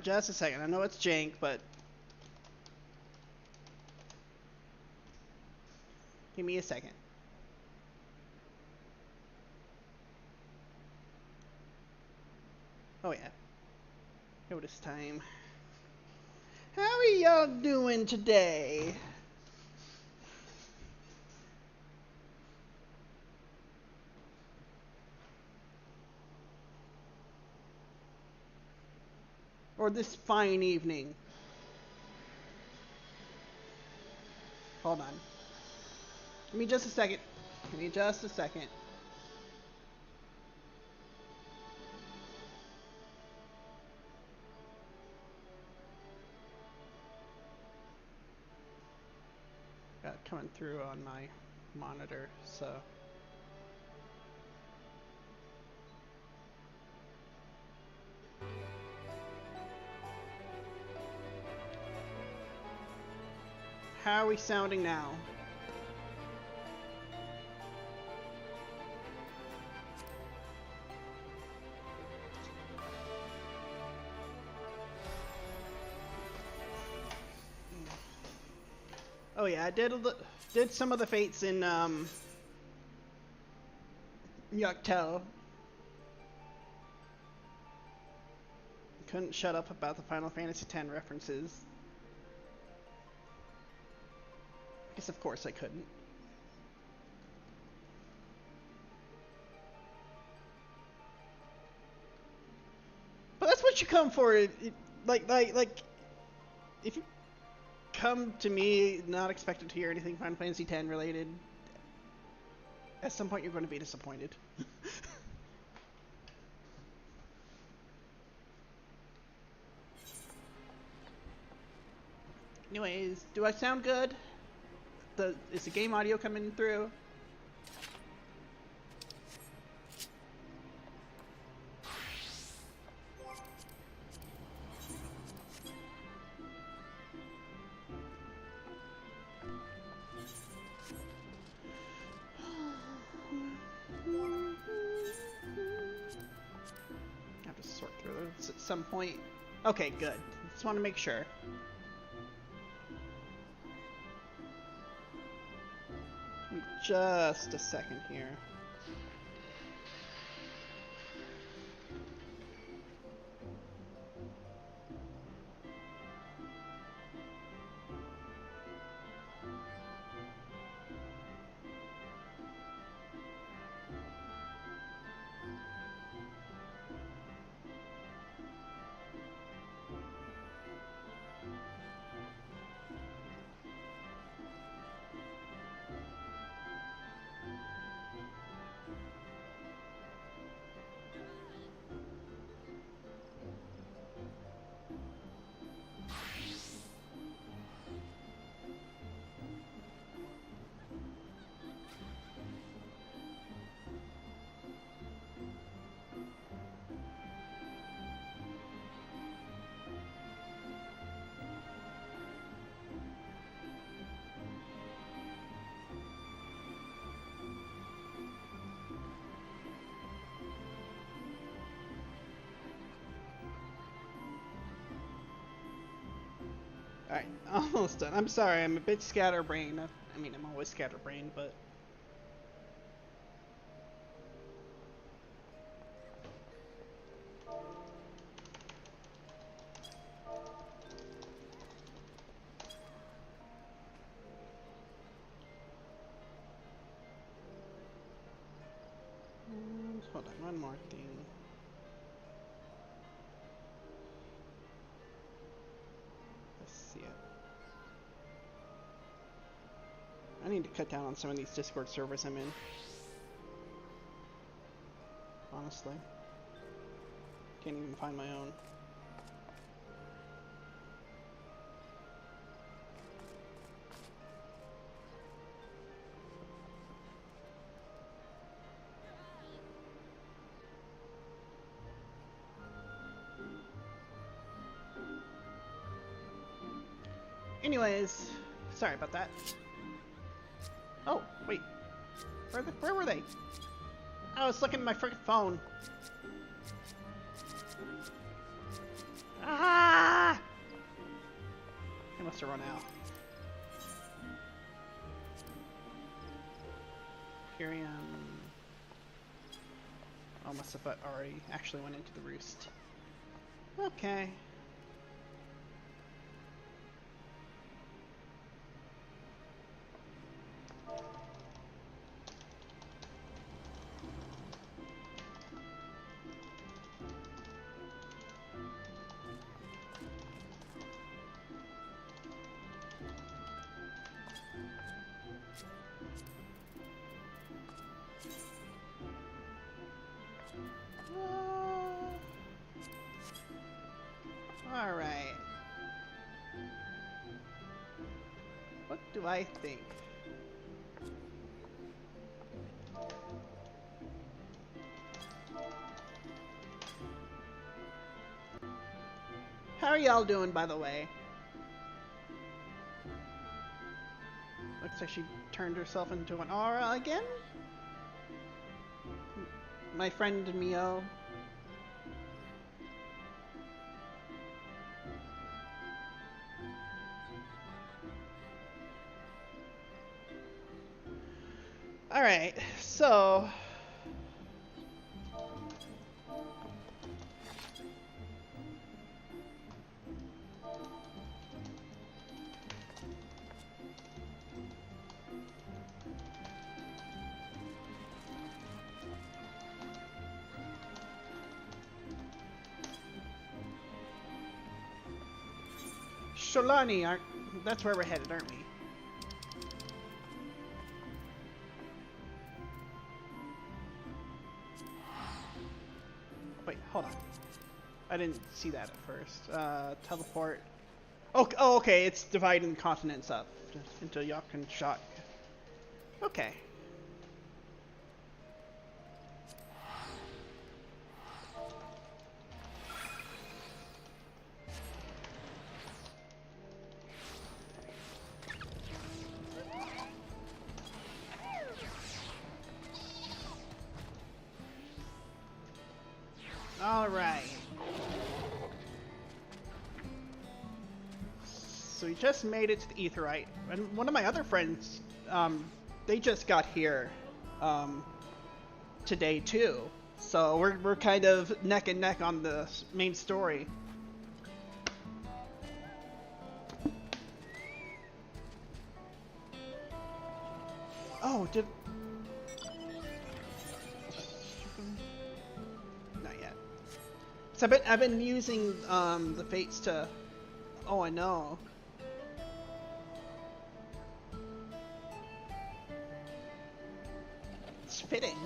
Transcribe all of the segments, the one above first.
on just a second. I know it's jank, but give me a second. Oh yeah. Notice time. How are y'all doing today? Or this fine evening? Hold on. Give me just a second. Give me just a second. Got it coming through on my monitor, so. How are we sounding now? Oh yeah, I did some of the fates in Dawntrail. Couldn't shut up about the Final Fantasy X references. I guess of course I couldn't. But that's what you come for. Like if you come to me not expected to hear anything Final Fantasy X related, at some point you're going to be disappointed. Anyways, do I sound good? Is the game audio coming through? I have to sort through this at some point. Okay, good. Just want to make sure. Give me just a second here. Alright, almost done. I'm sorry, I'm a bit scatterbrained. I mean, I'm always scatterbrained, but... hold on, one more thing. Let's see it. I need to cut down on some of these Discord servers I'm in. Honestly. Can't even find my own. Anyways, sorry about that. Oh, wait. Where were they? I was looking at my freaking phone. Ah! I must have run out. Here Oh, must have already actually went into the roost. Okay. Alright. What do I think? How are y'all doing, by the way? Looks like she turned herself into an aura again? My friend Mio. Alright, so... Sholani, that's where we're headed, aren't we? Wait, hold on. I didn't see that at first. Teleport. Oh, okay, it's dividing the continents up into Yok and Shok. Okay. Alright. So we just made it to the Aetheryte. And one of my other friends, they just got here today too. So we're kind of neck and neck on the main story. Oh, not yet. So I've been using the fates to. Oh, I know. It's fitting.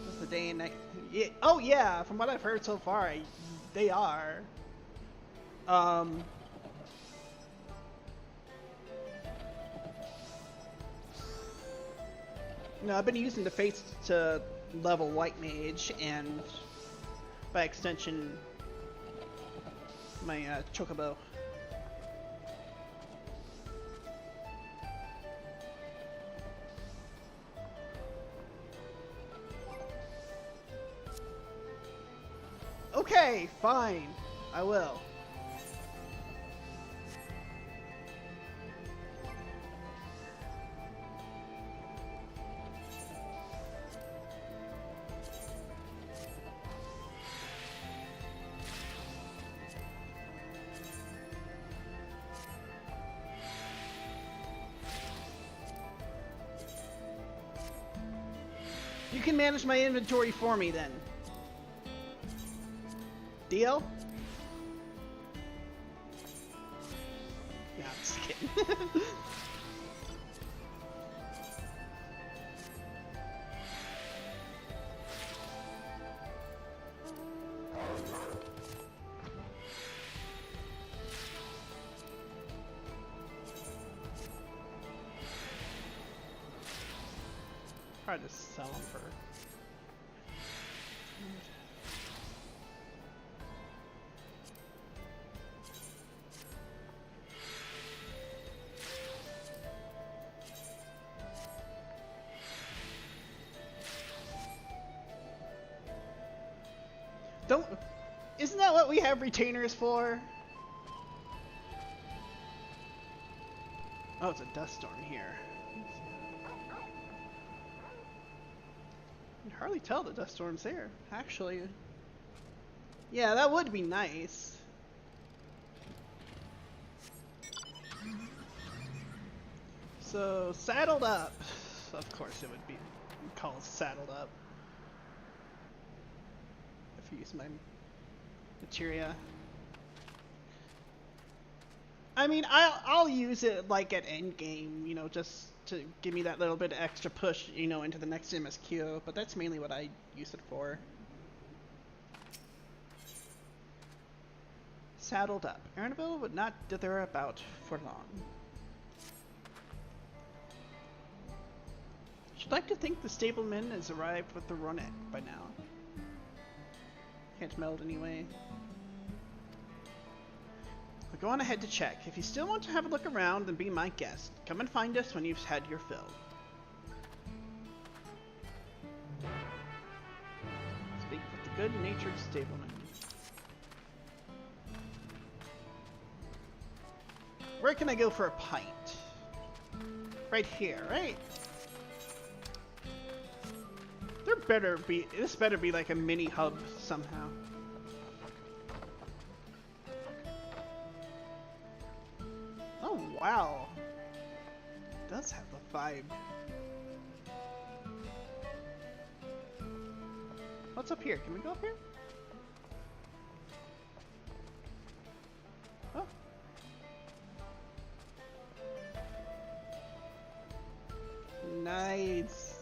It's the day and night. Yeah, oh yeah, from what I've heard so far, they are. No, I've been using the fates to level White Mage and, by extension, my Chocobo. Okay, fine. I will. You can manage my inventory for me then. Deal? Yeah, I'm just kidding. Try to sell them for. what we have retainers for? Oh, it's a dust storm here. You can hardly tell the dust storm's there, actually. Yeah, that would be nice. So, saddled up. Of course it would be called saddled up. If you use my materia. I mean, I'll use it like at end game, you know, just to give me that little bit of extra push, you know, into the next MSQ. But that's mainly what I use it for. Saddled up. Arendville would not dither about for long. Should like to think the stableman has arrived with the Ronek by now. Can't meld anyway. But go on ahead to check. If you still want to have a look around, then be my guest. Come and find us when you've had your fill. Speak with the good-natured stableman. Where can I go for a pint? Right here, right? This better be like a mini hub somehow. Oh wow. It does have the vibe. What's up here? Can we go up here? Oh. Nice.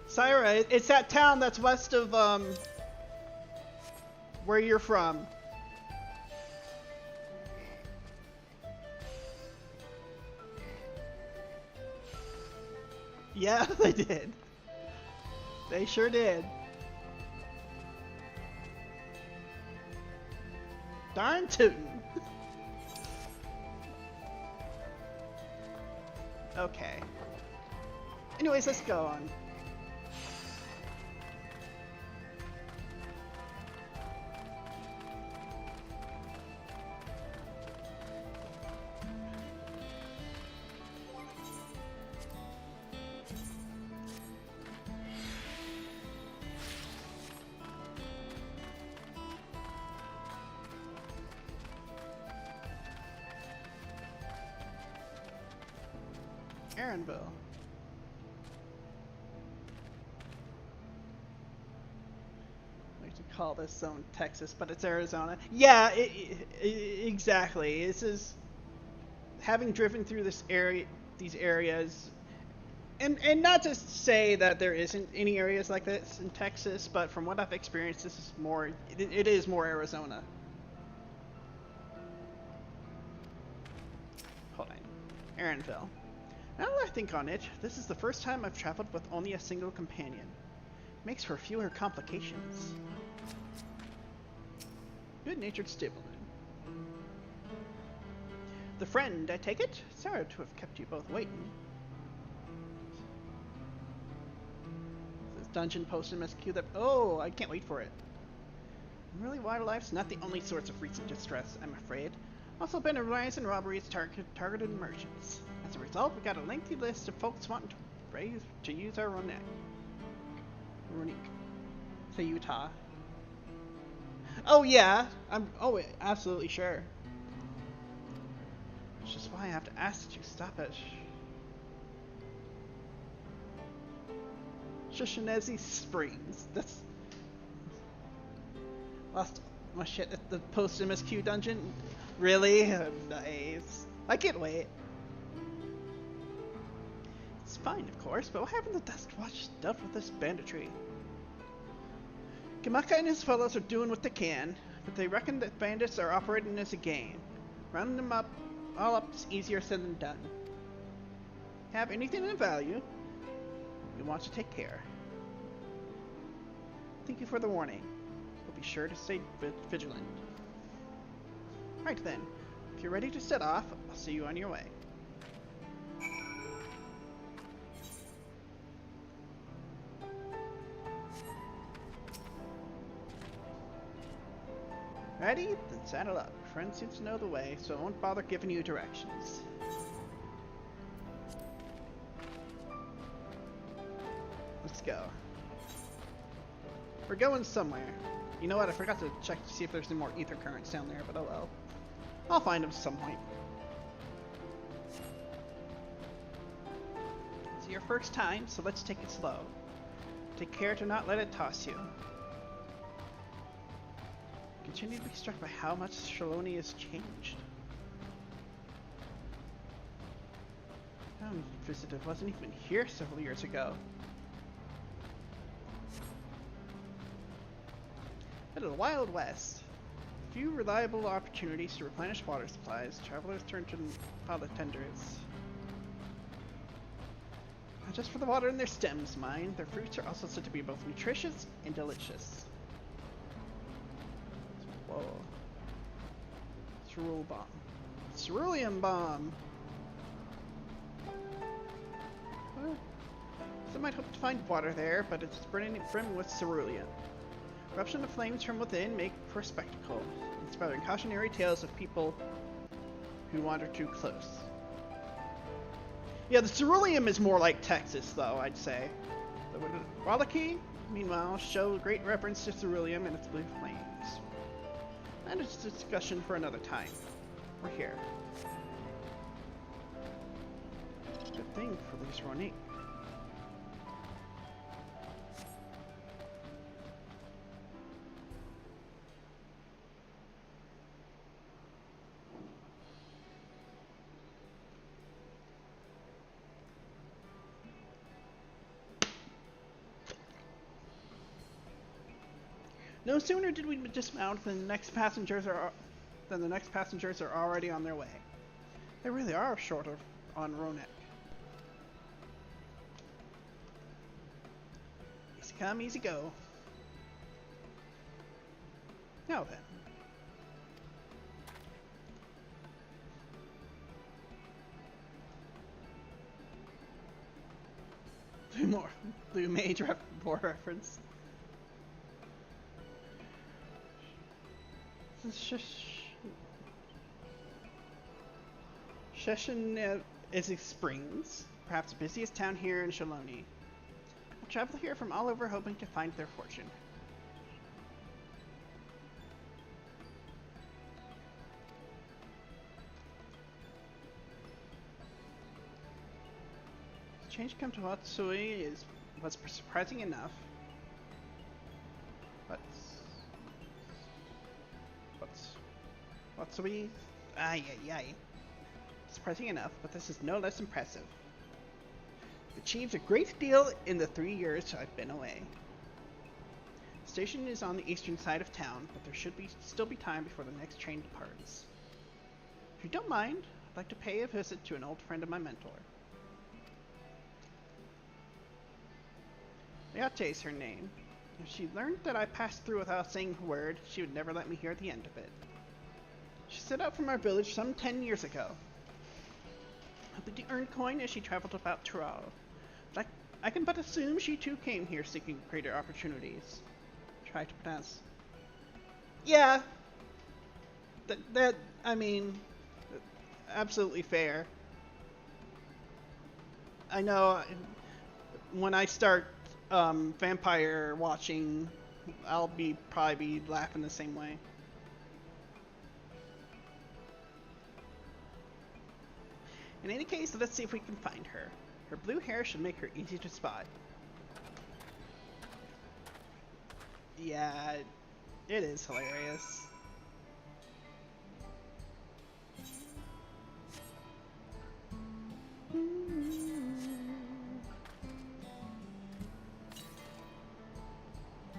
Syra, it's that town that's west of where you're from. Yeah, they did. They sure did. Darn tootin'. Okay. Anyways, let's go on. Arendville. I like to call this zone Texas, but it's Arizona. Yeah, exactly. This is having driven through this area, these areas, and not to say that there isn't any areas like this in Texas, but from what I've experienced, this is more. It is more Arizona. Hold on, Arendville. Now that I think on it, this is the first time I've traveled with only a single companion. Makes for fewer complications. Good-natured stableman. The friend, I take it? Sorry to have kept you both waiting. This dungeon post MSQ that... Oh, I can't wait for it. Really, wildlife's not the only source of recent distress, I'm afraid. Also been a rise in robberies targeted merchants. As a result, we got a lengthy list of folks wanting to use our Ronek. To Utah. Oh yeah, I'm absolutely sure. Which is why I have to ask that you stop it. Shoshinezi Springs. That's lost my shit at the post MSQ dungeon. Really? Nice. I can't wait. It's fine, of course, but what happened to Dustwatch dealt with this banditry? Gamaka and his fellows are doing what they can, but they reckon that bandits are operating as a game. Rounding them all up is easier said than done. Have anything of value, you want to take care. Thank you for the warning. We'll be sure to stay vigilant. Right then, if you're ready to set off, I'll see you on your way. Ready? Then saddle up. Friend seems to know the way, so I won't bother giving you directions. Let's go. We're going somewhere. You know what? I forgot to check to see if there's any more ether currents down there, but oh well. I'll find them at some point. It's your first time, so let's take it slow. Take care to not let it toss you. Continue to be struck by how much Shaloni has changed. Town visitor wasn't even here several years ago. But in the Wild West, few reliable opportunities to replenish water supplies. Travelers turn to polytenders. Not just for the water in their stems, mind. Their fruits are also said to be both nutritious and delicious. Whoa. Cerulean bomb. Cerulean bomb! Well, some might hope to find water there, but it's brimming with cerulean. Eruption of flames from within make for a spectacle, inspiring cautionary tales of people who wander too close. Yeah, the ceruleum is more like Texas, though, I'd say. The Wallachie, meanwhile, show great reverence to ceruleum and its blue flames. And it's a discussion for another time. We're here. Good thing for Lise Ronique. No sooner did we dismount than the next passengers are already on their way. They really are short on Ronek. Easy come, easy go. Now then. Blue Mage war reference. Sheshan is Springs, perhaps the busiest town here in Shaloni. I'll travel here from all over hoping to find their fortune. The change come to Watsui was surprising enough, but Watsui? Ay. Surprising enough, but this is no less impressive. I've achieved a great deal in the 3 years I've been away. The station is on the eastern side of town, but there should still be time before the next train departs. If you don't mind, I'd like to pay a visit to an old friend of my mentor. Leate is her name. If she learned that I passed through without saying a word, she would never let me hear the end of it. She set out from our village some 10 years ago, hoping to earn coin as she traveled about Tural. But I can but assume she too came here seeking greater opportunities. Try to pronounce. Yeah. I mean, absolutely fair. I know when I start vampire watching, I'll probably be laughing the same way. In any case, let's see if we can find her. Her blue hair should make her easy to spot. Yeah, it is hilarious.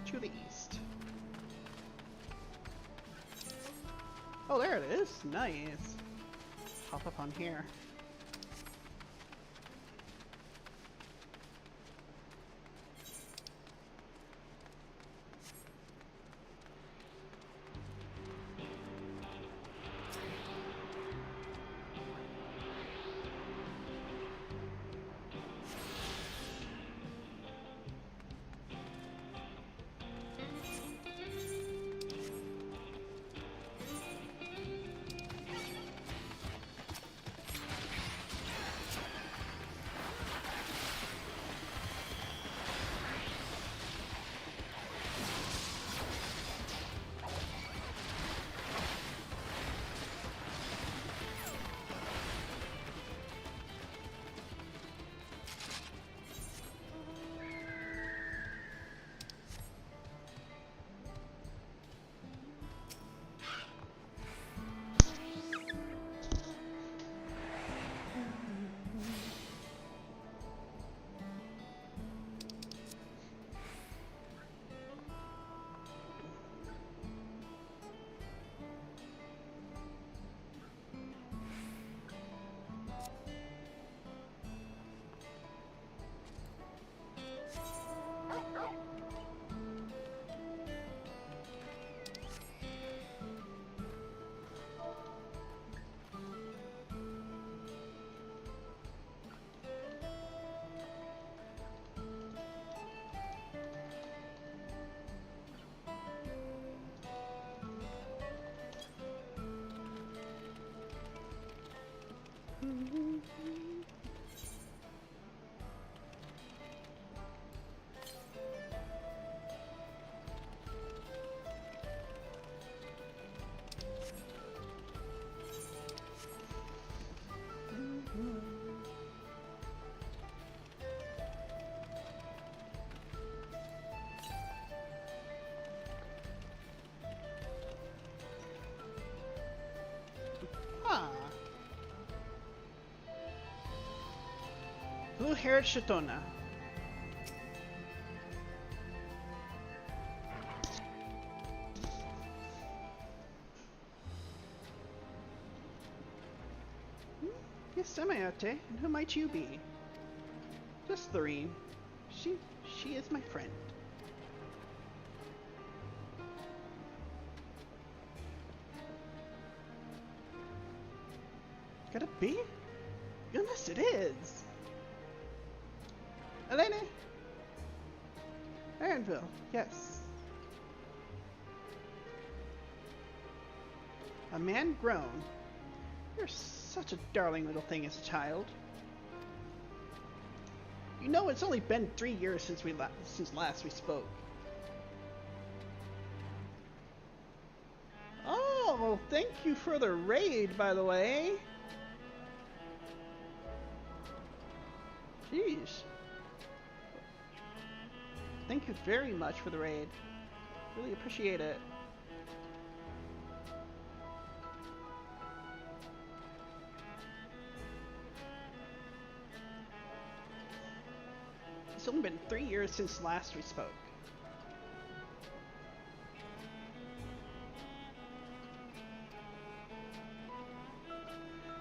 To the east. Oh, there it is. Nice. Hop up on here. haired Shatona. Yes, Semayate, and who might you be? Just Lorene. She is my friend. Could it be? Goodness, it is. Elena? Aaronville, yes. A man grown. You're such a darling little thing as a child. You know, it's only been 3 years since last we spoke. Oh, thank you for the raid, by the way. Jeez. Thank you very much for the raid. Really appreciate it. It's only been 3 years since last we spoke.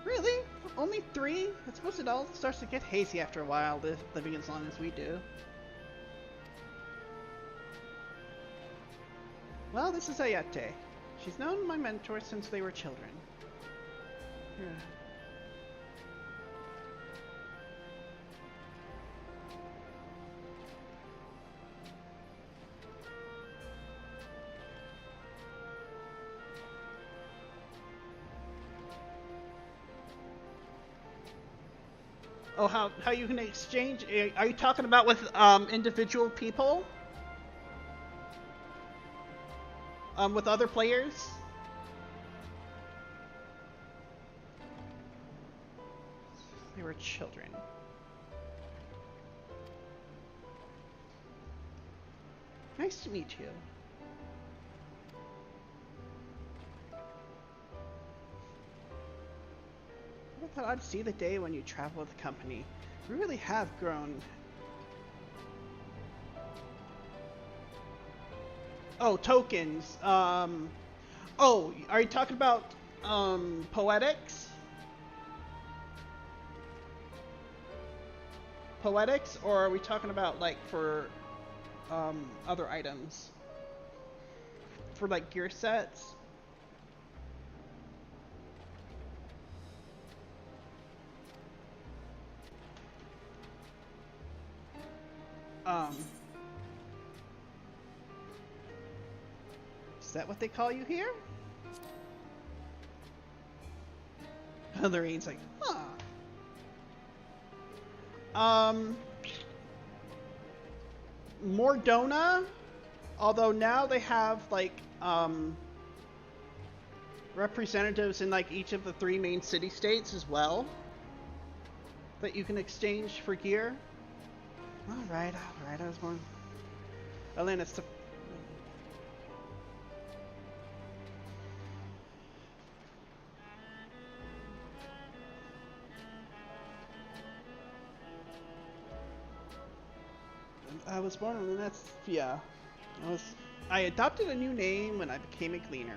Really? Only 3? I suppose it all starts to get hazy after a while, living as long as we do. Well, this is Ayate. She's known my mentor since they were children. Yeah. Oh, how you can exchange? Are you talking about with individual people? With other players? They were children. Nice to meet you. I thought I'd see the day when you travel with the company. We really have grown. Oh, tokens. Oh, are you talking about poetics? Poetics, or are we talking about like for other items? For like gear sets? Is that what they call you here? Lorene's like, huh. Mordona, although now they have like representatives in like each of the 3 main city-states as well that you can exchange for gear. Alright, I was going... Elena, I was born in Latvia. I adopted a new name when I became a gleaner.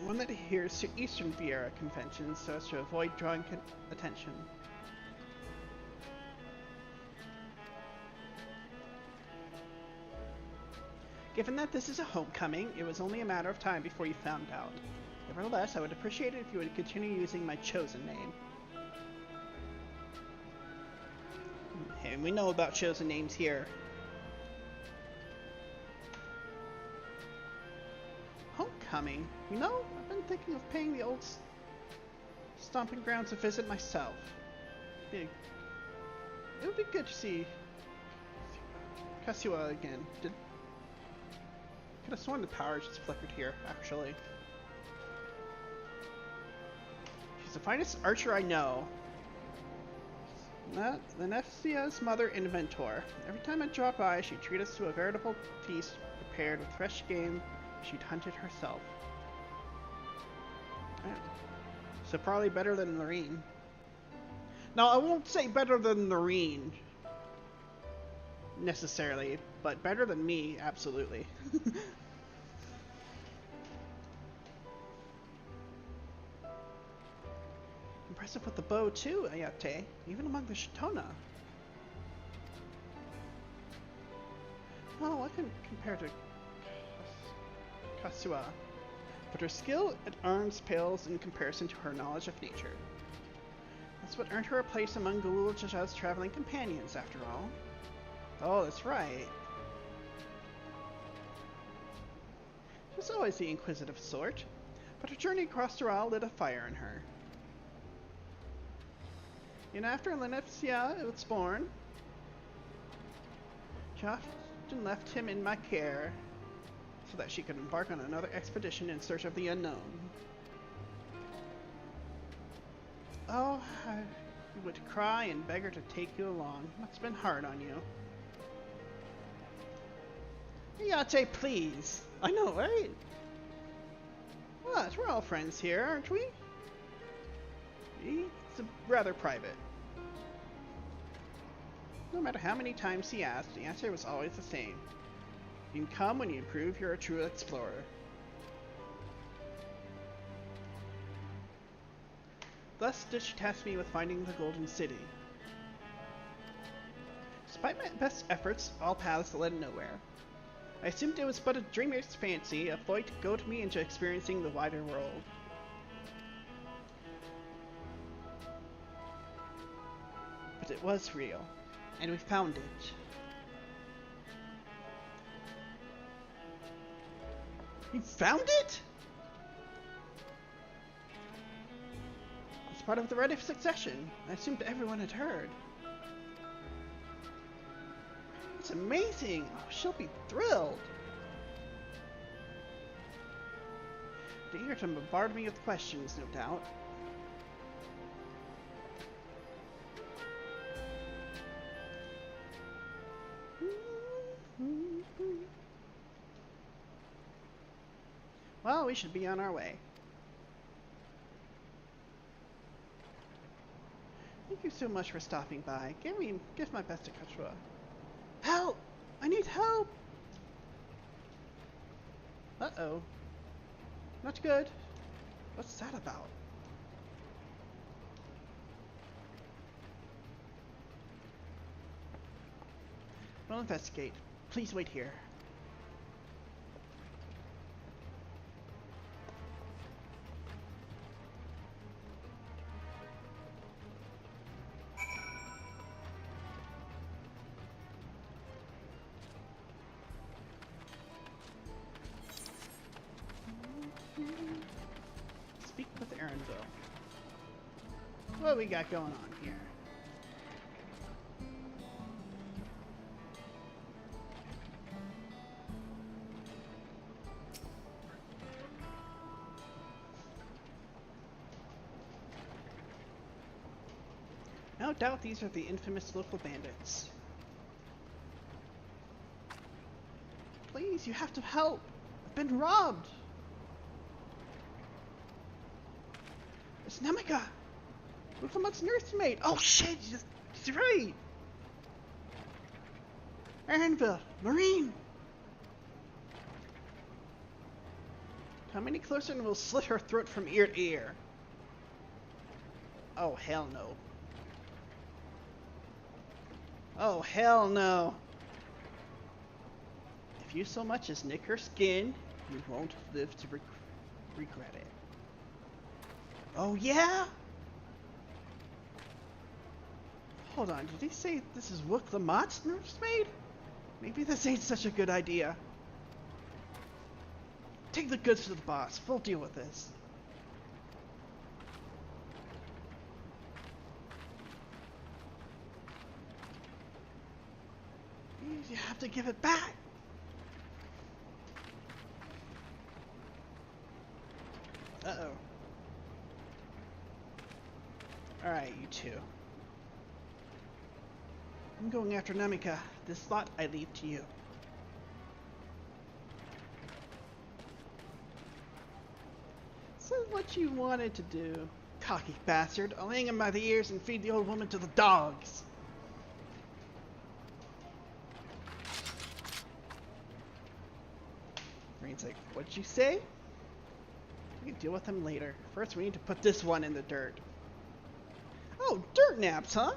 One that adheres to Eastern Viera conventions so as to avoid drawing attention. Given that this is a homecoming, it was only a matter of time before you found out. Nevertheless, I would appreciate it if you would continue using my chosen name. Hey, we know about chosen names here. Homecoming? You know, I've been thinking of paying the old stomping grounds a visit myself. It would be good to see Kasiwa again. Could have sworn the power just flickered here, actually. She's the finest archer I know. Not the Nefia's mother inventor. Every time I drop by, she'd treat us to a veritable feast prepared with fresh game she'd hunted herself. So probably better than Lorene. Now, I won't say better than Noreen, necessarily, but better than me, absolutely. Impressive with the bow, too, Ayate, even among the Shitona. Oh, I can compare to Kasua, but her skill at arms pales in comparison to her knowledge of nature. That's what earned her a place among Gulul Jaja's traveling companions, after all. Oh, that's right. She was always the inquisitive sort, but her journey across Doral lit a fire in her. And after Lenepsia was born, she often left him in my care so that she could embark on another expedition in search of the unknown. Oh, I would cry and beg her to take you along. Must have been hard on you. Ayate, please. I know, right? What? We're all friends here, aren't we? It's rather private. No matter how many times he asked, the answer was always the same. You can come when you prove you're a true explorer. Thus did she task me with finding the Golden City. Despite my best efforts, all paths led nowhere. I assumed it was but a dreamer's fancy, a ploy to goad me into experiencing the wider world. But it was real, and we found it. You found it? It's part of the rite of succession. I assumed everyone had heard. It's amazing! Oh, she'll be thrilled! Eager to bombard me with questions, no doubt. Well, we should be on our way. Thank you so much for stopping by. Give my best to Kachua. Help! I need help! Uh-oh. Not good. What's that about? We'll investigate. Please wait here. Speak with Aaronville. What we got going on here? No doubt these are the infamous local bandits. Please, you have to help. I've been robbed. It's Namika! Lufamat's nursemaid! Oh shit! She's right! Aaronville! Marine! Come any closer and we'll slit her throat from ear to ear. Oh hell no. Oh hell no. If you so much as nick her skin, you won't live to regret it. Oh yeah? Hold on, did he say this is Wook Lamott's nursemaid? Maybe this ain't such a good idea. Take the goods to the boss. We'll deal with this. You have to give it back. Uh-oh. Alright, you two. I'm going after Namika. This thought I leave to you. So what you wanted to do. Cocky bastard. I'll hang him by the ears and feed the old woman to the dogs. Rain's like, what'd you say? We can deal with him later. First, we need to put this one in the dirt. Oh, dirt naps, huh?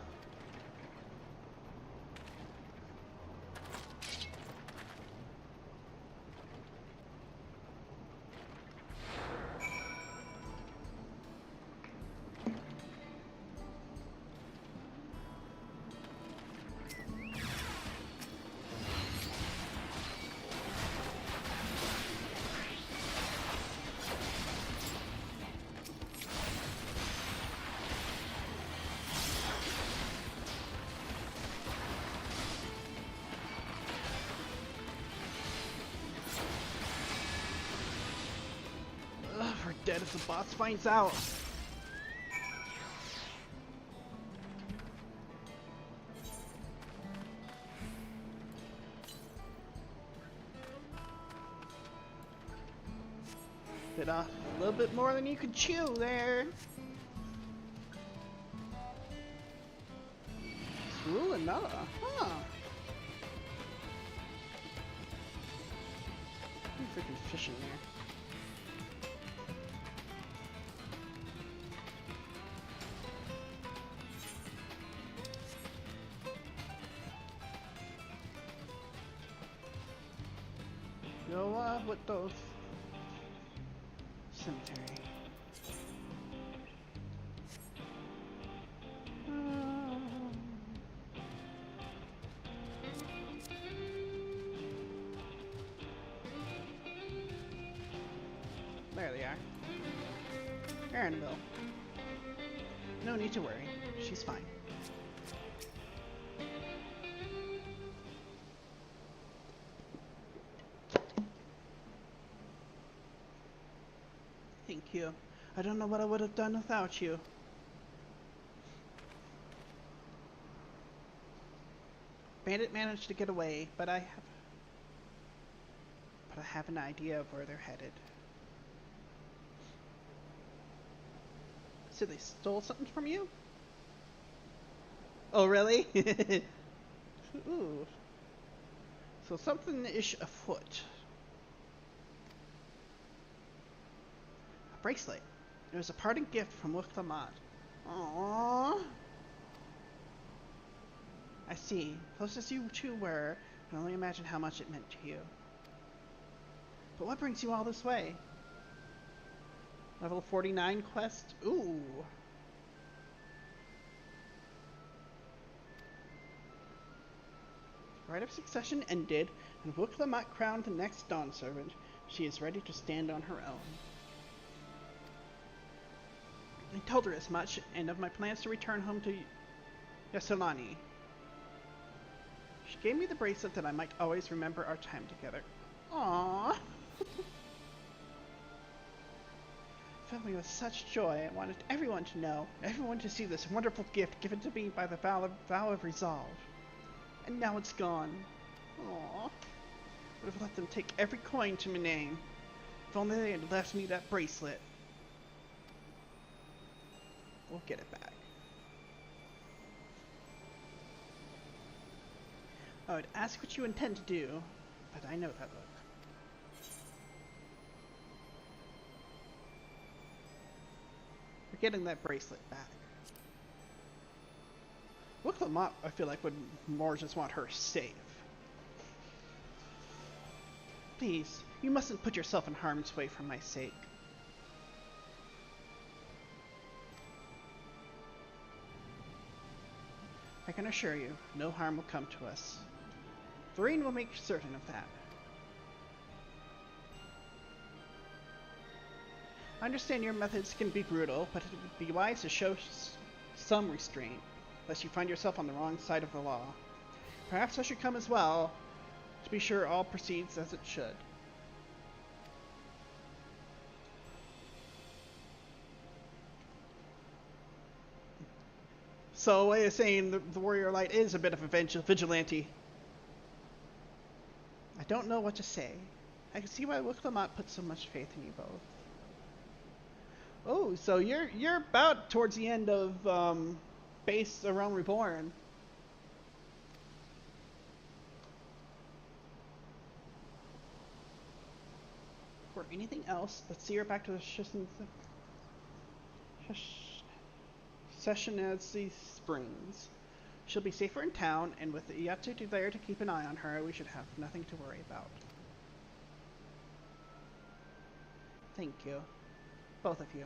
We're dead if the boss finds out. Bit off a little bit more than you could chew there. Ooh, another. Huh. Freaking fish in there. Go with those cemetery. There they are. Annabelle. No need to worry. She's fine. Thank you. I don't know what I would have done without you. Bandit managed to get away, but I have an idea of where they're headed. So they stole something from you? Oh, really? Ooh. So something is afoot. A bracelet. It was a parting gift from Wuklamad. Aww. I see. Close as you two were, I can only imagine how much it meant to you. But what brings you all this way? Level 49 quest? Ooh. Rite of succession ended, and Wuklamad crowned the next Dawn servant. She is ready to stand on her own. I told her as much, and of my plans to return home to Yasolani. She gave me the bracelet that I might always remember our time together. Aww. Filled me with such joy. I wanted everyone to know, everyone to see this wonderful gift given to me by the vow of resolve. And now it's gone. Aww. Would have let them take every coin to my name. If only they had left me that bracelet. We'll get it back. I would ask what you intend to do, but I know that look. We're getting that bracelet back. Wuklamad, I feel like, would more just want her safe. Please, you mustn't put yourself in harm's way for my sake. I can assure you, no harm will come to us. Doreen will make certain of that. I understand your methods can be brutal, but it would be wise to show some restraint, lest you find yourself on the wrong side of the law. Perhaps I should come as well, to be sure all proceeds as it should. So, a way of saying the Warrior Light is a bit of a vigilante. I don't know what to say. I can see why Wuklamad put so much faith in you both. Oh, so you're about towards the end of base A Realm Reborn. For anything else, let's see her back to the Sessionazi Springs. She'll be safer in town, and with the Yatsu there to keep an eye on her, we should have nothing to worry about. Thank you. Both of you.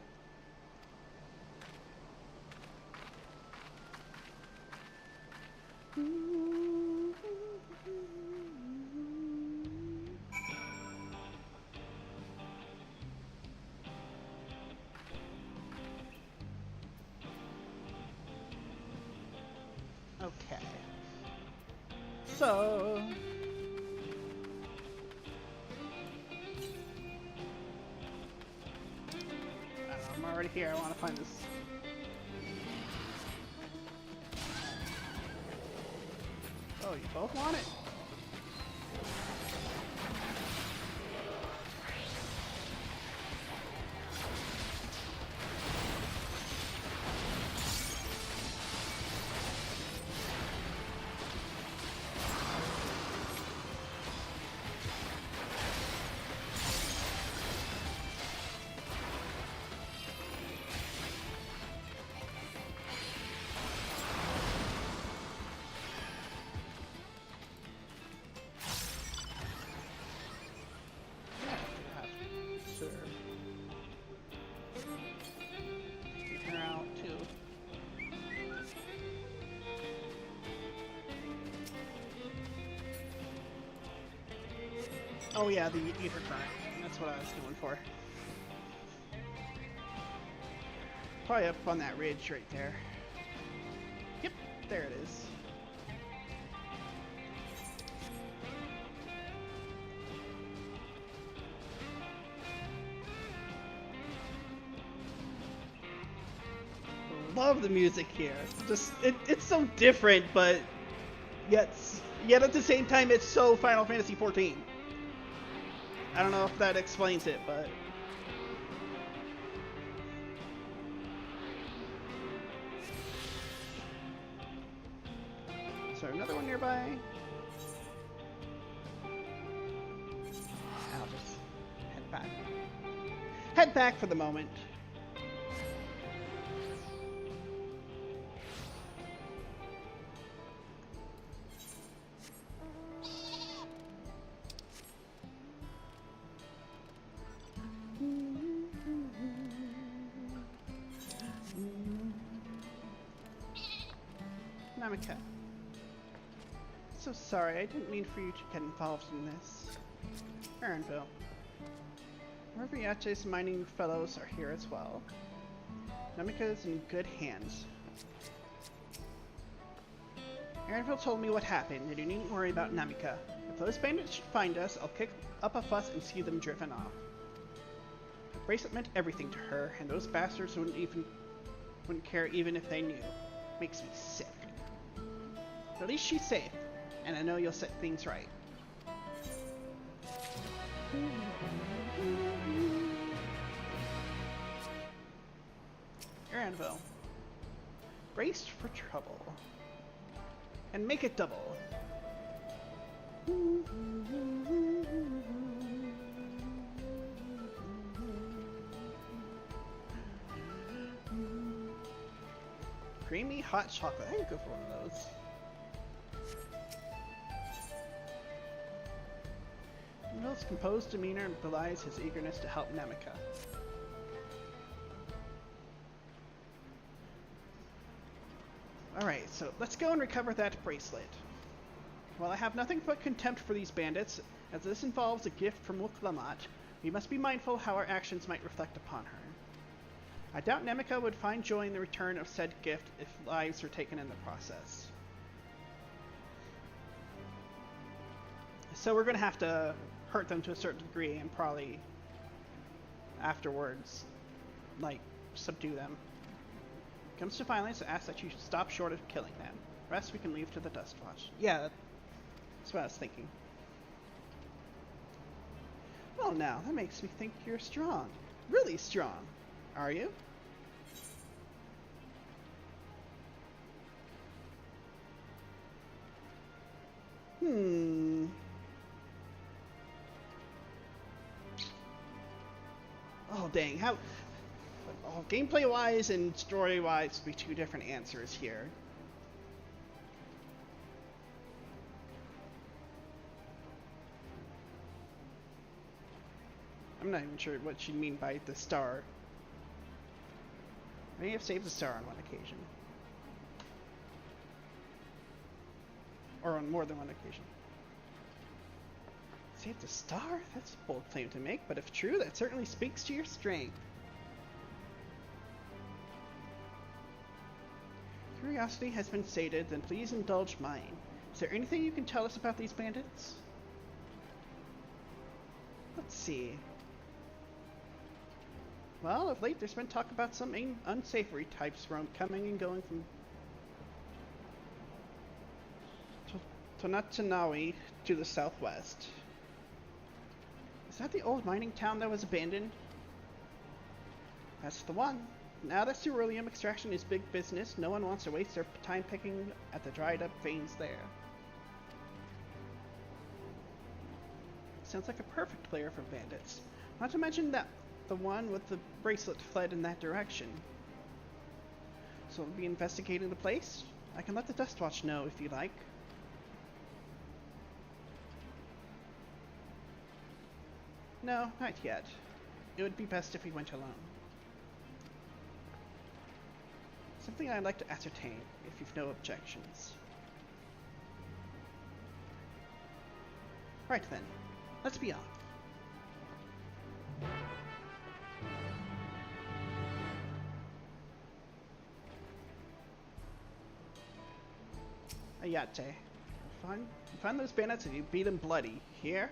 Okay. So... I'm already here. I want to find this. Oh, you both want it? Oh yeah, the ether current. That's what I was going for. Probably up on that ridge right there. Yep, there it is. Love the music here. Just it's so different, but yet at the same time it's so Final Fantasy XIV. I don't know if that explains it, but... Is there another one nearby? I'll just head back. Head back for the moment. Namika. So sorry, I didn't mean for you to get involved in this. Aaronville. Riviace's mining fellows are here as well. Namika is in good hands. Aaronville told me what happened, and you needn't worry about Namika. If those bandits should find us, I'll kick up a fuss and see them driven off. The bracelet meant everything to her, and those bastards wouldn't care even if they knew. Makes me sick. At least she's safe, and I know you'll set things right. Aaronville. Braced for trouble. And make it double. Creamy hot chocolate. I can go for one of those. Will's composed demeanor belies his eagerness to help Namika. Alright, so let's go and recover that bracelet. While I have nothing but contempt for these bandits, as this involves a gift from Wuklamat, we must be mindful how our actions might reflect upon her. I doubt Namika would find joy in the return of said gift if lives were taken in the process. So we're going to have to hurt them to a certain degree and probably afterwards, like, subdue them. Comes to violence, I ask that you stop short of killing them. The rest we can leave to the Dustwatch. Yeah, that's what I was thinking. Well now, that makes me think you're strong. Really strong. Are you? Oh, dang. How... Oh, gameplay-wise and story-wise, be two different answers here. I'm not even sure what you mean by the star. I may have saved the star on one occasion. Or on more than one occasion. Save the star? That's a bold claim to make, but if true, that certainly speaks to your strength. Curiosity has been sated, then please indulge mine. Is there anything you can tell us about these bandits? Let's see. Well, of late there's been talk about some unsavory types coming and going from Tonatanawi to the southwest. Is that the old mining town that was abandoned? That's the one. Now that ceruleum extraction is big business, no one wants to waste their time picking at the dried up veins there. Sounds like a perfect player for bandits. Not to mention that the one with the bracelet fled in that direction. So we'll be investigating the place? I can let the Dust Watch know if you like. No, not yet. It would be best if we went alone. Something I'd like to ascertain, if you've no objections. Right then, let's be off. Ayate. Find those bandits and you beat them bloody. Here?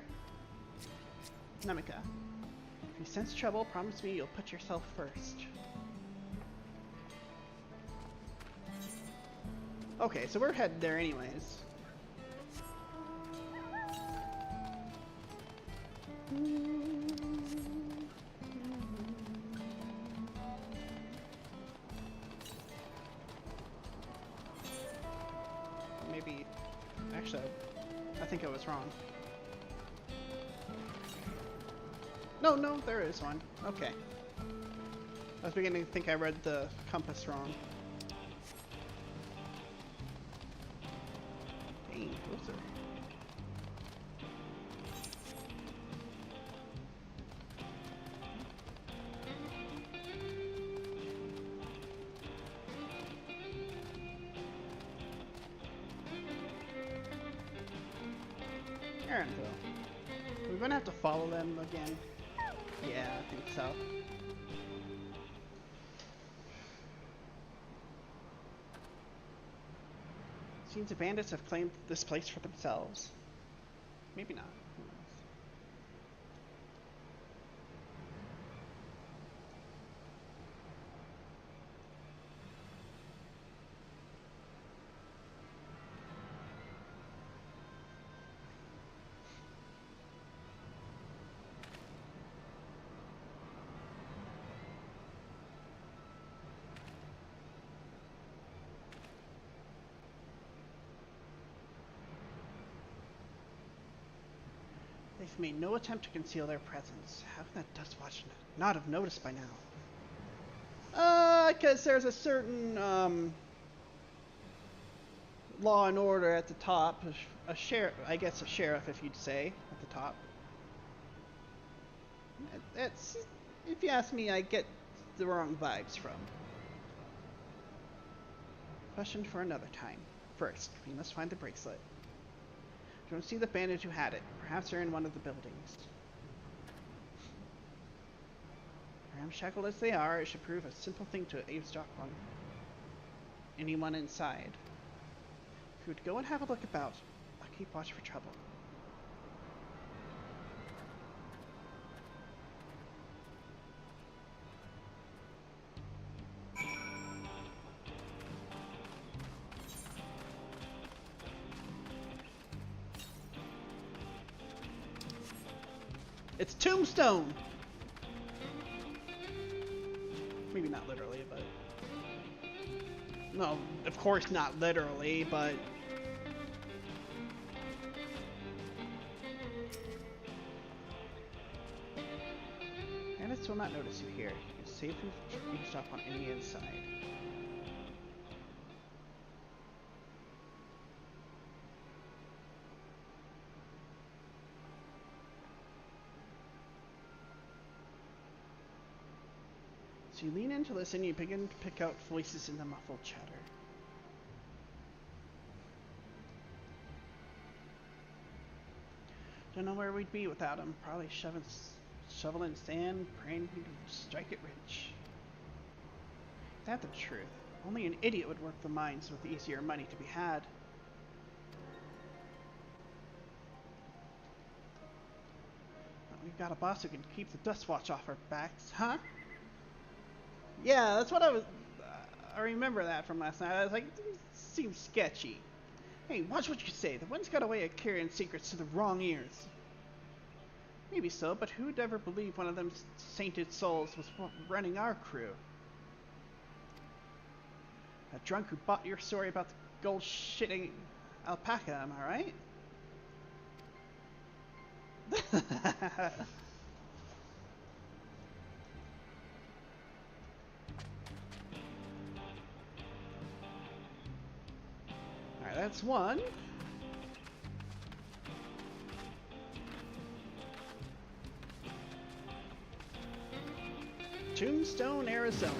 Namika. If you sense trouble, promise me you'll put yourself first. Okay, so we're headed there anyways. Maybe... Actually, I think I was wrong. No, there is one. Okay. I was beginning to think I read the compass wrong. Dang, closer. Aaronville. We're gonna have to follow them again. Yeah, I think so. Seems the bandits have claimed this place for themselves. Maybe not. Who knows? They've made no attempt to conceal their presence. How can that Dust Watch not have noticed by now? Because there's a certain, law and order at the top. A sheriff, I guess a sheriff, if you'd say, at the top. That's, if you ask me, I get the wrong vibes from. Question for another time. First, we must find the bracelet. Don't see the bandit who had it. Perhaps they're in one of the buildings. Ramshackled as they are, it should prove a simple thing to eavesdrop on anyone inside. If you would go and have a look about, I'll keep watch for trouble. It's Tombstone! Maybe not literally, but... No, of course not literally, but... Bandits will not notice you here. You can safely eavesdrop on any inside. So you lean in to listen, you begin to pick out voices in the muffled chatter. Don't know where we'd be without him. Probably shoveling sand, praying he'd strike it rich. That's the truth. Only an idiot would work the mines with easier money to be had. But we've got a boss who can keep the dust watch off our backs, huh? Yeah, that's what I remember that from last night. I was like, it seems sketchy. Hey, watch what you say. The one's got a way of carrying secrets to the wrong ears. Maybe so, but who'd ever believe one of them sainted souls was running our crew? A drunk who bought your story about the gold-shitting alpaca, am I right? Alright, that's one. Tombstone, Arizona.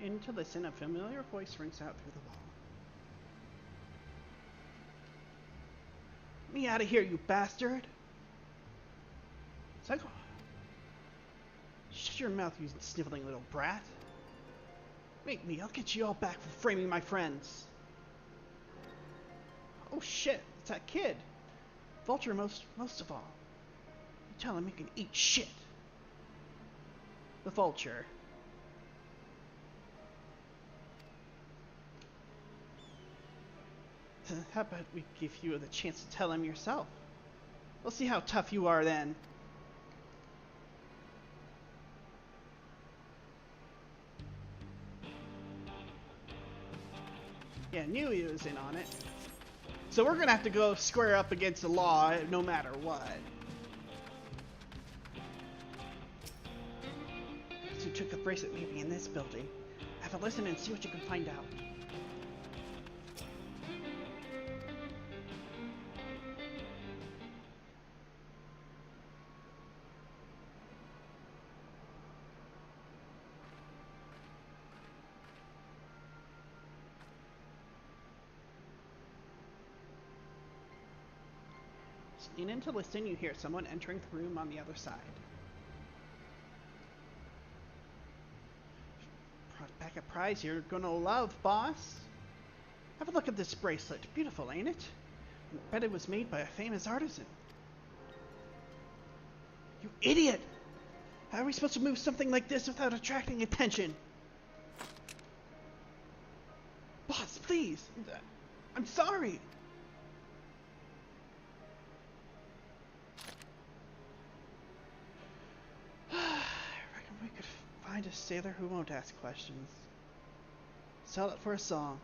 In to listen, a familiar voice rings out through the wall. Get me out of here, you bastard! Psycho! Shut your mouth, you sniveling little brat! Make me, I'll get you all back for framing my friends! Oh shit, it's that kid! Vulture most of all. You tell him he can eat shit! The Vulture. How about we give you the chance to tell him yourself? We'll see how tough you are then. Yeah, knew he was in on it. So we're gonna have to go square up against the law no matter what. Those who took the bracelet may be in this building. Have a listen and see what you can find out. Lean in to listen, you hear someone entering the room on the other side. Brought back a prize you're gonna love, boss. Have a look at this bracelet. Beautiful, ain't it? I bet it was made by a famous artisan. You idiot! How are we supposed to move something like this without attracting attention? Boss, please! I'm sorry! Find a sailor who won't ask questions. Sell it for a song.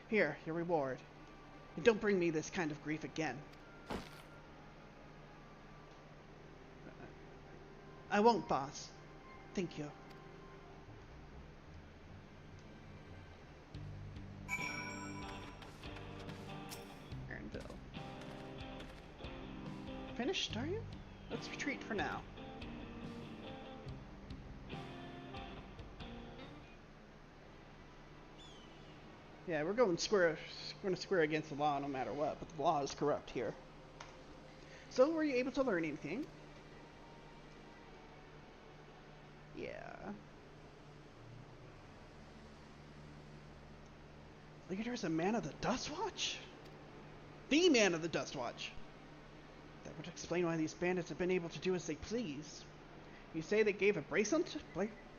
Here, your reward. And don't bring me this kind of grief again. I won't, boss. Thank you. Aaronville. Finished, are you? Let's retreat for now. Yeah, we're going square against the law no matter what, but the law is corrupt here. So, were you able to learn anything? Yeah. Leader's a man of the Dustwatch? The man of the Dustwatch! That would explain why these bandits have been able to do as they please. You say they gave a bracelet to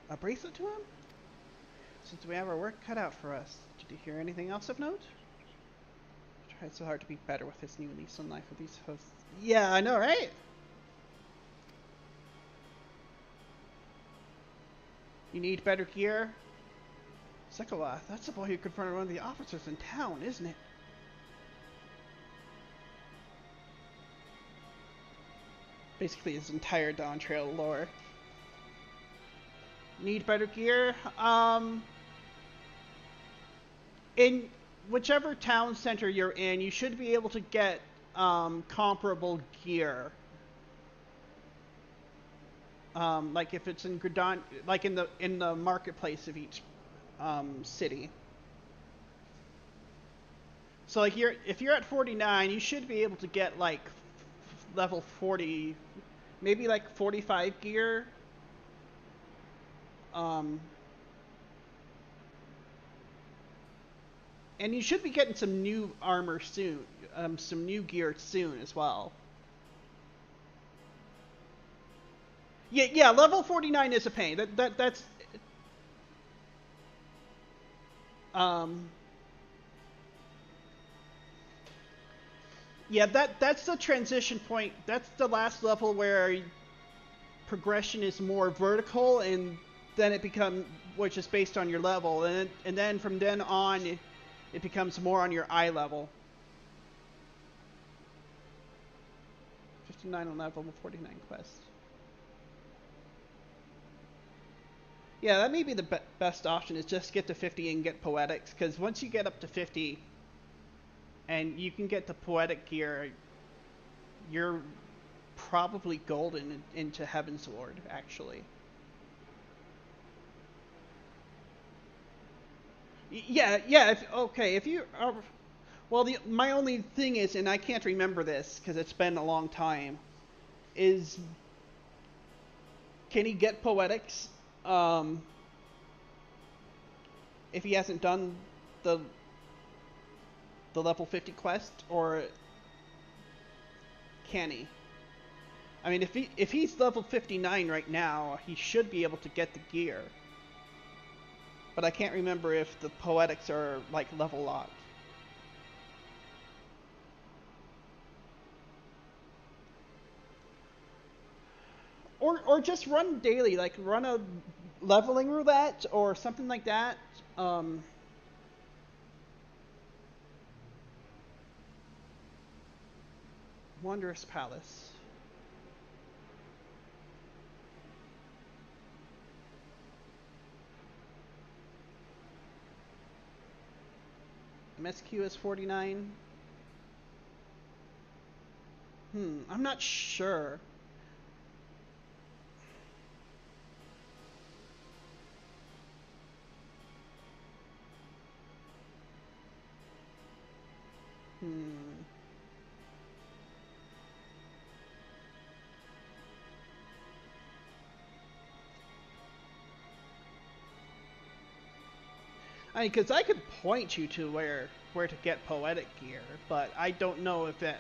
him? Since we have our work cut out for us, did you hear anything else of note? I tried so hard to be better with his new lease on life with these hosts. Yeah, I know, right? You need better gear? Sekaloth, that's the boy who confronted one of the officers in town, isn't it? Basically his entire Dawntrail lore. Need better gear? In whichever town center you're in, you should be able to get comparable gear. Like if it's in Gridon, like in the marketplace of each city. So like if you're at 49, you should be able to get like level 40, maybe like 45 gear. And you should be getting some new armor soon, some new gear soon as well. Yeah, level 49 is a pain. That's yeah, that's the transition point. That's the last level where progression is more vertical, and then it becomes, which is based on your level, and then from then on, it becomes more on your eye level. 59 on level 49 quest. Yeah, that may be the best option, is just get to 50 and get Poetics, because once you get up to 50, and you can get the Poetic gear, you're probably golden into Heaven's Lord, actually. Yeah. If you are, well, my only thing is, and I can't remember this because it's been a long time, is can he get Poetics if he hasn't done the level 50 quest, or can he? I mean, if he's level 59 right now, he should be able to get the gear. But I can't remember if the Poetics are like level locked. Or just run daily, like run a leveling roulette or something like that. Wondrous Palace. MSQ is 49. I'm not sure. I mean, because I could point you to where to get Poetic gear, but I don't know if that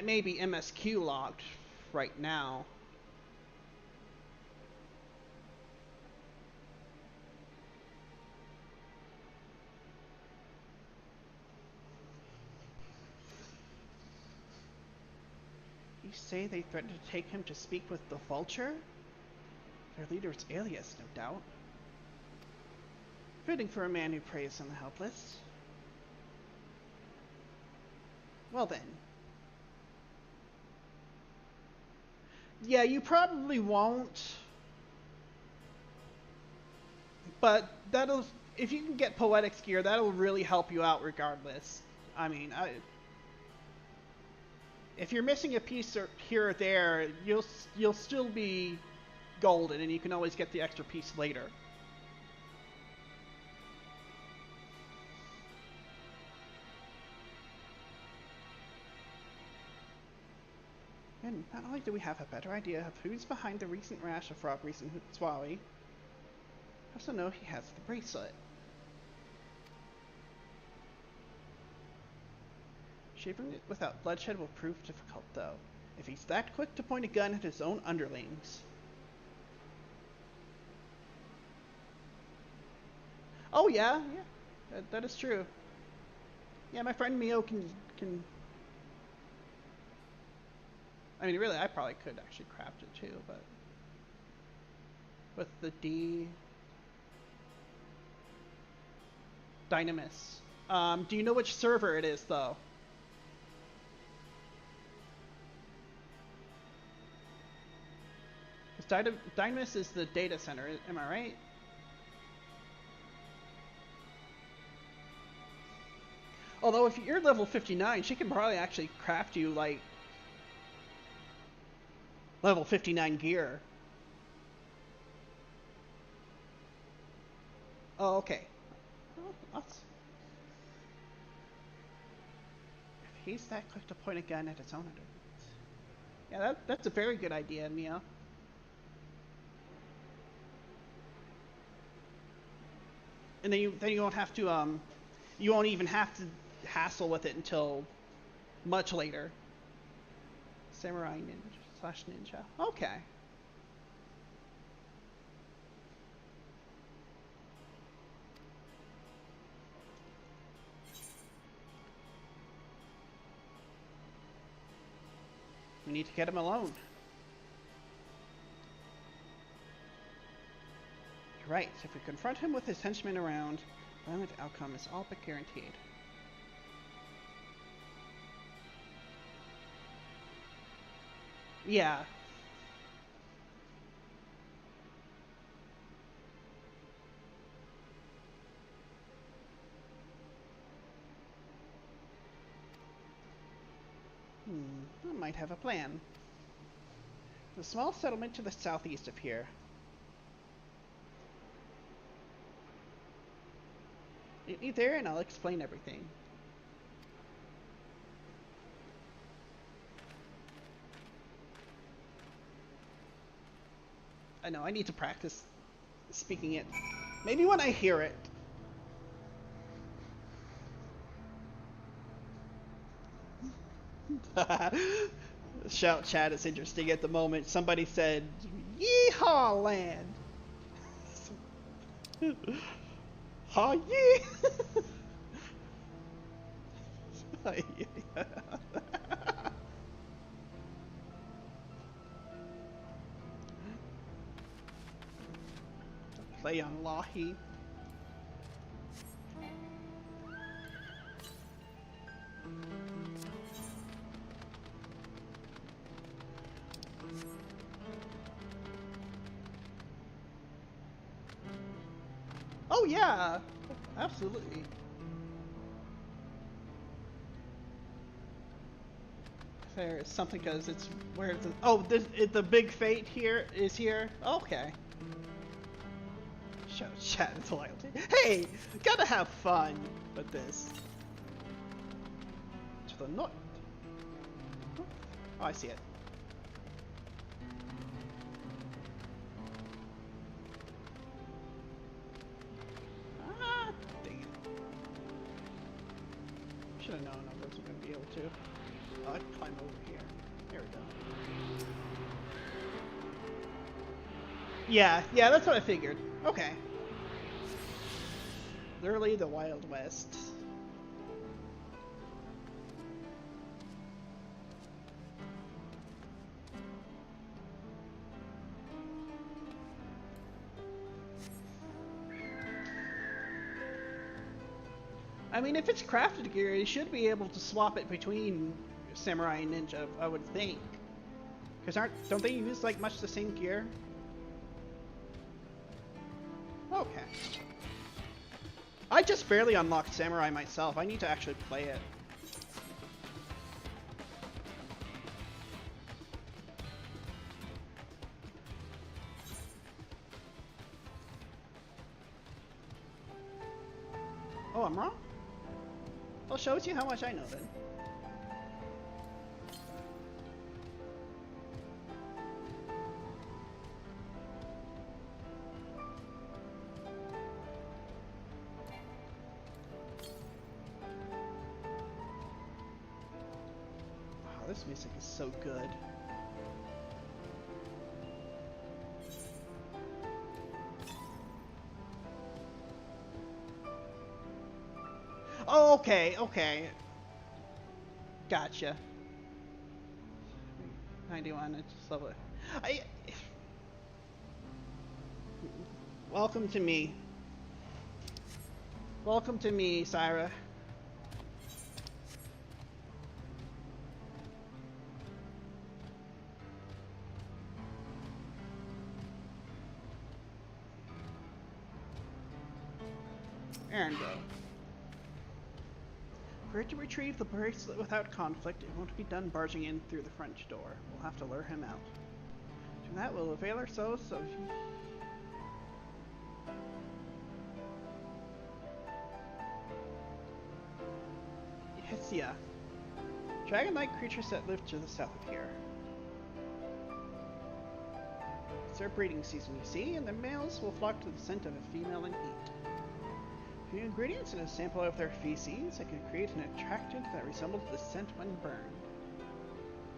may be MSQ locked right now. You say they threatened to take him to speak with the Vulture? Their leader's alias, no doubt. Fitting for a man who preys on the helpless. Well then. Yeah, you probably won't. But that'll, if you can get Poetics gear, that'll really help you out regardless. I mean, if you're missing a piece here or there, you'll still be golden, and you can always get the extra piece later. And not only do we have a better idea of who's behind the recent rash of robberies in Swawi, we also know he has the bracelet. Shaving it without bloodshed will prove difficult, though, if he's that quick to point a gun at his own underlings. Oh yeah, that is true. Yeah, my friend Mio can. I mean, really, I probably could actually craft it too, but with the Dynamis. Do you know which server it is, though? Because Dynamis is the data center, am I right? Although if you're level 59, she can probably actually craft you, like, level 59 gear. Oh, okay. Well, if he's that quick to point a gun at his own underlings. Yeah, that's a very good idea, Mia. And then you won't have to you won't even have to hassle with it until much later. Samurai ninja/ninja. Okay. We need to get him alone. You're right. If we confront him with his henchmen around, violent outcome is all but guaranteed. Yeah. I might have a plan. The small settlement to the southeast of here. Meet me there and I'll explain everything. I know, I need to practice speaking it. Maybe when I hear it. Shout chat is interesting at the moment. Somebody said, "Yeehaw land." Ha yee. Play on Lahi. Oh yeah, absolutely. There is something because it's where the big fate here is here. Okay. Show chat is loyalty. Hey, gotta have fun with this. To the north. Oh, I see it. Ah, dang it. Should have known I wasn't gonna be able to. Oh, I'd climb over here. There we go. Yeah, that's what I figured. Okay. Literally the Wild West. I mean, if it's crafted gear, you should be able to swap it between Samurai and Ninja, I would think. Because don't they use, like, much the same gear? Okay. I just barely unlocked Samurai myself. I need to actually play it. Oh, I'm wrong? Well, shows you how much I know then. Oh, this music is so good. Oh, okay, okay. Gotcha. 91, it's just lovely. I... Welcome to me. Welcome to me, Syra. Errand go. For her to retrieve the bracelet without conflict, it won't be done barging in through the front door. We'll have to lure him out. To that we'll avail ourselves of... Hessia. Dragon-like creatures that live to the south of here. It's their breeding season, you see, and the males will flock to the scent of a female in heat. A few ingredients and a sample of their feces, I can create an attractant that resembles the scent when burned.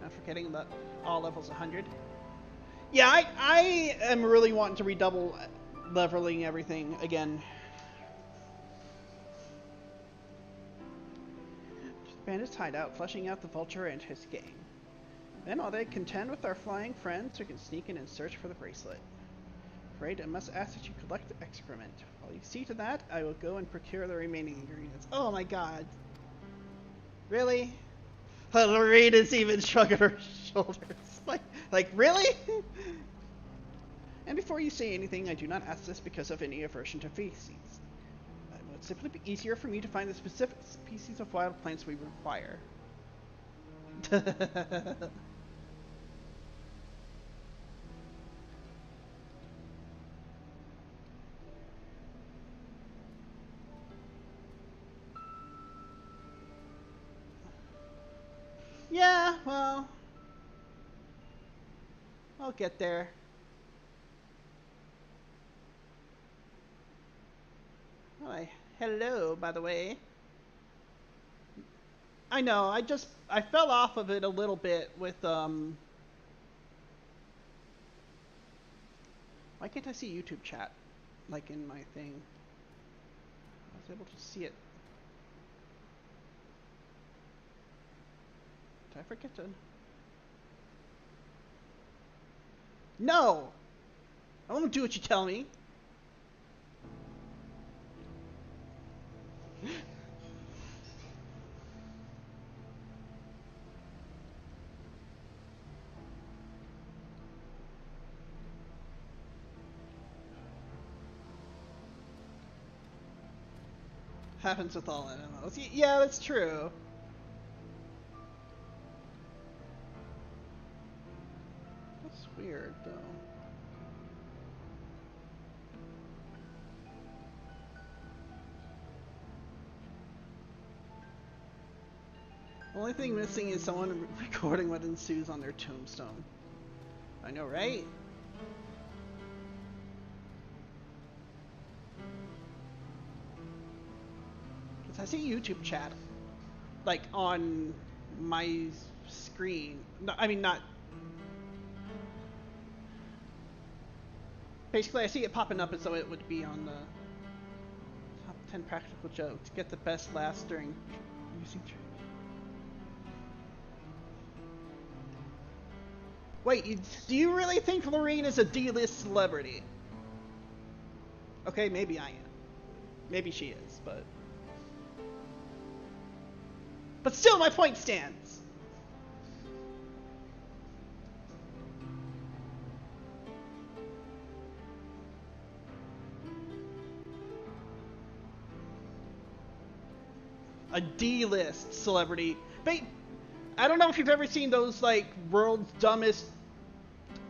Not forgetting that all levels 100. Yeah, I am really wanting to redouble leveling everything again. Bandits hide out, flushing out the vulture and his gang. Then, while they contend with our flying friends, we can sneak in and search for the bracelet. Afraid I must ask that you collect the excrement. While you see to that, I will go and procure the remaining ingredients. Oh my god. Really? Lorena's even shrugging her shoulders. Like really? And before you say anything, I do not ask this because of any aversion to feces. It would simply be easier for me to find the specific species of wild plants we require. Yeah, well, I'll get there. Hi. Hello, by the way. I know, I fell off of it a little bit with, why can't I see YouTube chat, like, in my thing? I was able to see it. Did I forget to? No! I won't do what you tell me. Happens with all MMOs. Yeah, that's true. That's weird, though. The only thing missing is someone recording what ensues on their tombstone. I know, right? Because I see YouTube chat, like, on my screen. No, I mean, not... Basically, I see it popping up as though it would be on the top 10 practical jokes. Get the best laughs during using... Wait, do you really think Lorene is a D-list celebrity? Okay, maybe I am. Maybe she is, but... But still, my point stands! A D-list celebrity. I don't know if you've ever seen those, like, world's dumbest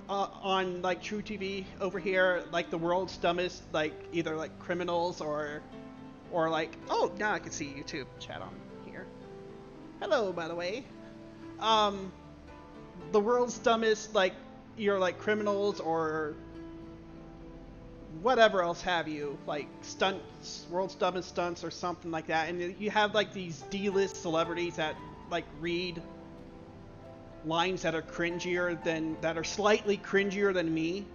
on, like, True TV over here, like, the world's dumbest, like, either, like, criminals or like, oh, now I can see YouTube chat on here. Hello, by the way. The world's dumbest, like, either, like, criminals or whatever else have you, like, stunts, world's dumbest stunts or something like that, and you have, like, these D-list celebrities that, like, read lines that are cringier than, that are slightly cringier than me.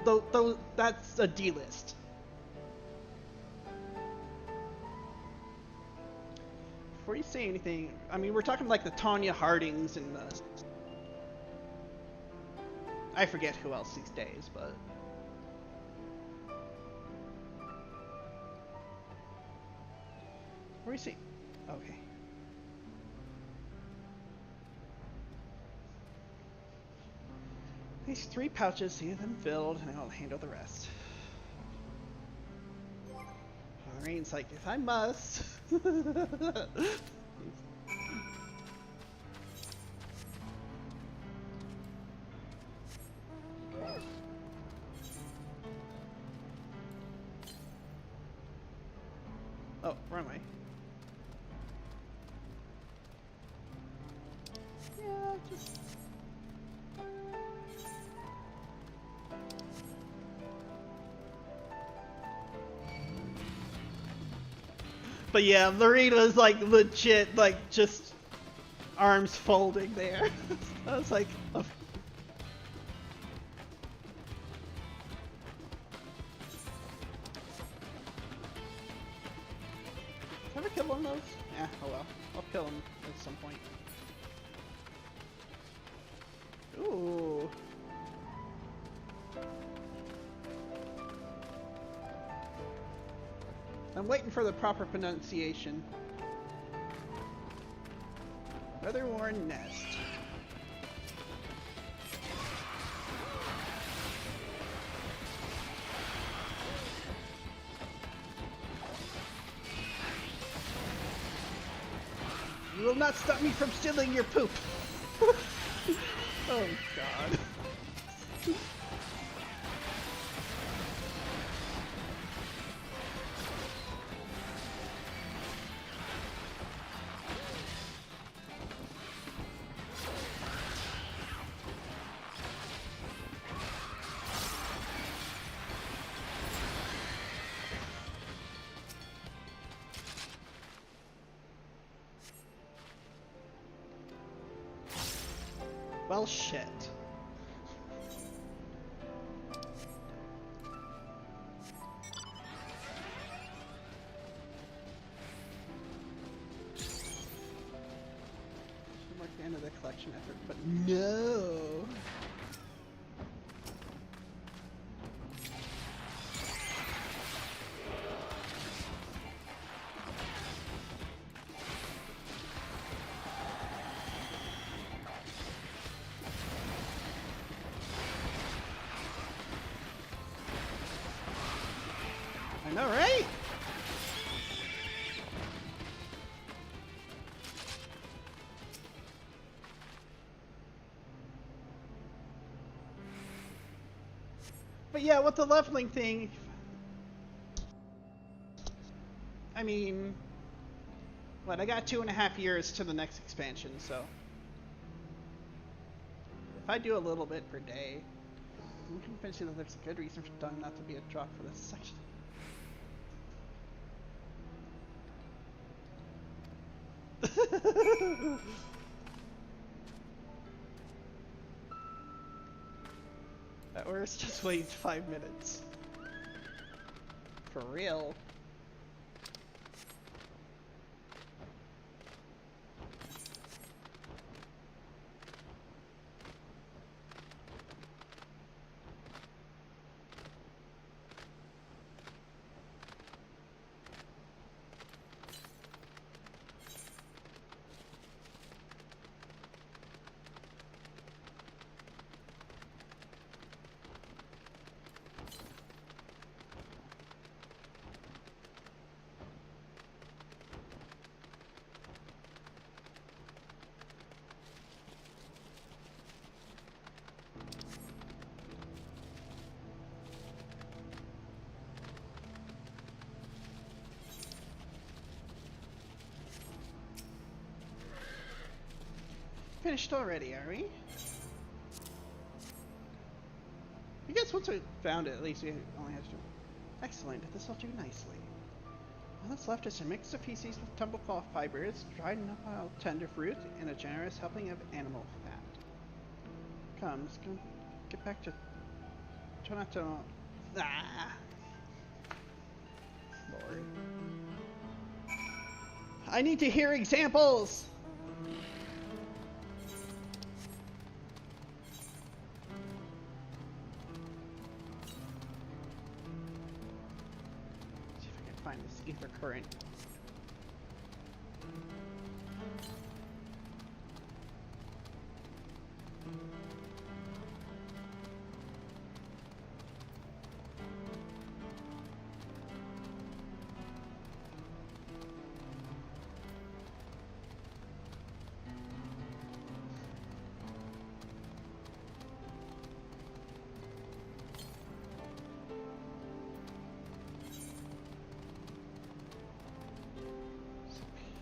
Though that's a D list. Before you say anything, I mean, we're talking like the Tanya Hardings and the, I forget who else these days, but where is he? Okay. These 3 pouches, see them filled, and I'll handle the rest. Lorraine's like, if I must. Oh, wrong way. Yeah, just... But yeah, Lorraine was like legit, like just arms folding there. I was like, oh. Did I ever kill one of those? Yeah, oh well. I'll kill him at some point. Ooh. I'm waiting for the proper pronunciation. Weatherworn Nest. You will not stop me from stealing your poop. Oh God. Well, shit. Should mark the end of the collection effort, but no. I know, right? But yeah, with the leveling thing, I mean, what, I got 2.5 years to the next expansion, so if I do a little bit per day, I'm convinced that there's a good reason for Dawn not to be a drop for this section. That worst just wait 5 minutes. For real. Finished already, are we? I guess once we found it, at least we only have to... Excellent, this will do nicely. All that's left is a mix of feces with tumble-cloth fibers, dried nopal tender fruit, and a generous helping of animal fat. Come, let's go get back to... Try not to... Ah! Lord. I need to hear examples! See if I can find this ether current.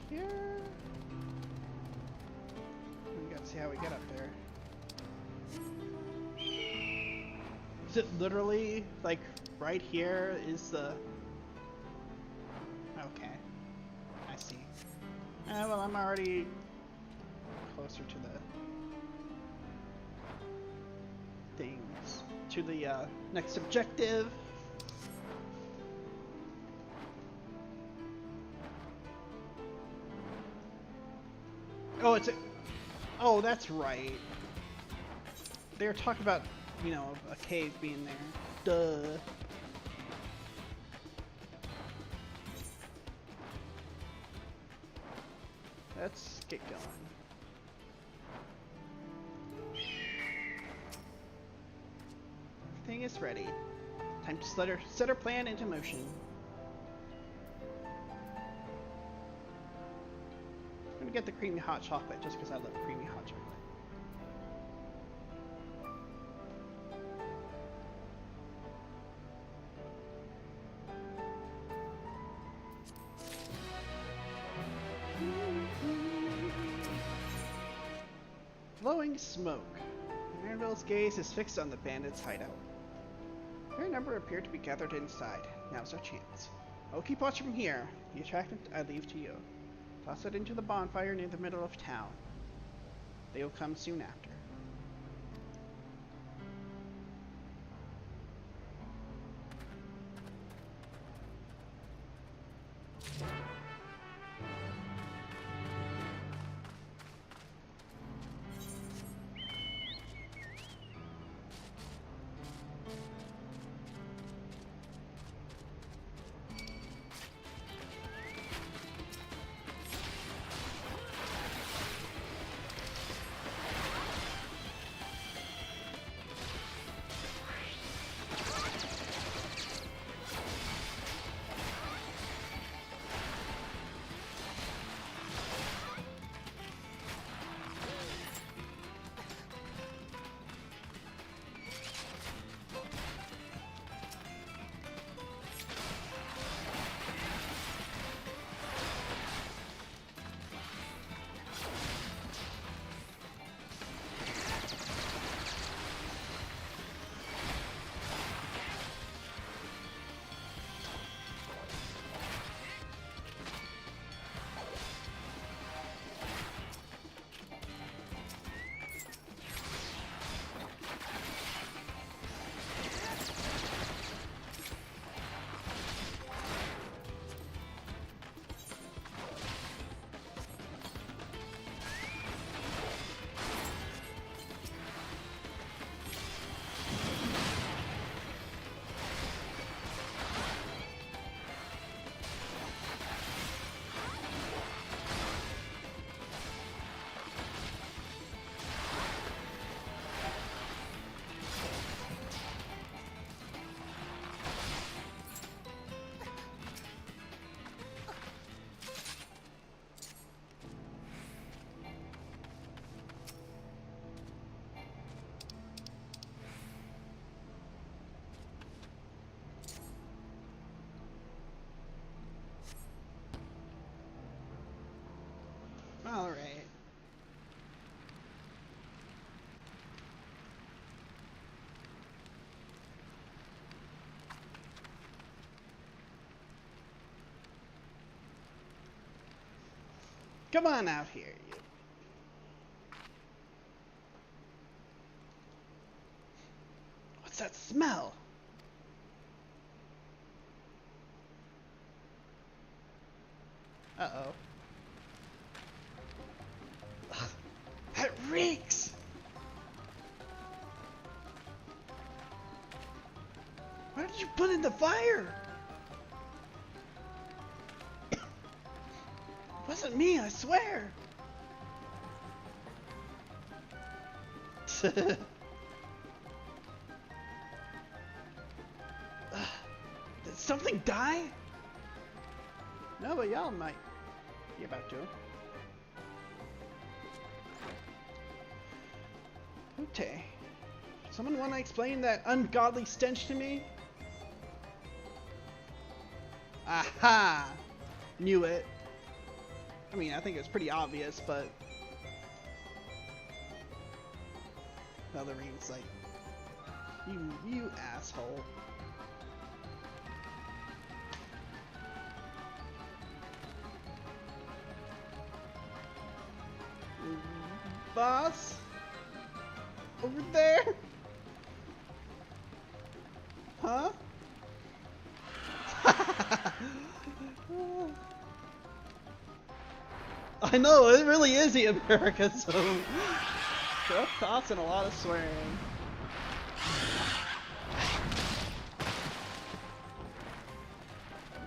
Here. We gotta see how we get up there. Is it literally like right here is the... Okay. I see. Well, I'm already closer to the things. To the next objective. Oh, it's a... Oh, that's right. They were talking about, you know, a cave being there. Duh. Let's get going. Everything is ready. Time to set our plan into motion. I'm gonna get the creamy hot chocolate just because I love creamy hot chocolate. Glowing smoke. Marinville's gaze is fixed on the bandits' hideout. A fair number appear to be gathered inside. Now's our chance. I'll keep watch from here. The attractant I leave to you. Toss it into the bonfire near the middle of town. They will come soon after. Come on out here, you. What's that smell? Uh-oh. Ugh, that reeks! Why did you put in the fire? It wasn't me, I swear! Did something die? No, but y'all might be about to. Okay. Someone want to explain that ungodly stench to me? Aha! Knew it. I mean, I think it's pretty obvious, but Valerine's like, you asshole. Boss? Over there? Huh? I know, it really is the America Zone. Rough thoughts and a lot of swearing.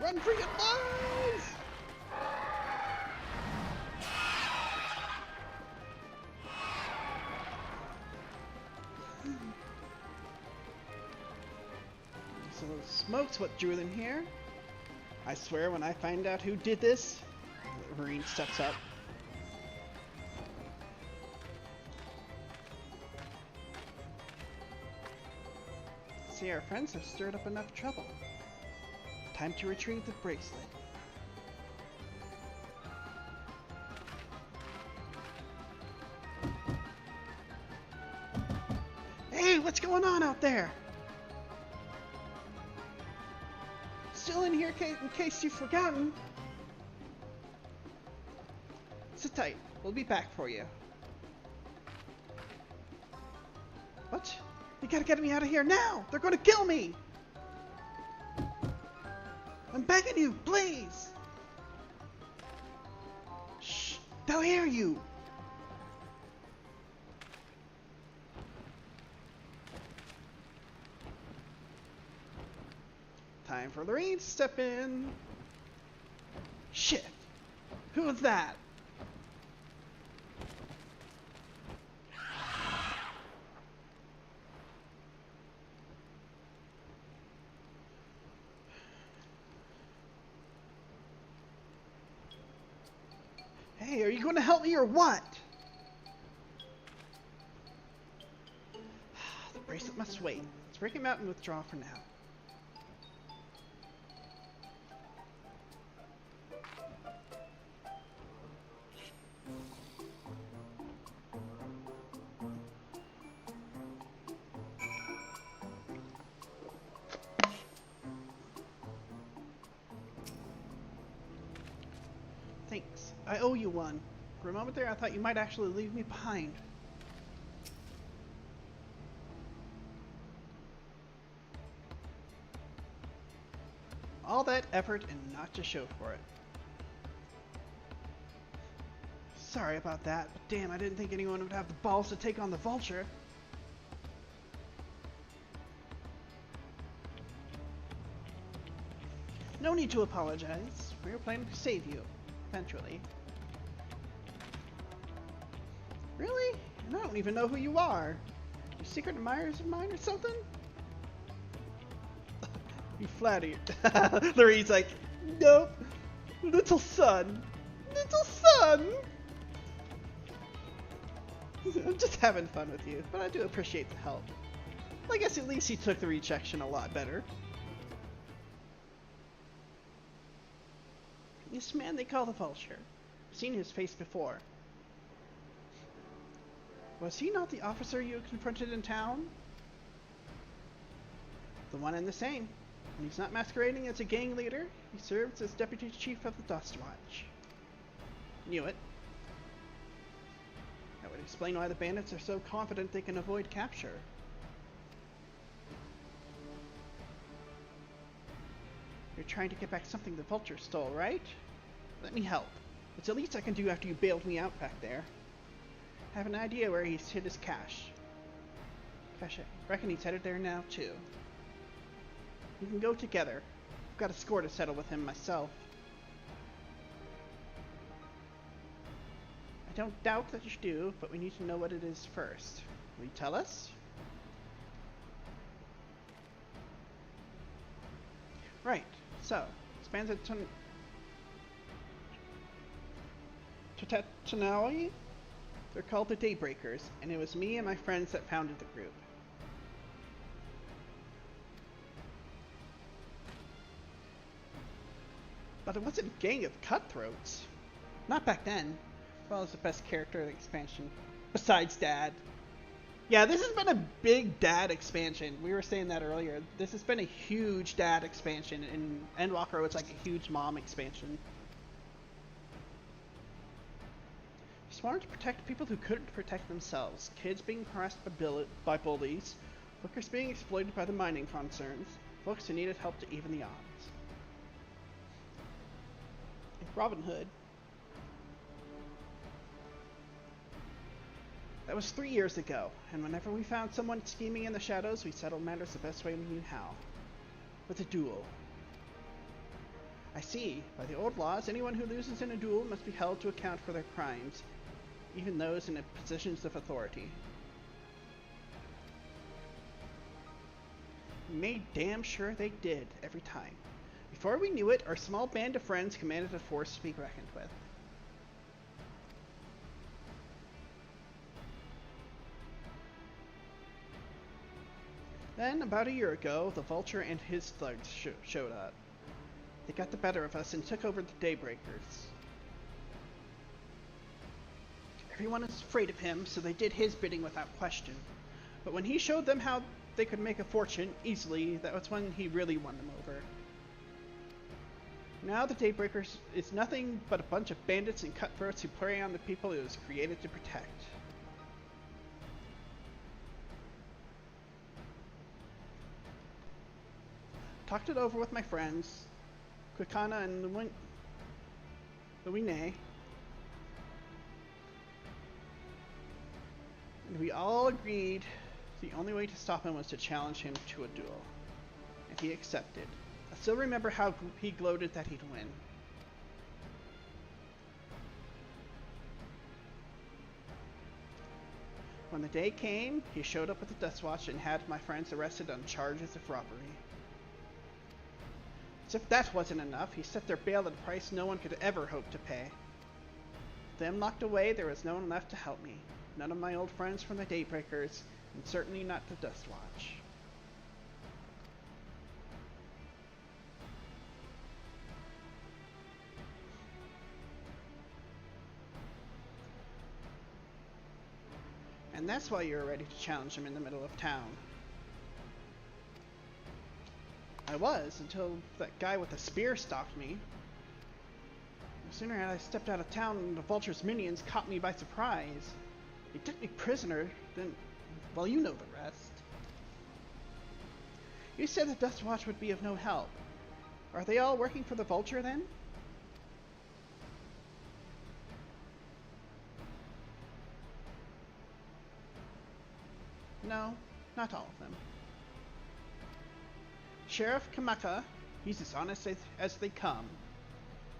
Run for your lives! So smoke's what drew them here. I swear when I find out who did this, Marine steps up. See, our friends have stirred up enough trouble. Time to retrieve the bracelet. Hey, what's going on out there? Still in here in case you've forgotten. Sit tight. We'll be back for you. What? You gotta get me out of here now! They're gonna kill me! I'm begging you, please! Shh! They'll hear you! Time for Lorraine to step in. Shit! Who was that? Hey, are you going to help me or what? The bracelet must wait. Let's break him out and withdraw for now. Thanks. I owe you one. For a moment there, I thought you might actually leave me behind. All that effort and not to show for it. Sorry about that, but damn, I didn't think anyone would have the balls to take on the Vulture. No need to apologize. We were planning to save you. Eventually. Really? And I don't even know who you are. You secret admirers of mine or something? You flatter. Lorraine's like, nope. Little son. Little son! I'm just having fun with you, but I do appreciate the help. I guess at least he took the rejection a lot better. This man they call the Vulture. I've seen his face before. Was he not the officer you confronted in town? The one and the same. When he's not masquerading as a gang leader, he serves as deputy chief of the Dust Watch. Knew it. That would explain why the bandits are so confident they can avoid capture. You're trying to get back something the vulture stole, right? Let me help. It's the least I can do after you bailed me out back there. I have an idea where he's hid his cash. I reckon he's headed there now, too. We can go together. I've got a score to settle with him myself. I don't doubt that you do, but we need to know what it is first. Will you tell us? Right. So, expands it to Tetanali? They're called the Daybreakers, and it was me and my friends that founded the group. But it wasn't a gang of cutthroats. Not back then. Well, it's the best character in the expansion. Besides Dad. Yeah, this has been a big Dad expansion. We were saying that earlier. This has been a huge Dad expansion. In Endwalker, it's like a huge Mom expansion. Sworn to protect people who couldn't protect themselves. Kids being harassed by bullies. Workers being exploited by the mining concerns. Folks who needed help to even the odds. Robin Hood. That was 3 years ago, and whenever we found someone scheming in the shadows, we settled matters the best way we knew how. With a duel. I see. By the old laws, anyone who loses in a duel must be held to account for their crimes, even those in positions of authority. We made damn sure they did, every time. Before we knew it, our small band of friends commanded a force to be reckoned with. Then, about a year ago, the Vulture and his thugs showed up. They got the better of us and took over the Daybreakers. Everyone is afraid of him, so they did his bidding without question. But when he showed them how they could make a fortune easily, that was when he really won them over. Now the Daybreakers is nothing but a bunch of bandits and cutthroats who prey on the people it was created to protect. Talked it over with my friends, Quicana and Louine, and we all agreed the only way to stop him was to challenge him to a duel. And he accepted. I still remember how he gloated that he'd win. When the day came, he showed up with the Death Watch and had my friends arrested on charges of robbery. As if that wasn't enough, he set their bail at a price no one could ever hope to pay. With them locked away, there was no one left to help me. None of my old friends from the Daybreakers, and certainly not the Death Watch. And that's why you were ready to challenge him in the middle of town. I was, until that guy with the spear stalked me. No sooner had I stepped out of town than the Vulture's minions caught me by surprise. They took me prisoner, then, well, you know the rest. You said the Death Watch would be of no help. Are they all working for the Vulture, then? No, not all of them. Sheriff Kamaka, he's as honest as they come.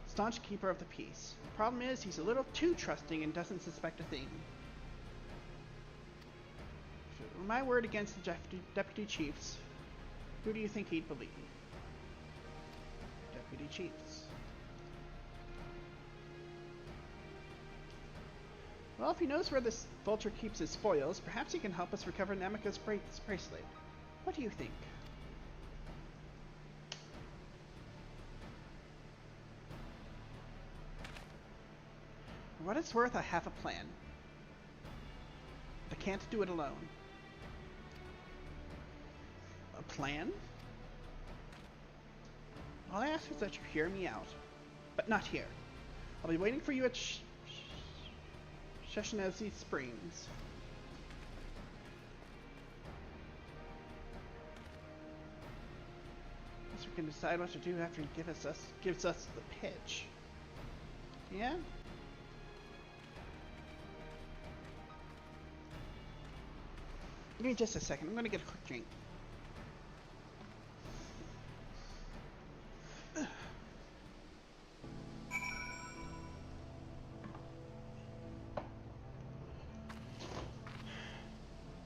Staunch keeper of the peace. Problem is, he's a little too trusting and doesn't suspect a thing. For my word against the deputy chiefs, who do you think he'd believe? Deputy chiefs. Well, if he knows where this Vulture keeps his spoils, perhaps he can help us recover Namika's bracelet. What do you think? For what it's worth, I have a plan. But I can't do it alone. A plan? All I ask is that you hear me out. But not here. I'll be waiting for you at Sheshinezi Springs. Guess we can decide what to do after he gives us the pitch. Yeah? Give me just a second. I'm gonna get a quick drink.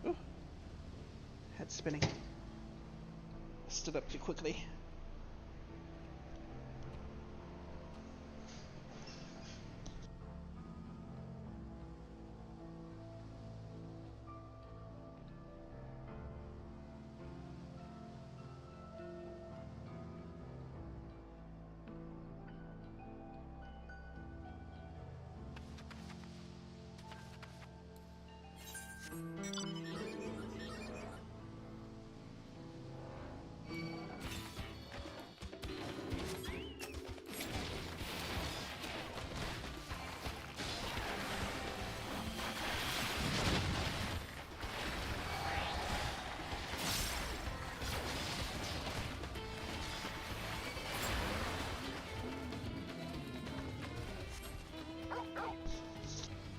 Ooh. Head spinning. Stood up too quickly.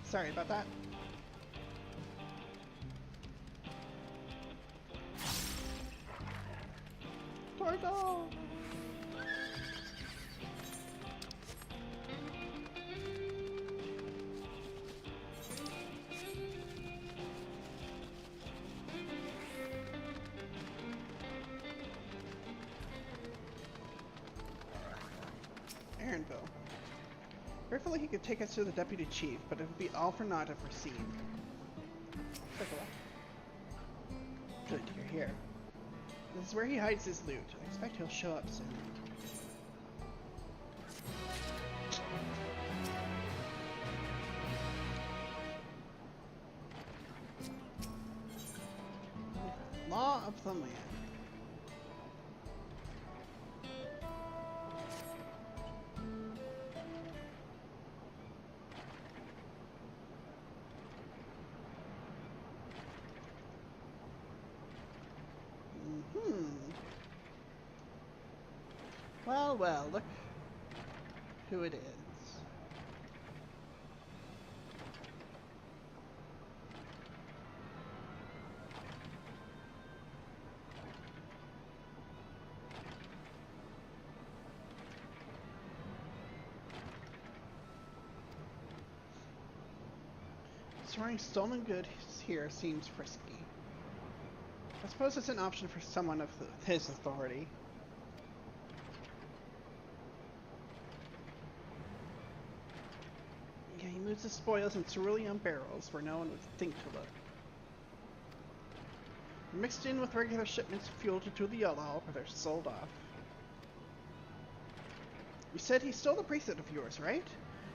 Sorry about that. Torgo! Aaronville. Fearfully he could take us to the deputy chief, but it would be all for naught if we're seen. Take a look. Good, you're here. This is where he hides his loot. I expect he'll show up soon. Law of the land. Well, well, look who it is. Storing stolen goods here seems risky. I suppose it's an option for someone of his authority. Yeah, he moves the spoils in cerulean barrels where no one would think to look. Mixed in with regular shipments of fuel to the Yellow, where they're sold off. You said he stole the bracelet of yours, right?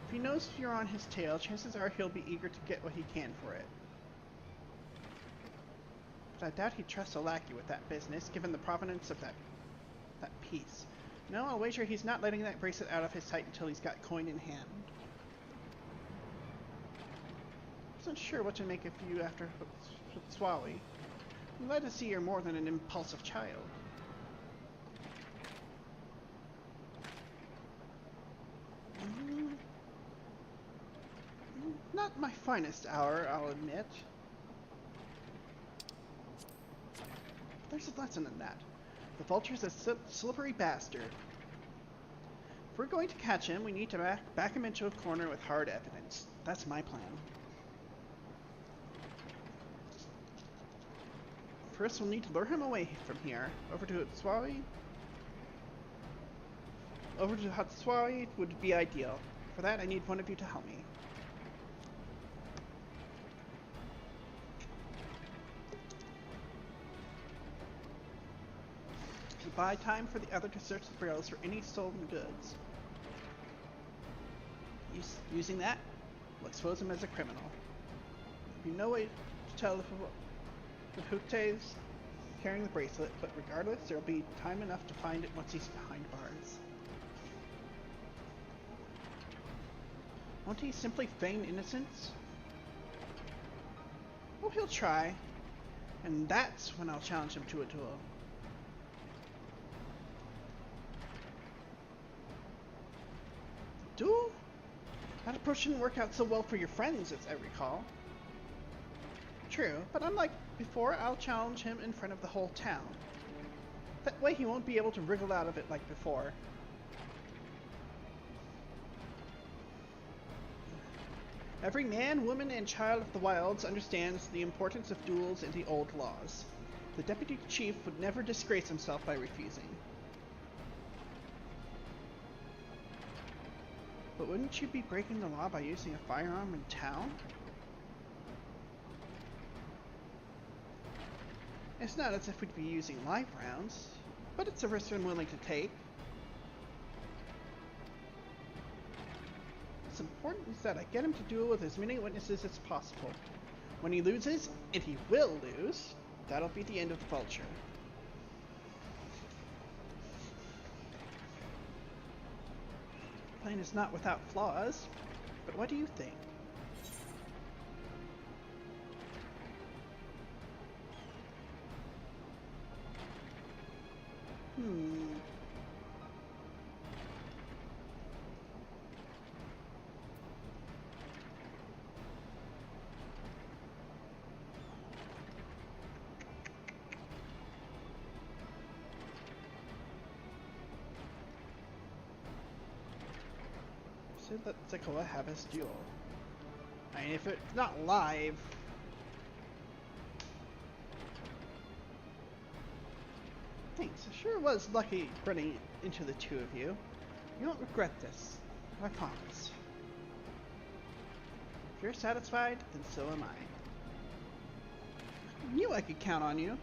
If he knows you're on his tail, chances are he'll be eager to get what he can for it. But I doubt he'd trust a lackey with that business, given the provenance of that piece. No, I'll wager he's not letting that bracelet out of his sight until he's got coin in hand. Wasn't sure what to make of you after Swawi. I'm glad to see you're more than an impulsive child. Not my finest hour, I'll admit. There's a lesson in that. The vulture's a slippery bastard. If we're going to catch him, we need to back him into a corner with hard evidence. That's my plan. First, we'll need to lure him away from here. Over to Hatswawi would be ideal. For that, I need one of you to help me. To buy time for the other to search the barrels for any stolen goods. Using that, we'll expose him as a criminal. There'll be no way to tell if Hute's carrying the bracelet, but regardless, there'll be time enough to find it once he's behind bars. Won't he simply feign innocence? Oh, he'll try. And that's when I'll challenge him to a duel. Duel? That approach didn't work out so well for your friends, as I recall. True, but unlike before, I'll challenge him in front of the whole town. That way he won't be able to wriggle out of it like before. Every man, woman, and child of the wilds understands the importance of duels in the old laws. The deputy chief would never disgrace himself by refusing. But wouldn't you be breaking the law by using a firearm in town? It's not as if we'd be using live rounds, but it's a risk I'm willing to take. What's important is that I get him to duel with as many witnesses as possible. When he loses, and he will lose, that'll be the end of the vulture. The plan is not without flaws, but what do you think? Said let Zakoa have his duel. I mean, if it's not live. Thanks, I sure was lucky running into the two of you. You won't regret this, I promise. If you're satisfied, then so am I. I knew I could count on you.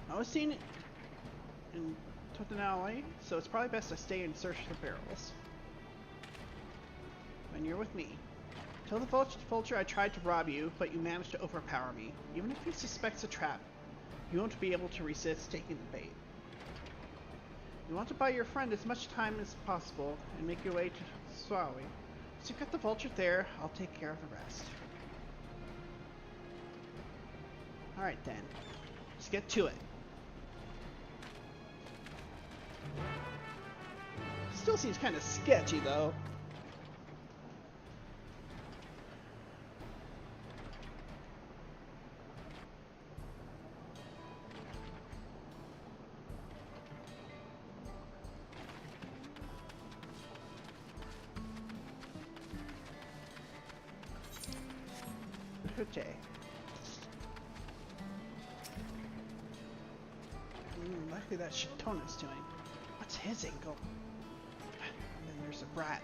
I was seen in Totanali, so it's probably best I stay and search the barrels. When you're with me. Tell the vulture I tried to rob you, but you managed to overpower me. Even if he suspects a trap, you won't be able to resist taking the bait. You want to buy your friend as much time as possible and make your way to Swawi. So you've got the vulture there, I'll take care of the rest. Alright then, let's get to it. Still seems kind of sketchy though. Good day. Likely that's Shitona's doing. What's his angle? And then there's a brat.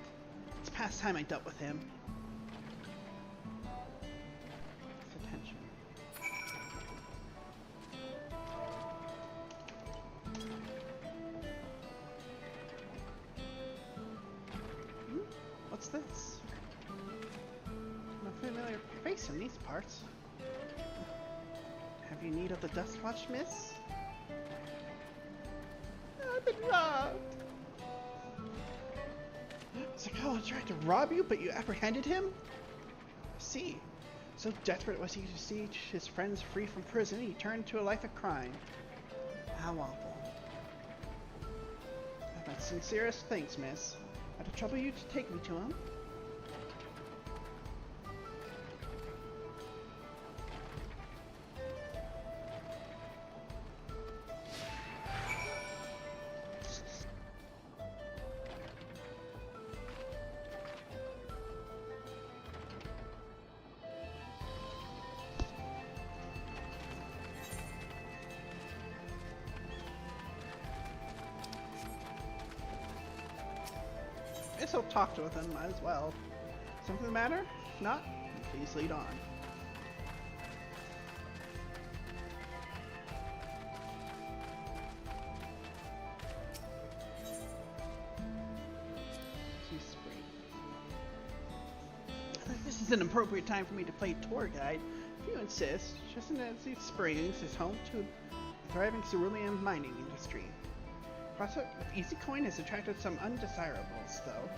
It's past time I dealt with him. His attention. What's this? No familiar face in these parts. Have you need of the dust watch, miss? I've been robbed. Zakawa tried to rob you, but you apprehended him? I see. So desperate was he to see his friends free from prison, he turned to a life of crime. How awful. My sincerest thanks, miss. I'd trouble you to take me to him. I guess I'll talk to him, might as well. Something the matter? If not, please lead on. This is an appropriate time for me to play tour guide. If you insist, Chestnut Springs is home to a thriving cerulean mining industry. Prospect with easy coin has attracted some undesirables, though.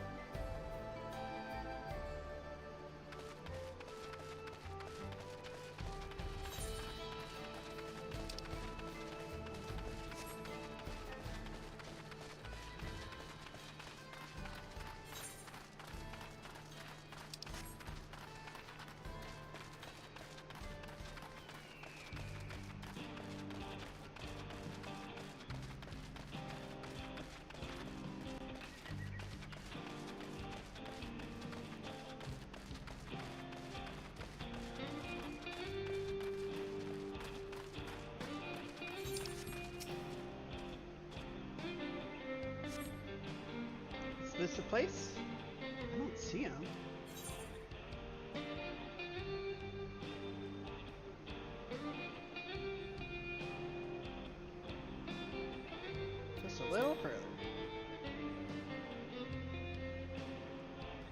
Is this the place? I don't see him. Just a little further.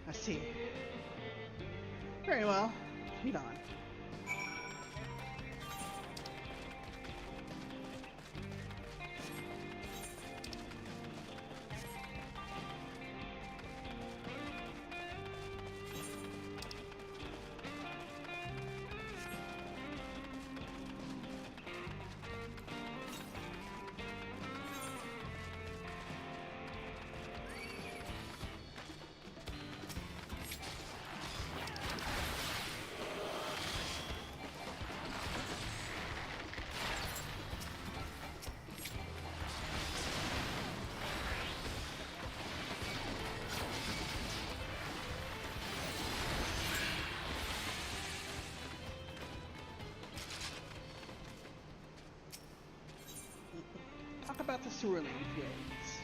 I see. Very well. Lead on. Talk about the sewerland fields.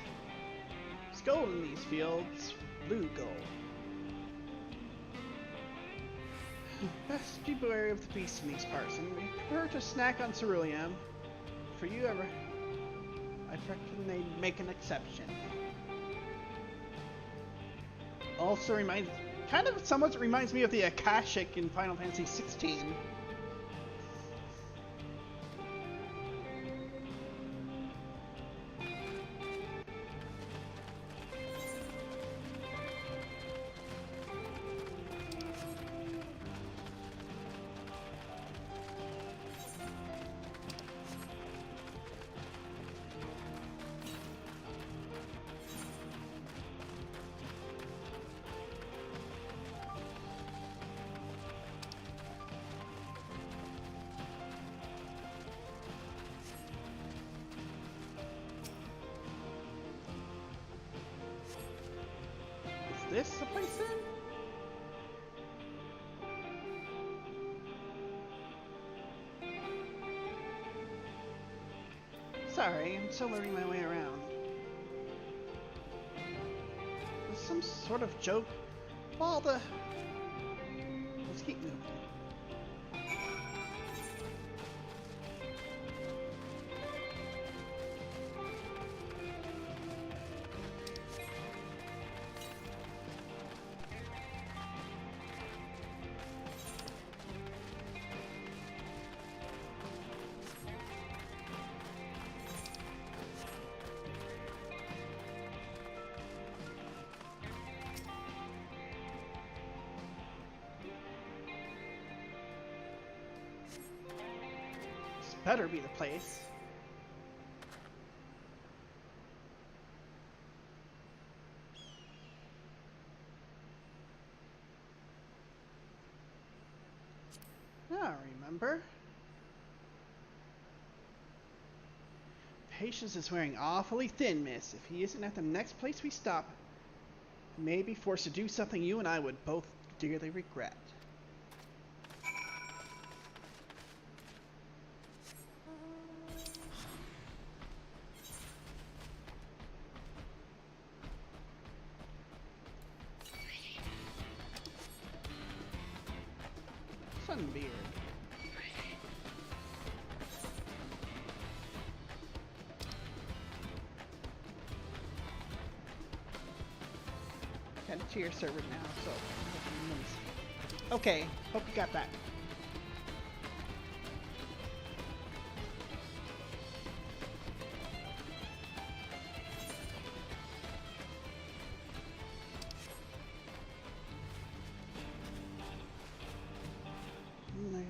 There's gold in these fields, blue gold. Best be wary of the beasts in these parts, and we prefer to snack on ceruleum. For you, I reckon they make an exception. Also somewhat reminds me of the Akashic in Final Fantasy 16. Is this the place then? Sorry, I'm still learning my way around. There's some sort of joke. Let's keep moving. Better be the place. Now remember. Patience is wearing awfully thin, miss. If he isn't at the next place we stop, he may be forced to do something you and I would both dearly regret. Sunbeard. Head to your server now, so okay, hope you got that.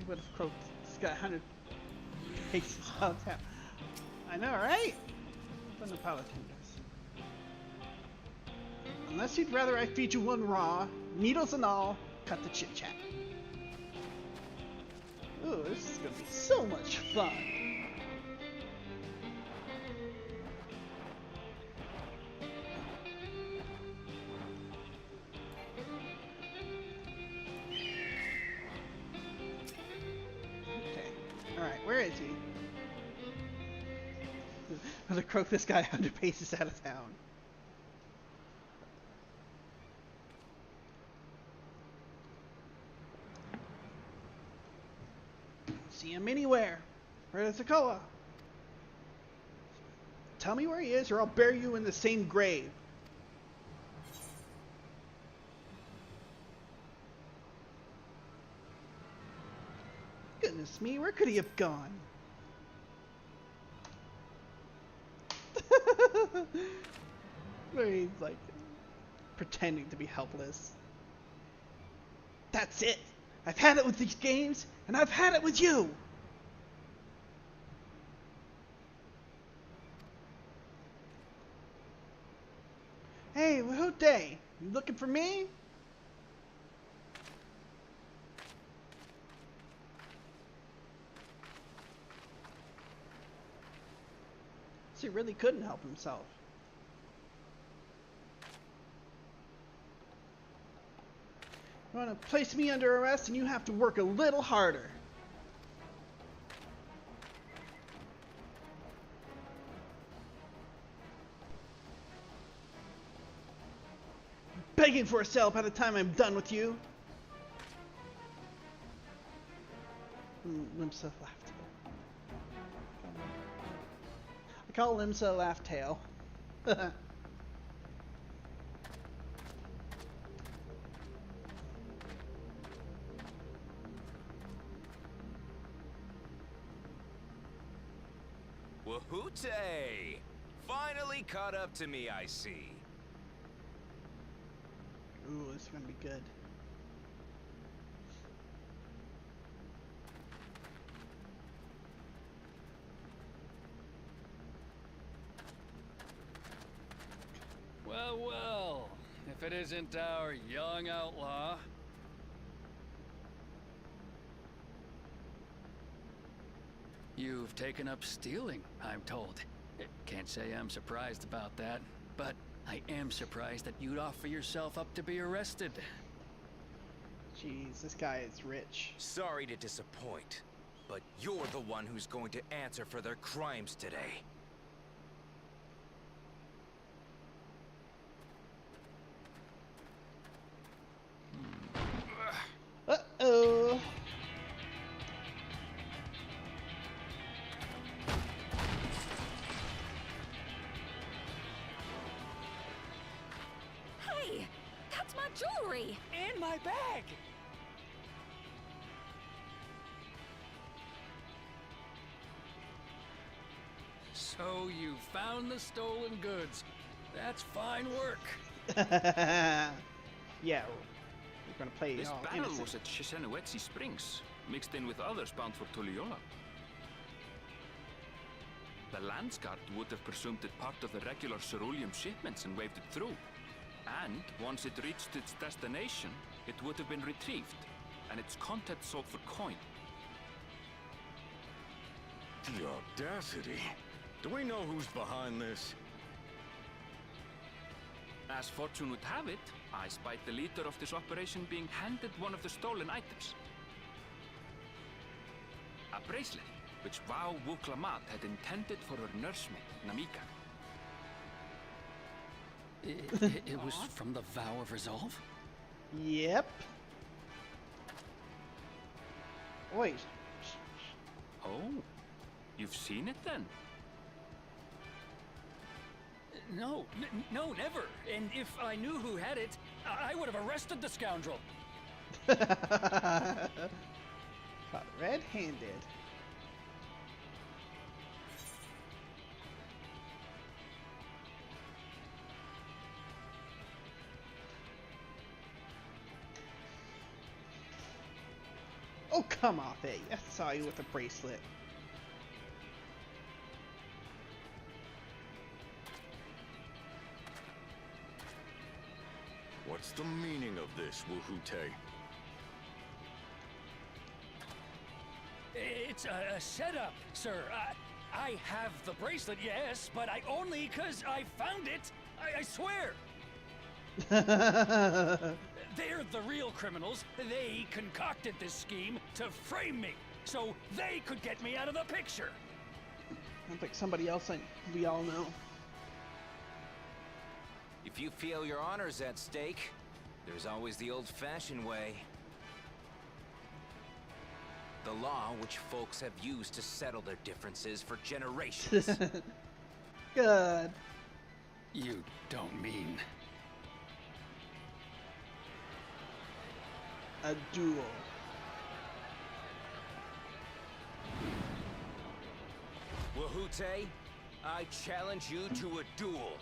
would have croaked this guy 100 paces downtown. I know, right? From the paladin does. Unless you'd rather I feed you one raw, needles and all, cut the chit chat. Ooh, this is gonna be so much fun. Where is he? I'm gonna croak this guy 100 paces out of town. Don't see him anywhere. Where's the Koa? Tell me where he is or I'll bury you in the same grave. Goodness me, where could he have gone? Where he's like pretending to be helpless. That's it. I've had it with these games, and I've had it with you. Hey, Wahute, you looking for me? He really couldn't help himself. You want to place me under arrest and you have to work a little harder. I'm begging for a cell by the time I'm done with you. Limsa laughed. I call Limsa Laugh Tail. Wahute! Finally caught up to me, I see. Ooh, this is gonna be good. Well, well, if it isn't our young outlaw. You've taken up stealing, I'm told. Can't say I'm surprised about that, but I am surprised that you'd offer yourself up to be arrested. Jeez, this guy is rich. Sorry to disappoint, but you're the one who's going to answer for their crimes today. Uh-oh. Hey, that's my jewelry! And my bag! So you found the stolen goods. That's fine work. Yeah, we're gonna play This all barrel innocent. was at Chisenowetsi Springs, mixed in with others bound for Tuliyola. The Landsguard would have presumed it part of the regular ceruleum shipments and waved it through. And once it reached its destination, it would have been retrieved, and its contents sold for coin. The audacity. Do we know who's behind this? As fortune would have it, I spied the leader of this operation being handed one of the stolen items. A bracelet, which Vau Wuklamat had intended for her nursemaid, Namika. It was from the Vow of Resolve? Yep. Wait. Oh, you've seen it then? No, no, never. And if I knew who had it, I would have arrested the scoundrel. Caught red-handed. Oh, come off it. I saw you with a bracelet. What's the meaning of this, Wuhute? It's a setup, sir. I have the bracelet, yes, but I only 'cause I found it. I swear. They're the real criminals. They concocted this scheme to frame me, so they could get me out of the picture. Sounds like somebody else we all know. If you feel your honor's at stake, there's always the old-fashioned way. The law which folks have used to settle their differences for generations. Good. You don't mean... A duel. Wuhute, I challenge you to a duel.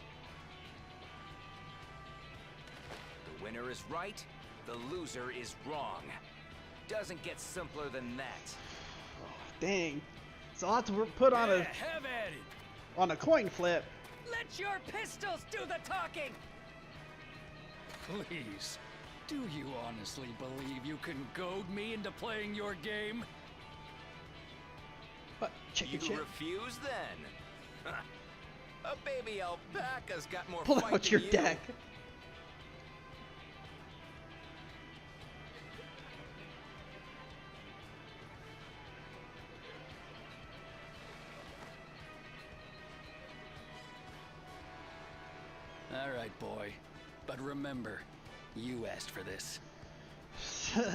The winner is right, the loser is wrong. Doesn't get simpler than that. Dang. It's a lot to put on Yeah, have at it. a coin flip. Let your pistols do the talking! Please, do you honestly believe you can goad me into playing your game? What? Chicken You shit? refuse then? A baby alpaca's got more Pull fight out than your you. deck. All right, boy. But remember, you asked for this. Come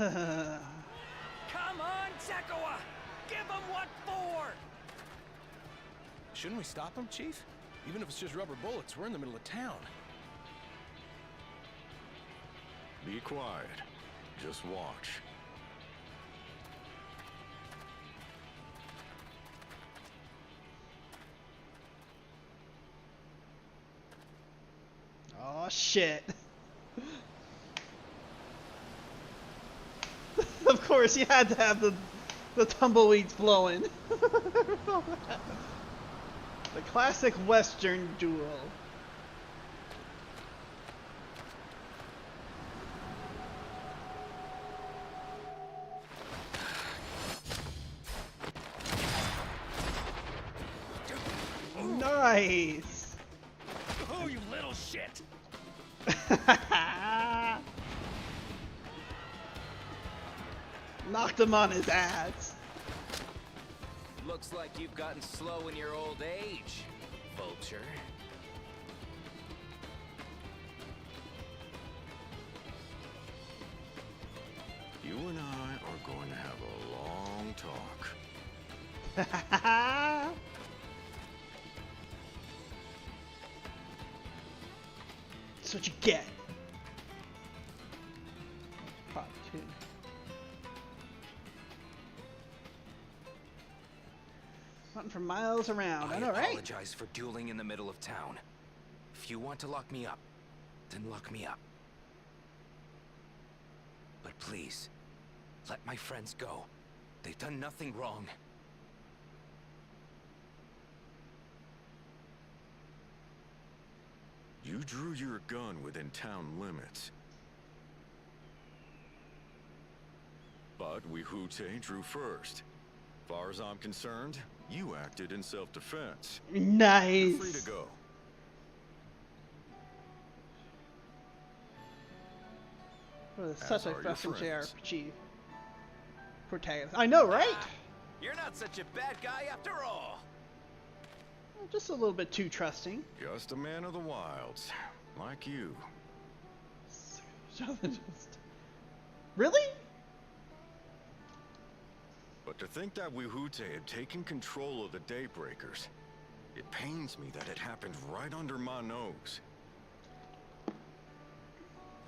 on, Zekawa! Give him what for! Shouldn't we stop him, Chief? Even if it's just rubber bullets, we're in the middle of town. Be quiet. Just watch. Oh shit. Of course, you had to have the tumbleweeds blowing. The classic Western duel. Nice. Oh, you little shit! Knocked him on his ass. Looks like you've gotten slow in your old age, vulture. You and I are going to have a long talk. That's what you get. Part 2. Hunting for miles around. I know, right? apologize for dueling in the middle of town. If you want to lock me up, then lock me up. But please, let my friends go. They've done nothing wrong. You drew your gun within town limits. But Wuhute drew first. Far as I'm concerned, you acted in self-defense. Nice. You're free to go. Such a are your fucking friends. JRPG protagonist. I know, right? You're not such a bad guy after all. Just a little bit too trusting. Just a man of the wilds, like you. Really? But to think that Wuhute had taken control of the Daybreakers, it pains me that it happened right under my nose.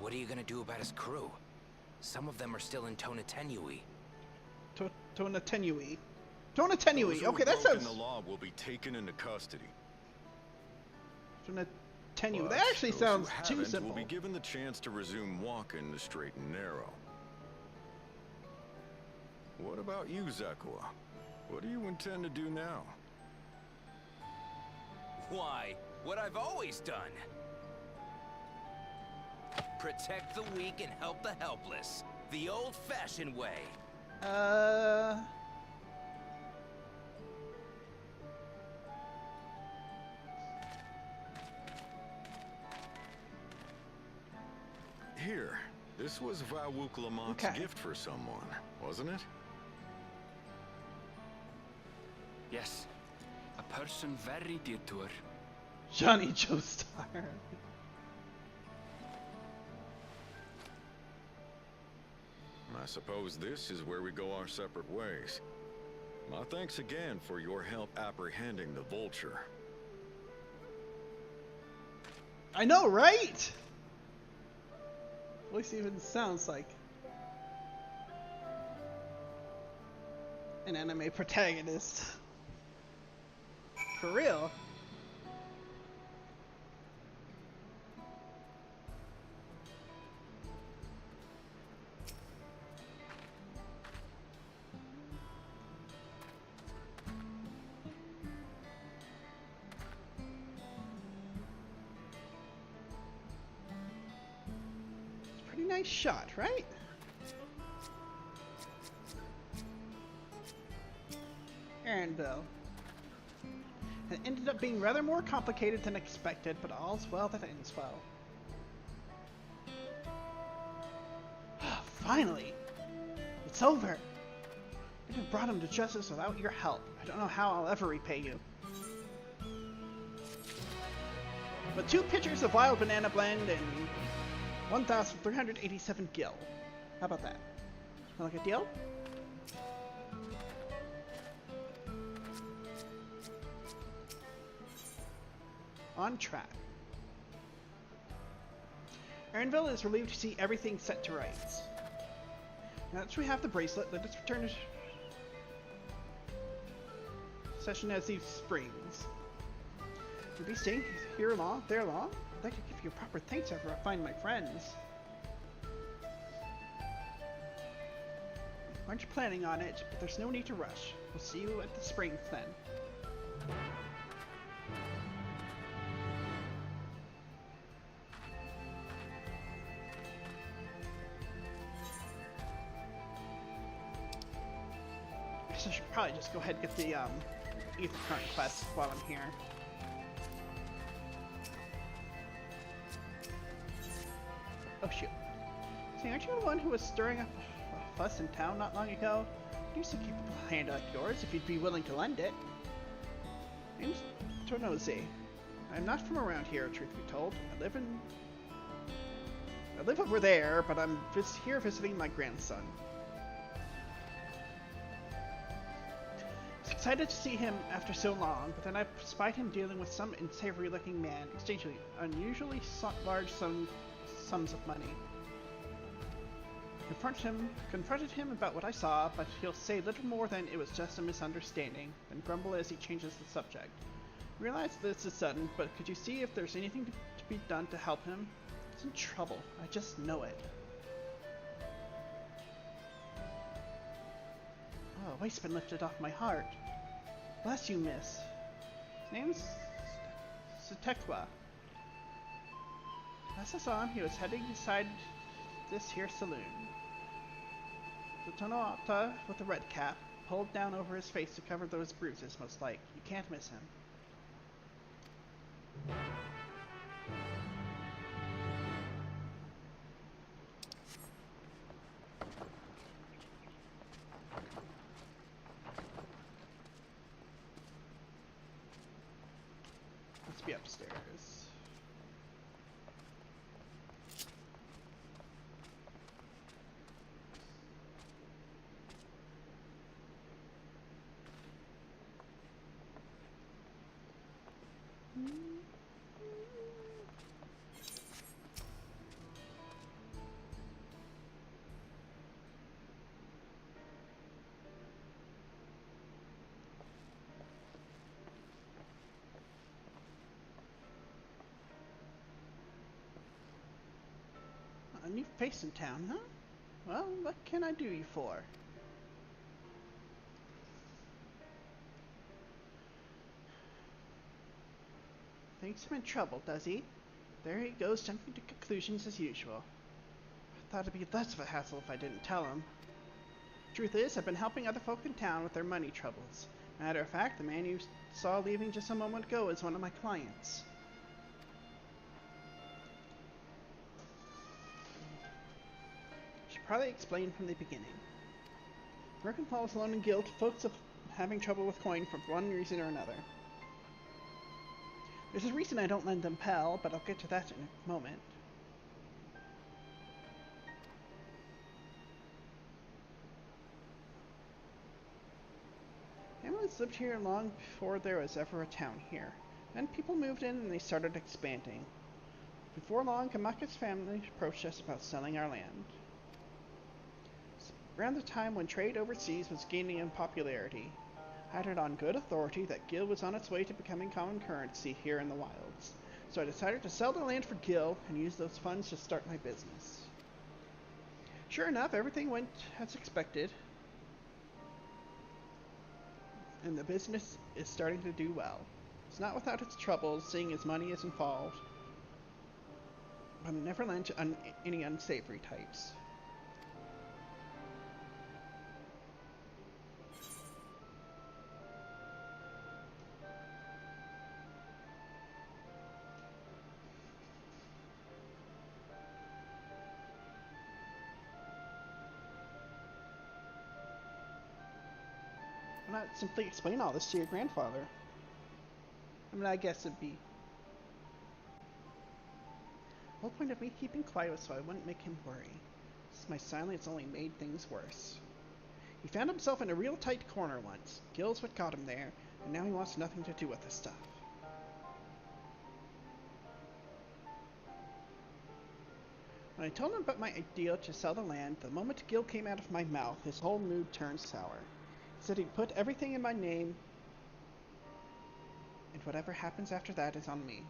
What are you gonna do about his crew? Some of them are still in Tonatenui. Tonatenui. Those Tonatenui. who Okay, have that broken sounds. the law will be taken into custody. Tonatenui. But That actually those sounds who too haven't simple. will be given the chance to resume walking the straight and narrow. What about you, Zekua? What do you intend to do now? Why, what I've always done. Protect the weak and help the helpless. The old-fashioned way. Here, this was Vawuk Lamont's Okay. gift for someone, wasn't it? Yes. A person very dear to her. Johnny Joestar. I suppose this is where we go our separate ways. My thanks again for your help apprehending the vulture. I know, right? Voice even sounds like an anime protagonist. For real. Pretty nice shot, right? Anvil. It ended up being rather more complicated than expected, but all's well that ends well. Finally! It's over! I have brought him to justice without your help. I don't know how I'll ever repay you. But 2 pitchers of wild banana blend and 1,387 gil. How about that? Sound like a deal? On track. Aaronville is relieved to see everything set to rights. Now that we have the bracelet, let us return to session as these springs. We'll be staying here long, there long. I'd like to give you proper thanks after I find my friends. Aren't you planning on it? But there's no need to rush. We'll see you at the springs then. I should probably just go ahead and get the Ether Current quest while I'm here. Oh shoot. See, aren't you the one who was stirring up a fuss in town not long ago? I use a capable hand like yours if you'd be willing to lend it. Name's Tornozi. I'm not from around here, truth be told. I live over there, but I'm here visiting my grandson. I was excited to see him after so long, but then I spied him dealing with some unsavory-looking man, exchanging unusually large sums of money. Confronted him about what I saw, but he'll say little more than it was just a misunderstanding, then grumble as he changes the subject. I realize this is sudden, but could you see if there's anything to be done to help him? He's in trouble. I just know it. Oh, a weight's been lifted off my heart. Bless you, miss. His name's Satekwa. Last I saw him, he was heading inside this here saloon. The Tonoata with the red cap, pulled down over his face to cover those bruises, most like. You can't miss him. Let's be upstairs. A new face in town, huh? Well, what can I do you for? thinks I'm in trouble, does he? There he goes, jumping to conclusions as usual. I thought it'd be less of a hassle if I didn't tell him. Truth is, I've been helping other folk in town with their money troubles. Matter of fact, the man you saw leaving just a moment ago is one of my clients. Should probably explain from the beginning. Working falls alone in guild, folks are having trouble with coin for one reason or another. There's a reason I don't lend them Pell, but I'll get to that in a moment. Families lived here long before there was ever a town here. Then people moved in and they started expanding. Before long, Kamaka's family approached us about selling our land. Around the time when trade overseas was gaining in popularity, I had it on good authority that Gil was on its way to becoming common currency here in the wilds. So I decided to sell the land for Gil and use those funds to start my business. Sure enough, everything went as expected, and the business is starting to do well. It's not without its troubles, seeing as money is involved, but I never lent to any unsavory types. Why not simply explain all this to your grandfather? I mean, I guess it'd be... The whole point of me keeping quiet was so I wouldn't make him worry. My silence only made things worse. He found himself in a real tight corner once. Gil's what got him there, and now he wants nothing to do with this stuff. When I told him about my idea to sell the land, the moment Gil came out of my mouth, his whole mood turned sour. He said he'd put everything in my name, and whatever happens after that is on me.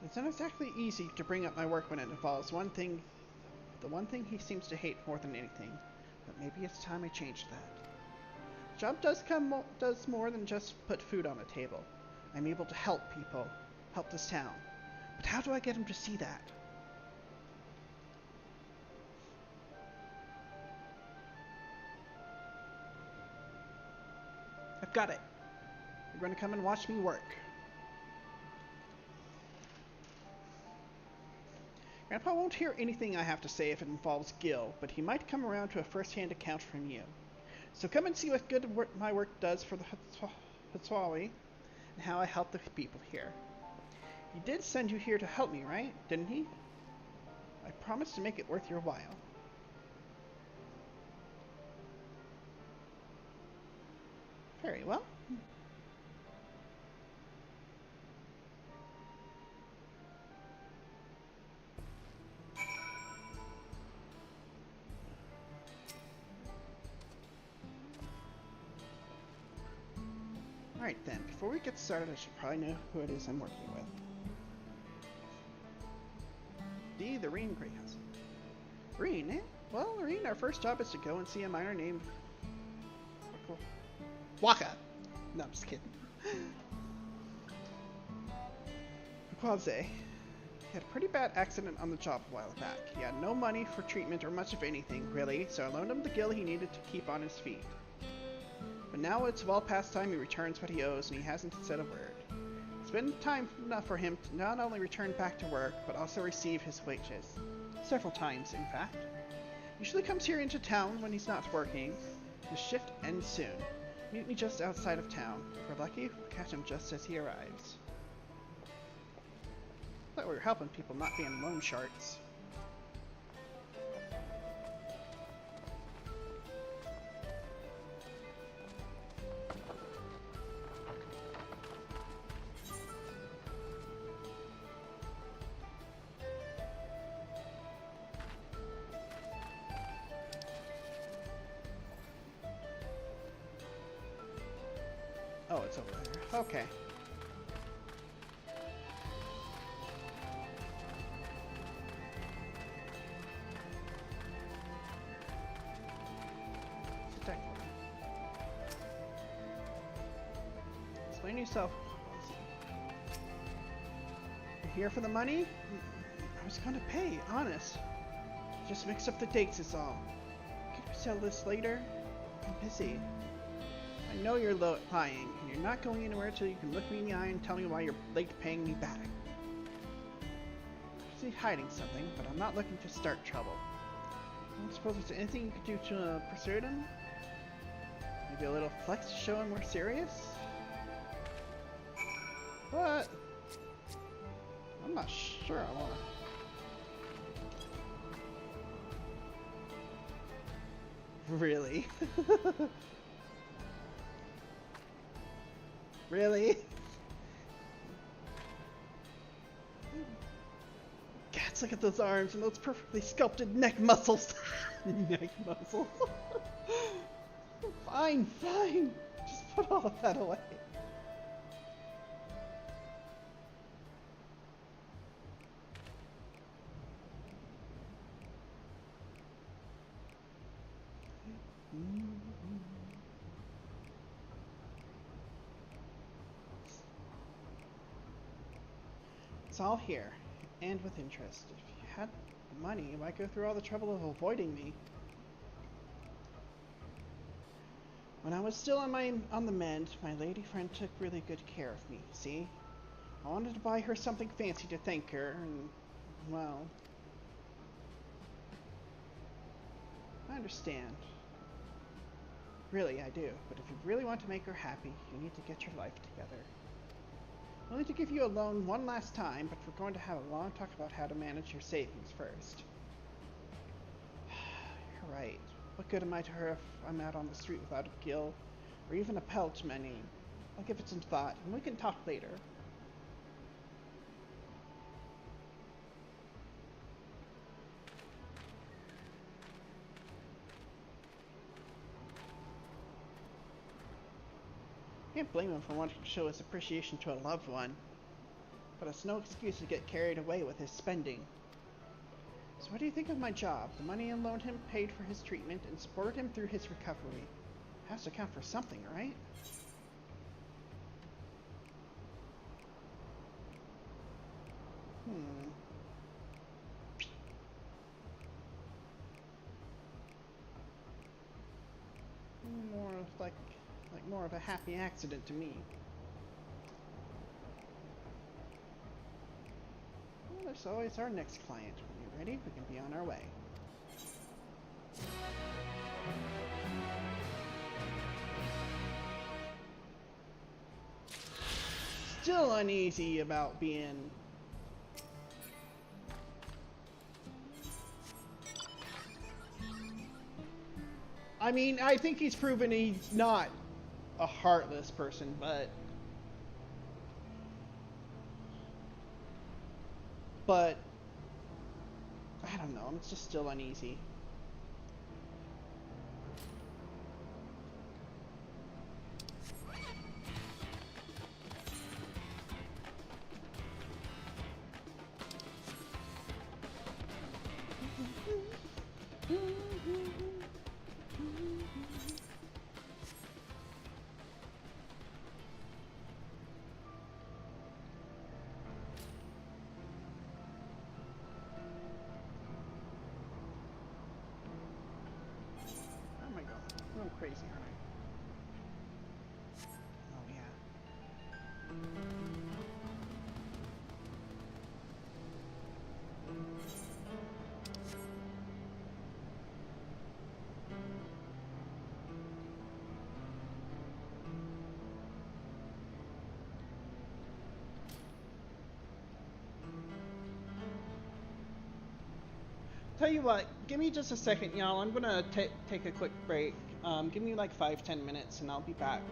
It's not exactly easy to bring up my work when it involves the one thing he seems to hate more than anything, but maybe it's time I changed that. Job does more than just put food on the table. I'm able to help people, help this town. But how do I get him to see that? I've got it. You're going to come and watch me work. Grandpa won't hear anything I have to say if it involves Gil, but he might come around to a first-hand account from you. So come and see what good my work does for the XIV and how I help the people here. He did send you here to help me, right? Didn't he? I promised to make it worth your while. Very well. Alright then, before we get started, I should probably know who it is I'm working with. D, the Reen Greyhouse. Reen, eh? Well, Reen, our first job is to go and see a miner named... Waka! No, I'm just kidding. Quadze. He had a pretty bad accident on the job a while back. He had no money for treatment or much of anything, really, so I loaned him the gil he needed to keep on his feet. But now it's well past time he returns what he owes, and he hasn't said a word. It's been time enough for him to not only return back to work, but also receive his wages. Several times, in fact. Usually comes here into town when he's not working. His shift ends soon. Meet me just outside of town. If we're lucky, we'll catch him just as he arrives. Thought we were helping people, not being loan sharks. Oh, it's over there. Okay. Explain yourself. here for the money? I was gonna pay, honest. Just mix up the dates is all. Could we sell this later? I'm busy. I know you're lying, and you're not going anywhere till you can look me in the eye and tell me why you're late paying me back. I'm actually hiding something, but I'm not looking to start trouble. I don't suppose there's anything you could do to persuade him? Maybe a little flex to show him we're serious? What? I'm not sure I wanna. Really? Really? Cats, look at those arms and those perfectly sculpted neck muscles. Neck muscles. Fine, fine. Just put all of that away. It's all here, and with interest. If you had money, why go through all the trouble of avoiding me? When I was still on the mend, my lady friend took really good care of me, see? I wanted to buy her something fancy to thank her, and, well... I understand. Really, I do. But if you really want to make her happy, you need to get your life together. I'm willing to give you a loan one last time, but we're going to have a long talk about how to manage your savings first. You're right. What good am I to her if I'm out on the street without a gill, or even a pelt to my name? I'll give it some thought, and we can talk later. Can't blame him for wanting to show his appreciation to a loved one, but it's no excuse to get carried away with his spending. So what do you think of my job? The money I loaned him paid for his treatment and supported him through his recovery. Has to count for something, right? More of like more of a happy accident to me. Well, there's always our next client. When you're ready, we can be on our way. Still uneasy about being... I mean, I think he's proven he's not a heartless person, but I don't know, I'm just still uneasy. I'm crazy, aren't I? Oh, yeah. Tell you what, give me just a second, y'all. I'm gonna take a quick break. Give me like 5-10 minutes and I'll be back.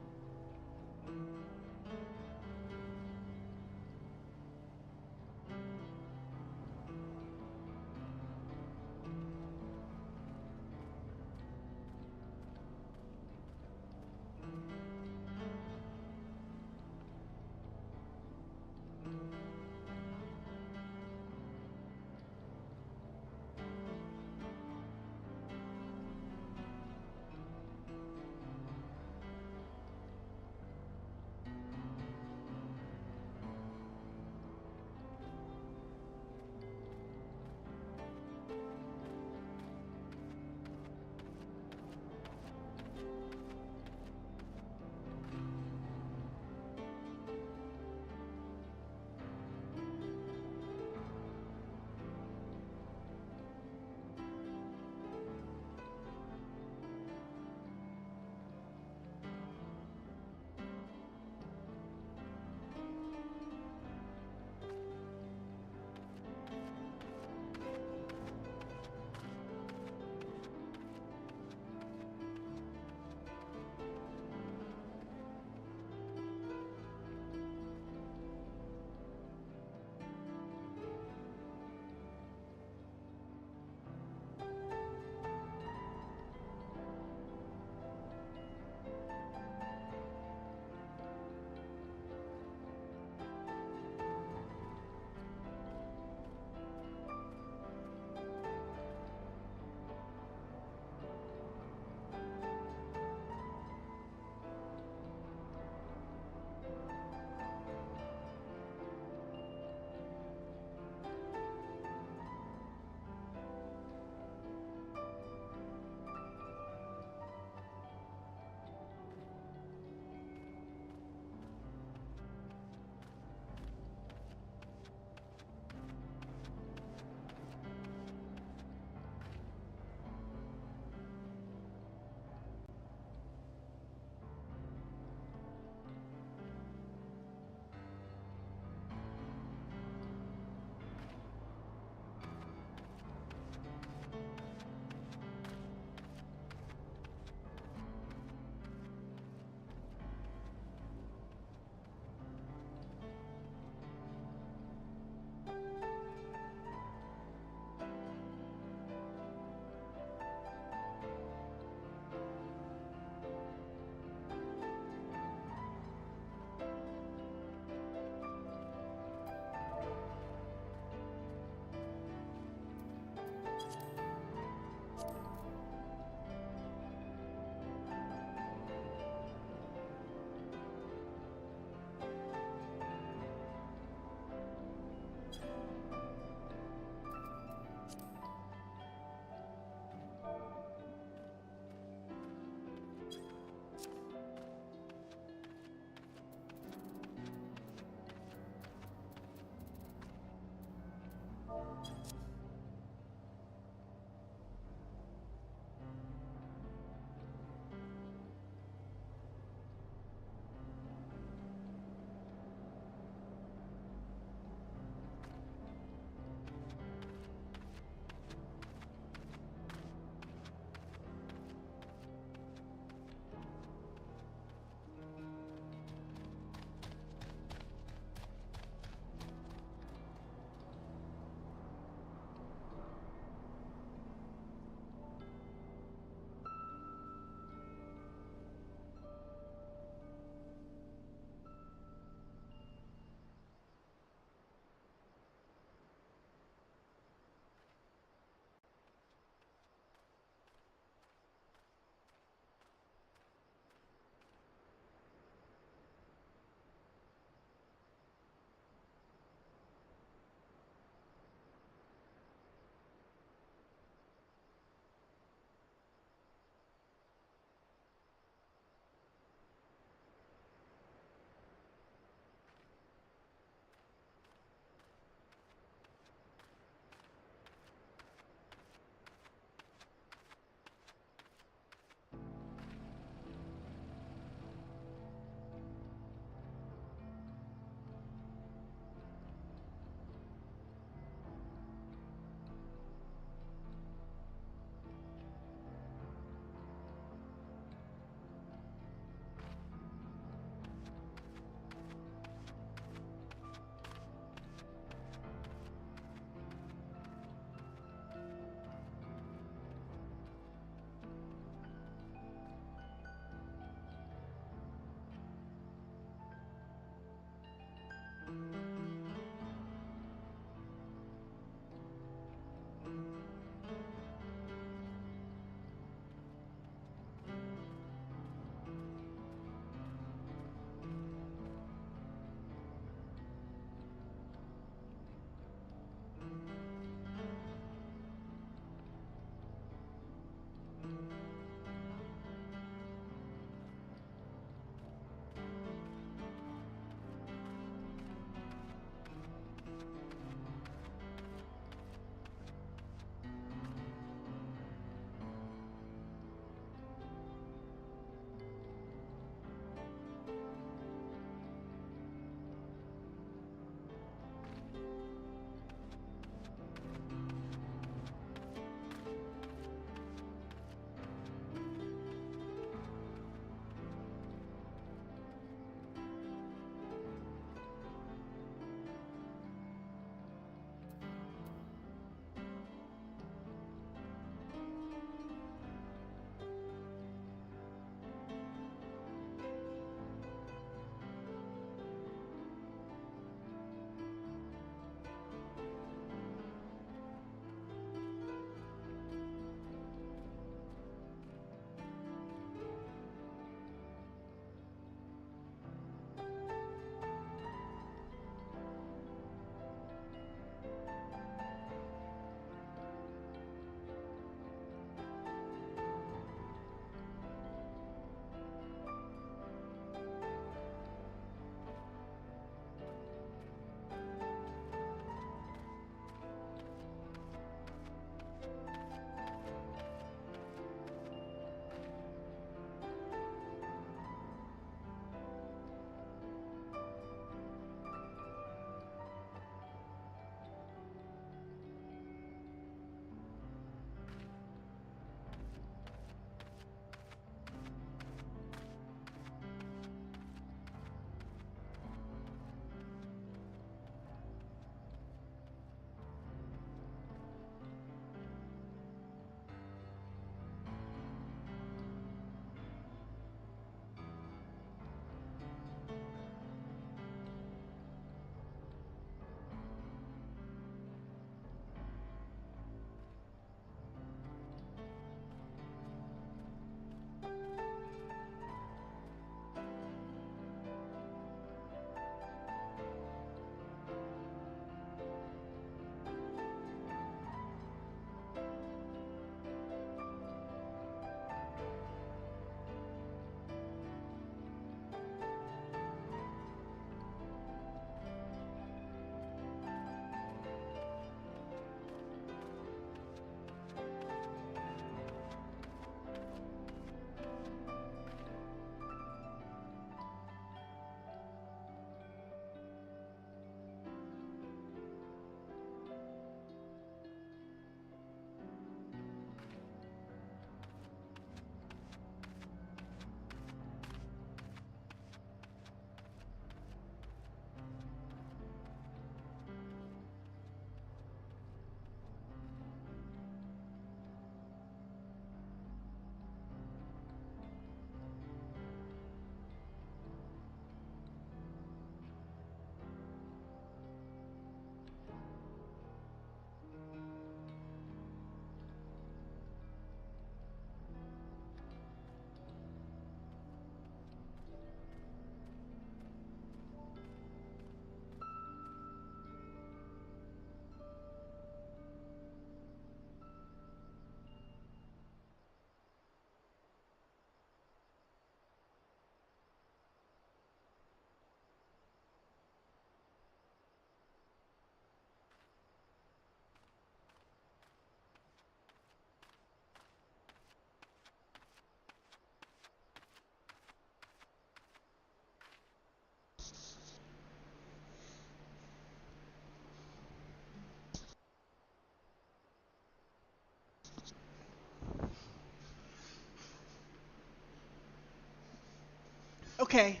Okay,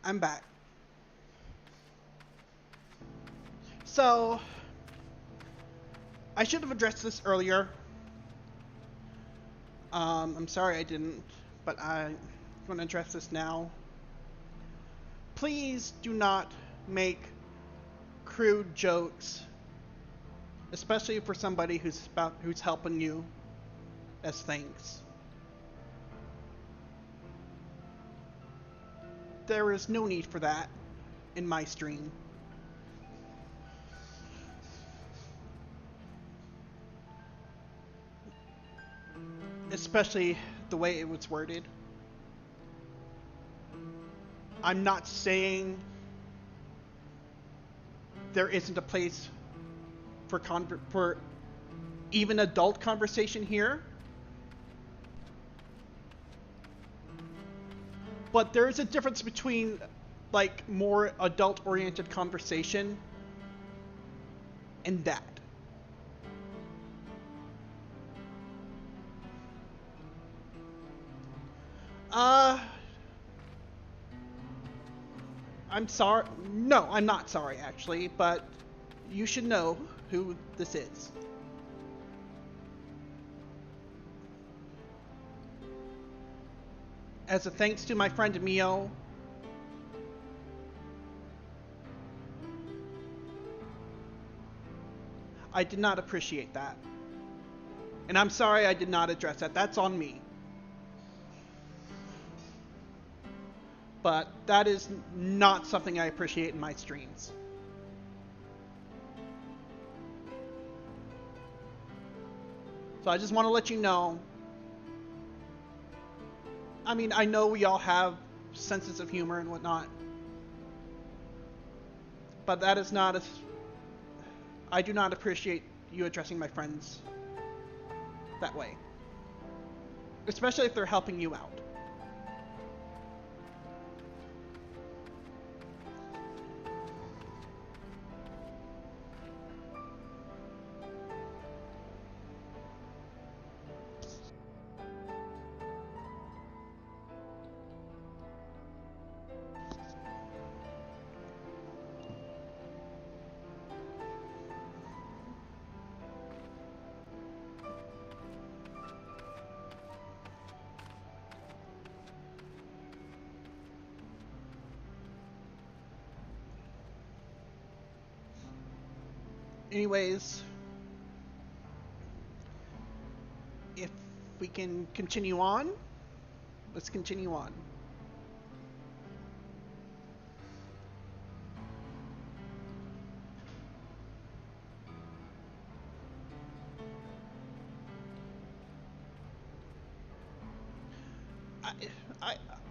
I'm back. So, I should have addressed this earlier. I'm sorry I didn't, but I'm going to address this now. Please do not make crude jokes, especially for somebody who's helping you as thanks. There is no need for that in my stream. Especially the way it was worded. I'm not saying there isn't a place for even adult conversation here. But there is a difference between like more adult-oriented conversation and that. I'm sorry. No, I'm not sorry actually, but you should know who this is. As a thanks to my friend Mio, I did not appreciate that. And I'm sorry I did not address that. That's on me. But that is not something I appreciate in my streams. So I just want to let you know. I mean, I know we all have senses of humor and whatnot. But that is not as... I do not appreciate you addressing my friends that way. Especially if they're helping you out. Anyways, if we can continue on, let's continue on.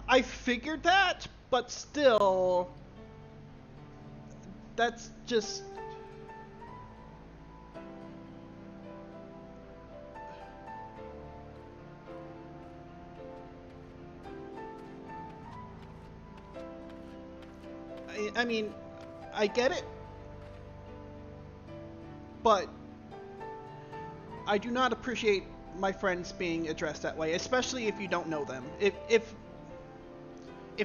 I figured that, but still, that's just... I mean, I get it, but I do not appreciate my friends being addressed that way, especially if you don't know them. If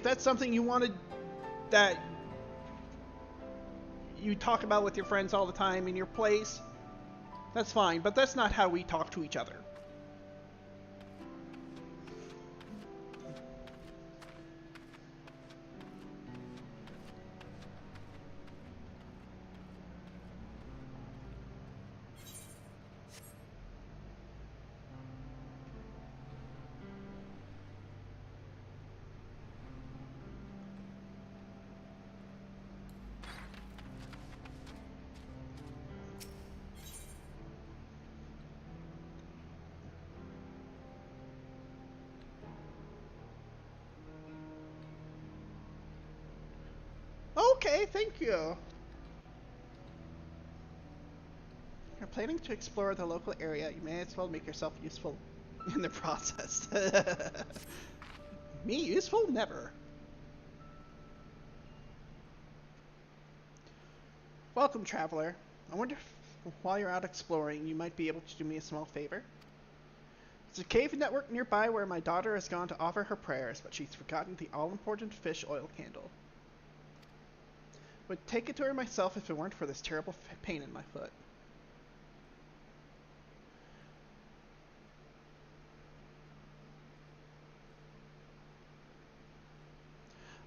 that's something you wanted, that you talk about with your friends all the time in your place, that's fine, but that's not how we talk to each other. Okay, thank you. You're planning to explore the local area. You may as well make yourself useful in the process. Me useful? Never. Welcome, traveler. I wonder if while you're out exploring, you might be able to do me a small favor. There's a cave network nearby where my daughter has gone to offer her prayers, but she's forgotten the all-important fish oil candle. Would take it to her myself if it weren't for this terrible pain in my foot.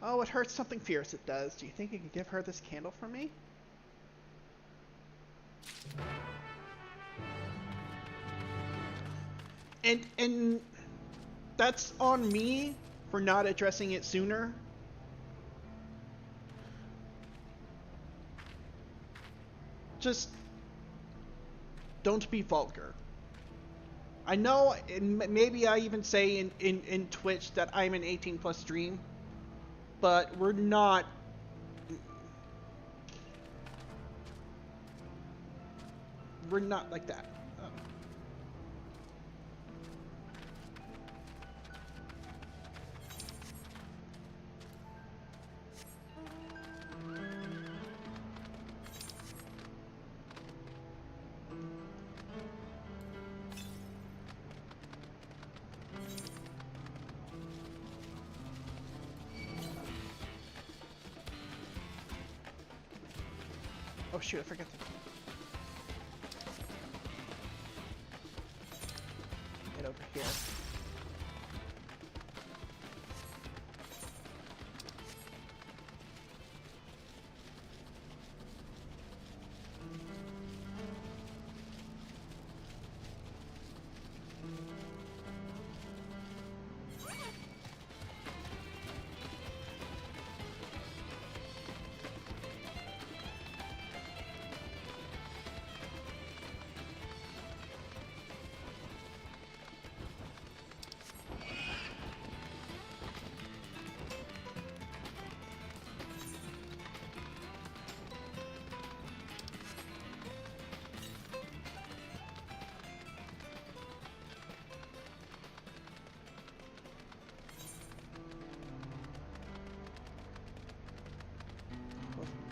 Oh, it hurts something fierce, it does. Do you think you could give her this candle for me? And that's on me for not addressing it sooner. Just don't be vulgar. I know, and maybe I even say in Twitch that I'm an 18 plus stream, but we're not. We're not like that. Oh shoot, I forgot to get over here.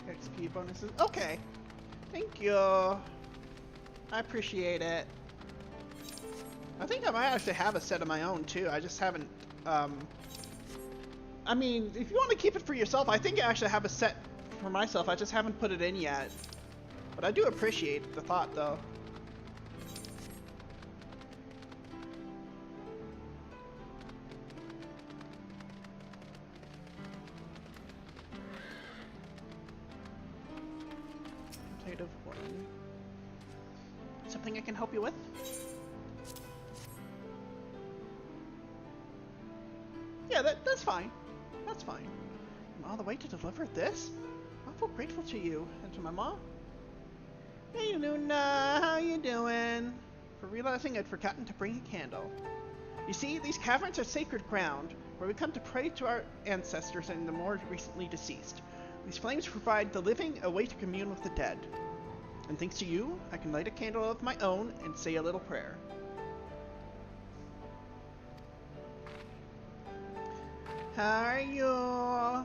XP bonuses. Okay. Thank you. I appreciate it. I think I might actually have a set of my own too. I just haven't, I mean, if you want to keep it for yourself, I think I actually have a set for myself. I just haven't put it in yet. But I do appreciate the thought though. Something I can help you with? Yeah, that's fine. That's fine. I'm all the way to deliver this? I'm awful grateful to you and to my mom. Hey Luna, how you doing? For realizing I'd forgotten to bring a candle. You see, these caverns are sacred ground, where we come to pray to our ancestors and the more recently deceased. These flames provide the living a way to commune with the dead. And thanks to you, I can light a candle of my own and say a little prayer. How are you?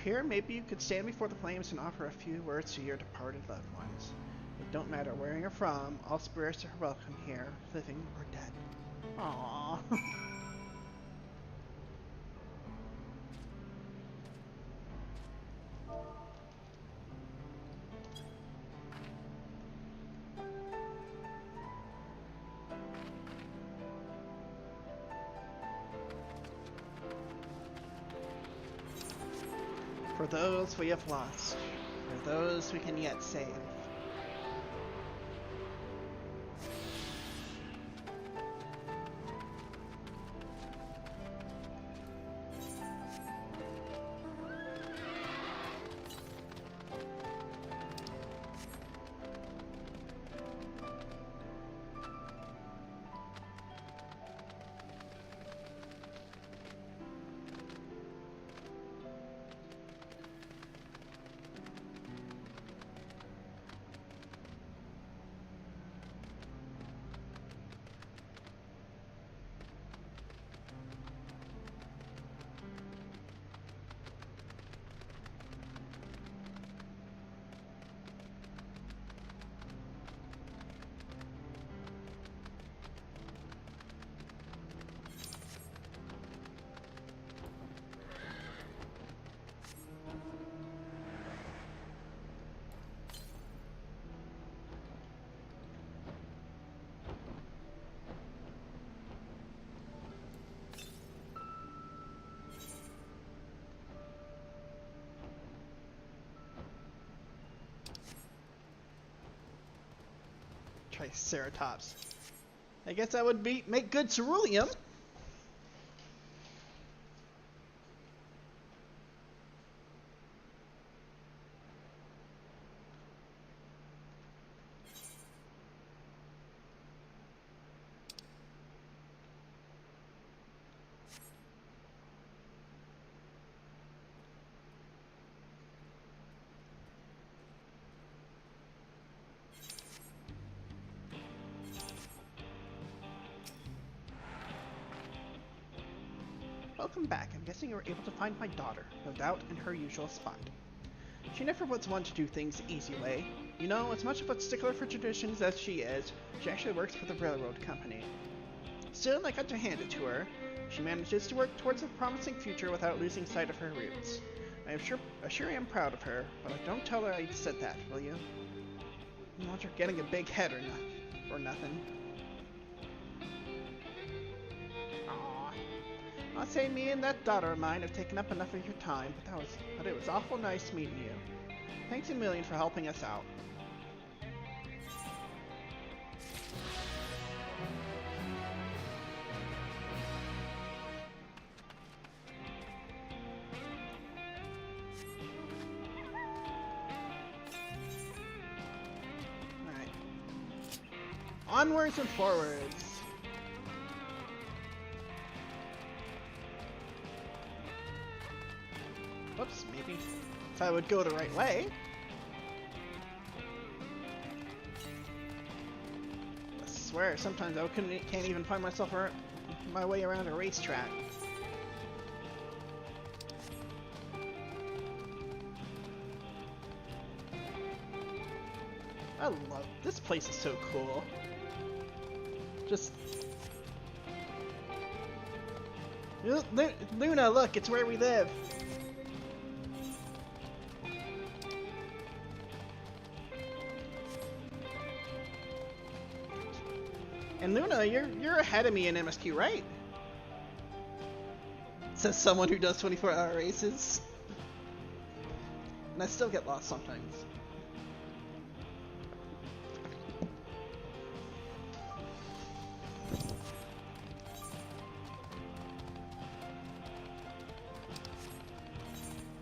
Here, maybe you could stand before the flames and offer a few words to your departed loved ones. It don't matter where you're from, all spirits are welcome here, living or dead. Aww. For those we have lost, for those we can yet save. Triceratops. I guess that would make good ceruleum. Welcome back. I'm guessing you were able to find my daughter, no doubt in her usual spot. She never was one to do things the easy way. You know, as much of a stickler for traditions as she is, she actually works for the railroad company. Still, I got to hand it to her. She manages to work towards a promising future without losing sight of her roots. I sure am proud of her, but don't tell her I said that, will you? I want her getting a big head or nothing. I'll say me and that daughter of mine have taken up enough of your time, but it was awful nice meeting you. Thanks a million for helping us out. Alright. Onwards and forwards. Whoops, maybe if I would go the right way. I swear, sometimes I can't even find my way around a racetrack. I love this place. Is so cool. Just Luna, look, it's where we live. And Luna, you're ahead of me in MSQ, right? Says someone who does 24-hour races. And I still get lost sometimes.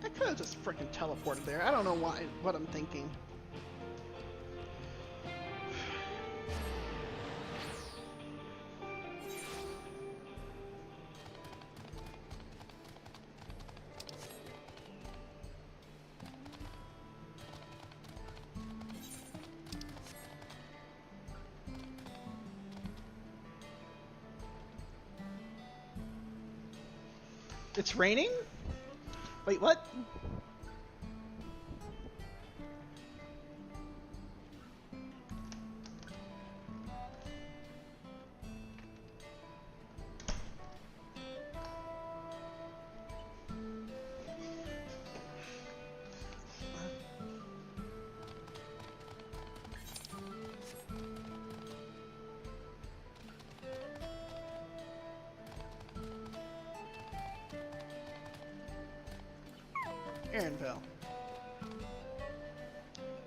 I could have just freaking teleported there. I don't know what I'm thinking. It's raining? Wait, what? Aaronville.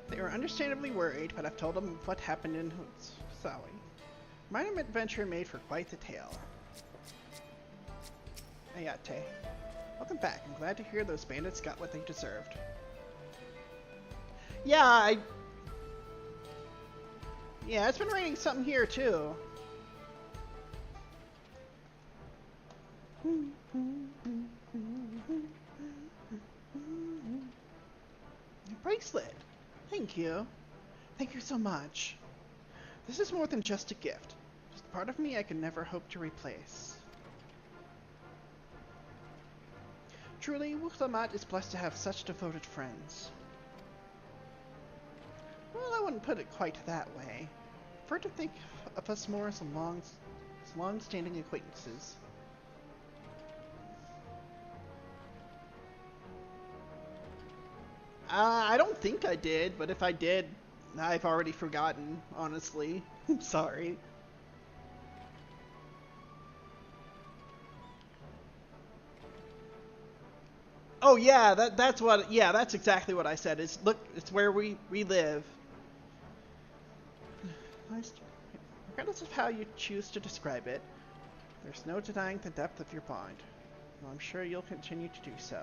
They were understandably worried, but I've told them what happened in Hoots. Minor adventure made for quite the tale. Ayate. Welcome back. I'm glad to hear those bandits got what they deserved. Yeah, it's been raining something here too. Bracelet. Thank you. Thank you so much. This is more than just a gift. Just part of me I can never hope to replace. Truly, Wuhlamat is blessed to have such devoted friends. Well, I wouldn't put it quite that way. I prefer to think of us more as long-standing acquaintances. I don't think I did, but if I did, I've already forgotten, honestly. I'm sorry. Oh yeah, that's exactly what I said. Look, it's where we live. I Regardless of how you choose to describe it, there's no denying the depth of your bond. And I'm sure you'll continue to do so.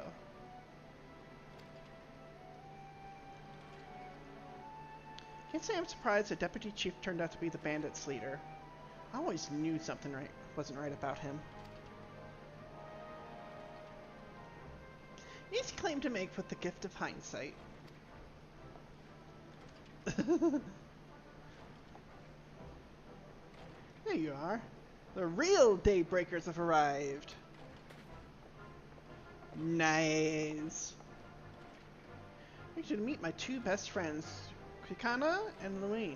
Can't say I'm surprised the deputy chief turned out to be the bandits' leader. I always knew something wasn't right about him. Easy claim to make with the gift of hindsight. There you are. The real Daybreakers have arrived. Nice. You should meet my two best friends, Kikana and Luine.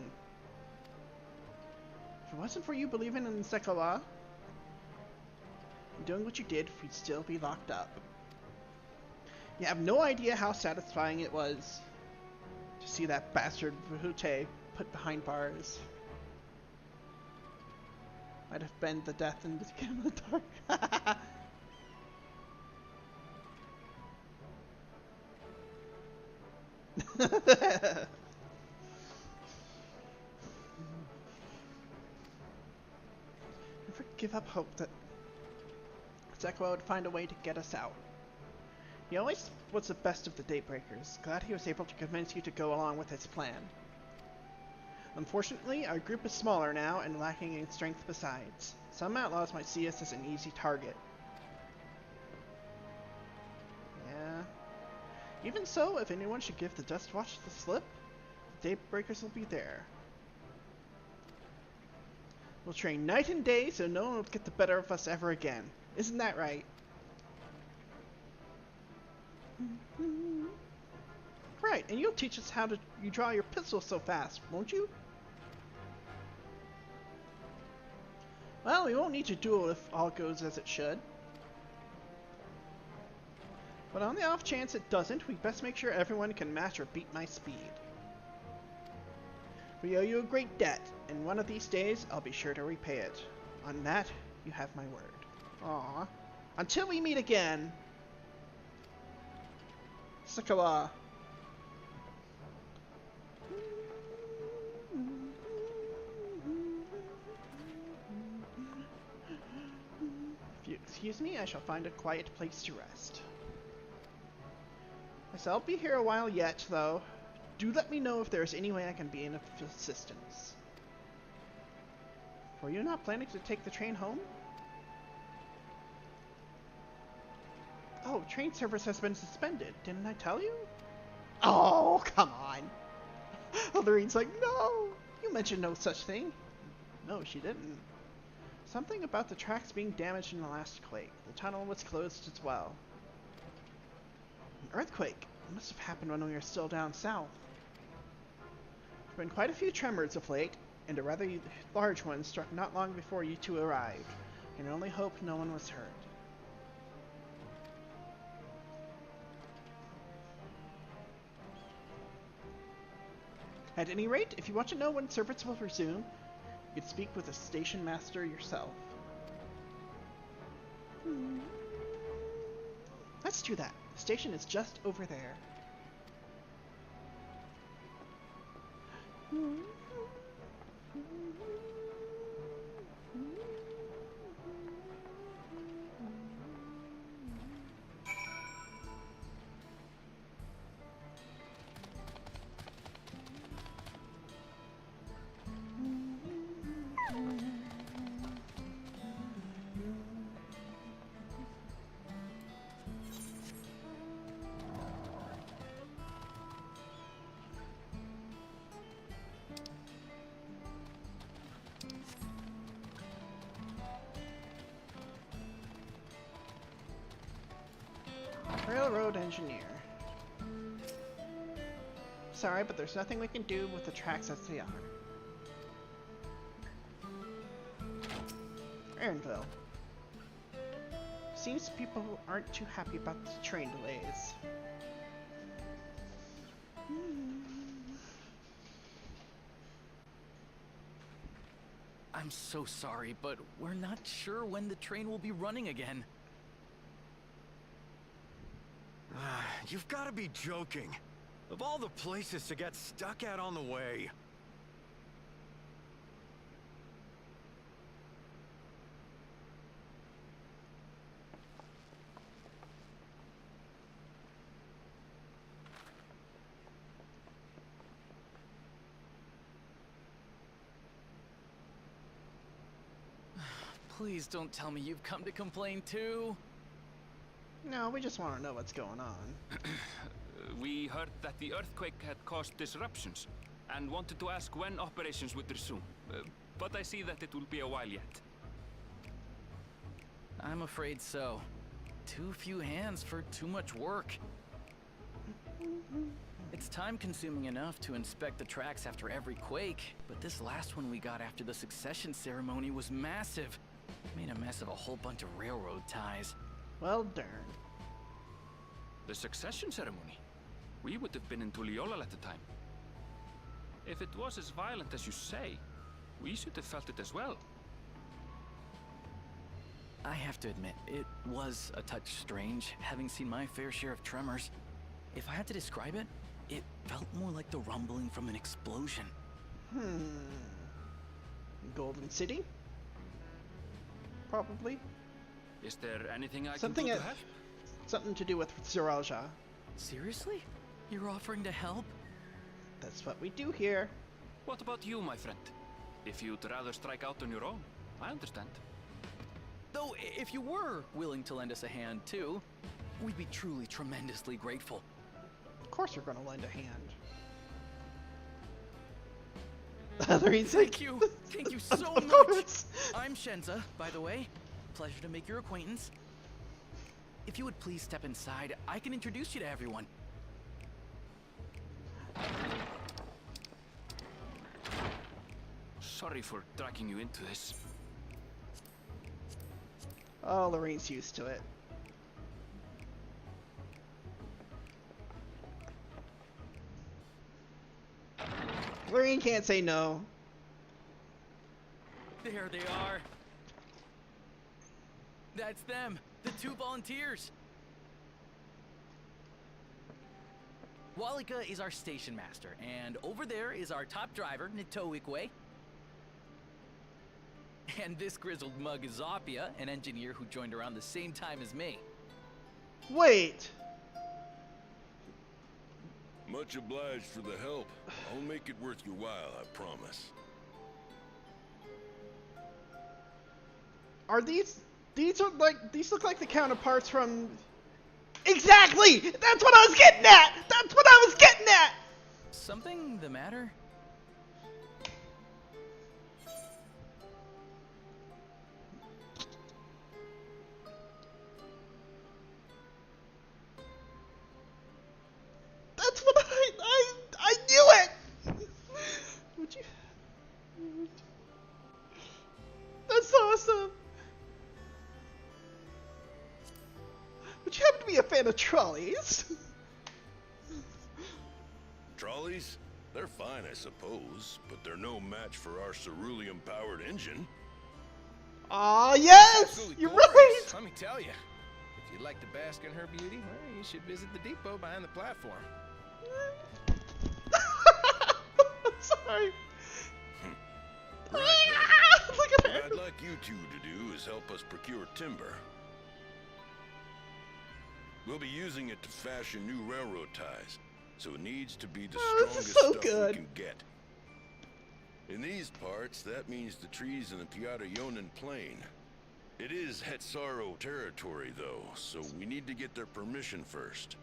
If it wasn't for you believing in Sekala and doing what you did, we'd still be locked up. You have no idea how satisfying it was to see that bastard Vahute put behind bars. Might have been the death in the dark. Never give up hope that Zekwa would find a way to get us out. He always was the best of the Daybreakers. Glad he was able to convince you to go along with his plan. Unfortunately, our group is smaller now and lacking in strength besides. Some outlaws might see us as an easy target. Yeah. Even so, if anyone should give the Dust Watch the slip, the Daybreakers will be there. We'll train night and day so no one will get the better of us ever again. Isn't that right? Right, and you'll teach us how you draw your pistol so fast, won't you? Well, we won't need to duel if all goes as it should. But on the off chance it doesn't, we best make sure everyone can match or beat my speed. We owe you a great debt, and one of these days I'll be sure to repay it. On that, you have my word. Aww. Until we meet again! Sakala. If you excuse me, I shall find a quiet place to rest. Yes, I'll be here a while yet, though. Do let me know if there's any way I can be of assistance. Were you not planning to take the train home? Oh, train service has been suspended. Didn't I tell you? Oh, come on. Lorraine's like, no, you mentioned no such thing. No, she didn't. Something about the tracks being damaged in the last quake. The tunnel was closed as well. An earthquake. It must have happened when we were still down south. There have been quite a few tremors of late, and a rather large one struck not long before you two arrived. I can only hope no one was hurt. At any rate, if you want to know when service will resume, you could speak with the station master yourself. Let's do that. The station is just over there. Railroad engineer. Sorry, but there's nothing we can do with the tracks as they are. Aaronville. Seems people aren't too happy about the train delays. I'm so sorry, but we're not sure when the train will be running again. You've got to be joking. Of all the places to get stuck at on the way. Please don't tell me you've come to complain too. No, we just want to know what's going on. We heard that the earthquake had caused disruptions, and wanted to ask when operations would resume. But I see that it will be a while yet. I'm afraid so. Too few hands for too much work. It's time-consuming enough to inspect the tracks after every quake, but this last one we got after the succession ceremony was massive. Made a mess of a whole bunch of railroad ties. Well, darn. The succession ceremony? We would have been in Tuliolal at the time. If it was as violent as you say, we should have felt it as well. I have to admit, it was a touch strange, having seen my fair share of tremors. If I had to describe it, it felt more like the rumbling from an explosion. Golden City? Probably. Is there anything I Something can do to help? Something to do with Zeralja. Seriously? You're offering to help? That's what we do here. What about you, my friend? If you'd rather strike out on your own, I understand. Though, if you were willing to lend us a hand too, we'd be truly tremendously grateful. Of course we're going to lend a hand. Thank you. Thank you so Of much. course. I'm Shenza, by the way. Pleasure to make your acquaintance. If you would please step inside, I can introduce you to everyone. Sorry for dragging you into this. Oh, Lorraine's used to it. Lorraine can't say no. There they are. That's them, the 2 volunteers. Walika is our station master, and over there is our top driver, Nitoikwe. And this grizzled mug is Zapia, an engineer who joined around the same time as me. Wait. Much obliged for the help. I'll make it worth your while, I promise. Are these look like the counterparts from... Exactly! That's what I was getting at! That's what I was getting at! Something the matter? That's what I knew it! Would you... That's awesome! Would you happen to be a fan of trolleys? Trolleys? They're fine, I suppose, but they're no match for our ceruleum-powered engine. Aw, yes! Absolutely You're glorious, right! Let me tell you. If you'd like to bask in her beauty, well, you should visit the depot behind the platform. Sorry. Right. Look at What her. I'd like you two to do is help us procure timber. We'll be using it to fashion new railroad ties, so it needs to be the Oh, this is strongest so stuff good. we can get. In these parts, that means the trees in the Piata-Yonan Plain. It is Hetsaro territory, though, so we need to get their permission first.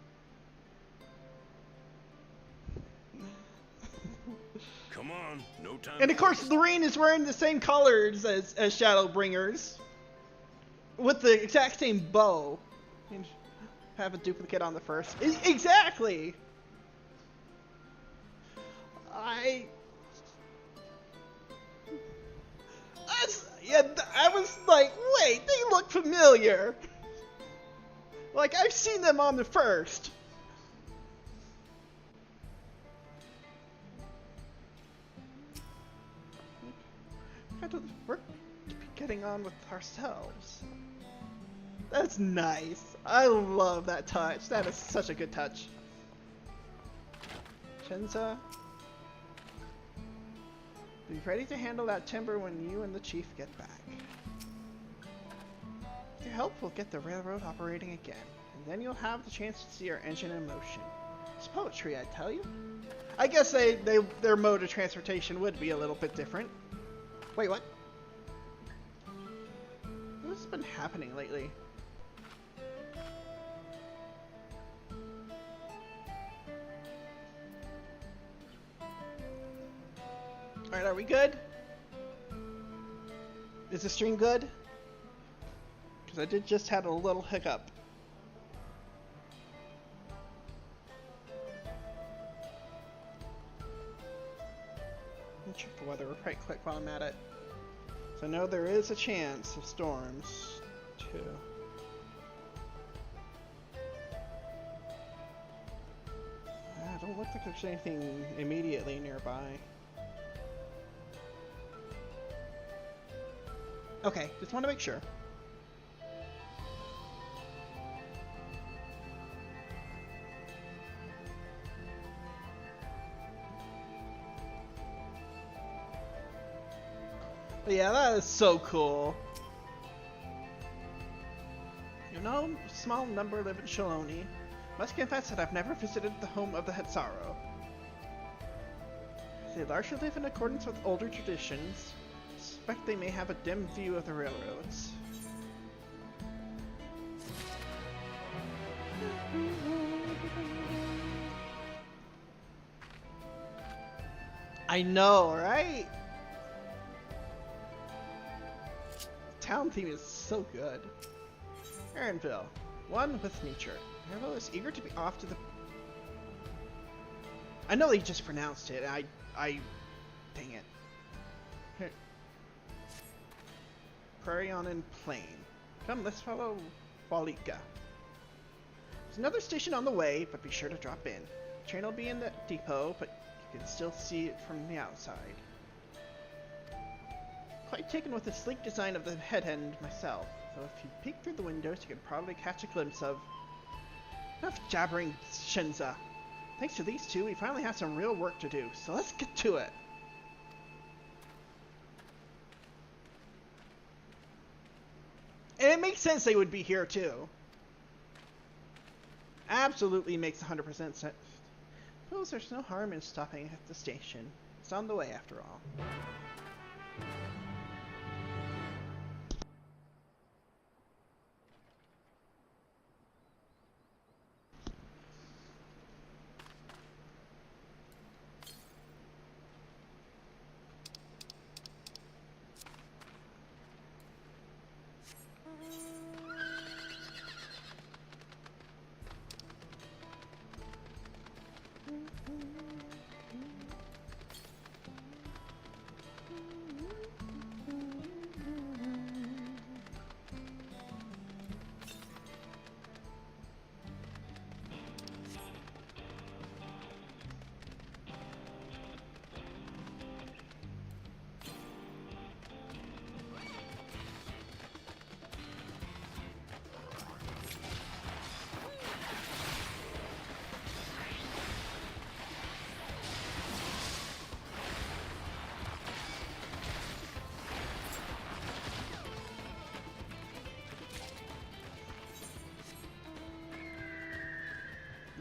Come on, no time. And of to course, waste. Lorraine is wearing the same colors as Shadowbringers. With the exact same bow. And have a duplicate on the first. Exactly! I was like, wait, they look familiar. Like, I've seen them on the first. We're getting on with ourselves. That's nice. I love that touch. That is such a good touch. Shenza, be ready to handle that timber when you and the chief get back. With your help, we'll get the railroad operating again, and then you'll have the chance to see our engine in motion. It's poetry, I tell you. I guess their mode of transportation would be a little bit different. Wait, what? been happening lately? Alright, are we good? Is the stream good? Because I did just had a little hiccup. Let me check the weather right quick while I'm at it. So I know there is a chance of storms, too. Don't look like there's anything immediately nearby. Okay, just want to make sure. But yeah, that is so cool. You know, a small number live in Shaloni. Must confess that I've never visited the home of the Hetsaro. They largely live in accordance with older traditions. Suspect they may have a dim view of the railroads. I know, right? The town theme is so good. Aaronville, one with nature. Aaronville is eager to be off to the... I know they just pronounced it. Dang it. Here. Prairie on and Plain. Come, let's follow Walika. There's another station on the way, but be sure to drop in. The train will be in the depot, but you can still see it from the outside. Quite taken with the sleek design of the head end myself, though if you peek through the windows you can probably catch a glimpse of... Enough jabbering, Shinza. Thanks to these two, we finally have some real work to do, so let's get to it. And it makes sense they would be here too. Absolutely makes 100% sense. Suppose there's no harm in stopping at the station. It's on the way after all.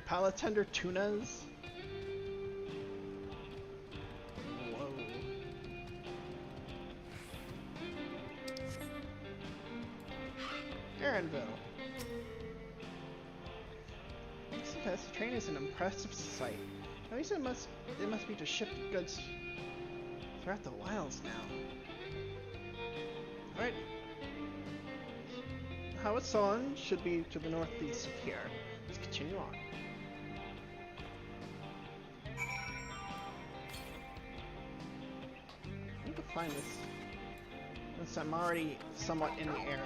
Palatender tunas. Whoa. Aaronville. Yes, the train is an impressive sight. At least it must be to ship goods throughout the wilds now. Alright. How it's on should be to the northeast of here. Let's continue on. I need to find this since I'm already somewhat in the area.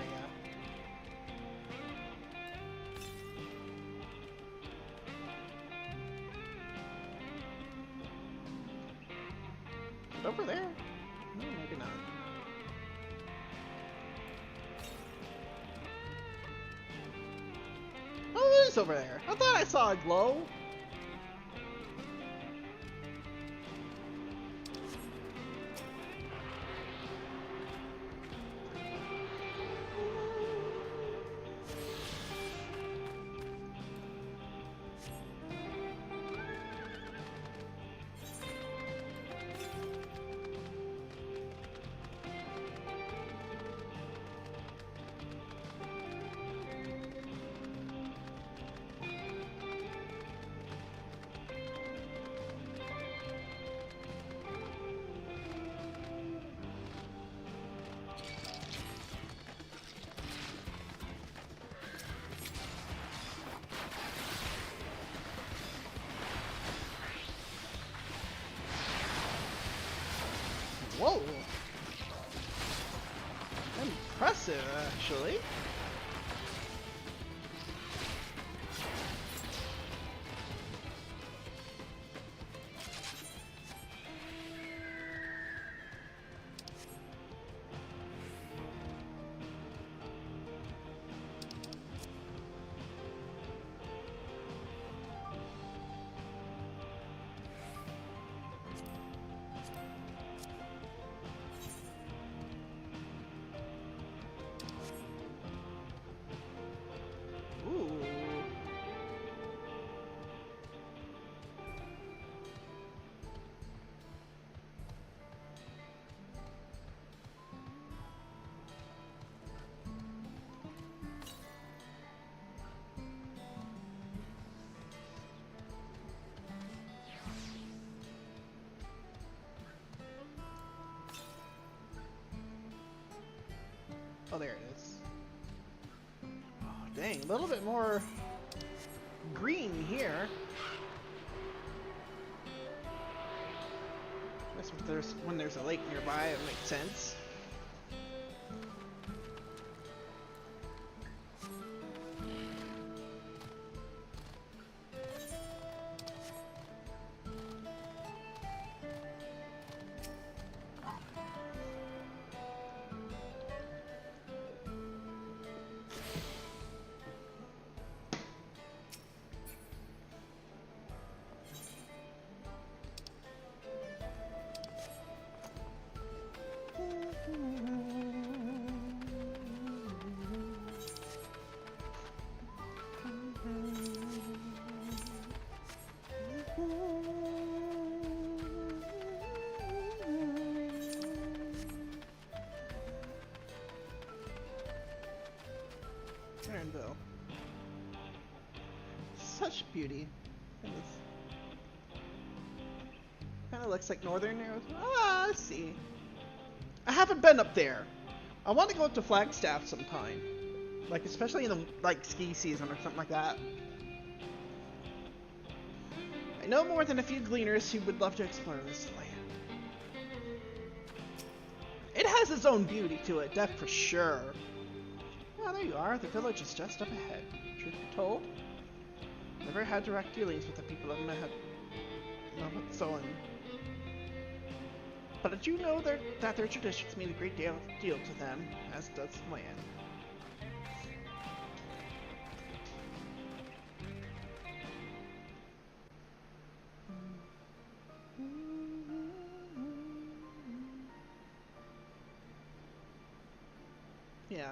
Is it over there? No, maybe not. Oh, it is over there. I thought I saw a glow. impressive, actually. Oh, there it is. Oh, dang, a little bit more green here. I guess if when there's a lake nearby, it makes sense. Bill. Such beauty. Kind of looks like northern arrows. Ah, I see. I haven't been up there. I want to go up to Flagstaff sometime. Like, especially in the, like, ski season or something like that. I know more than a few gleaners who would love to explore this land. It has its own beauty to it, that for sure. Oh, there you are. The village is just up ahead. Truth be told, never had direct dealings with the people of Solon. But did you know that their traditions mean a great deal to them, as does the land? Yeah.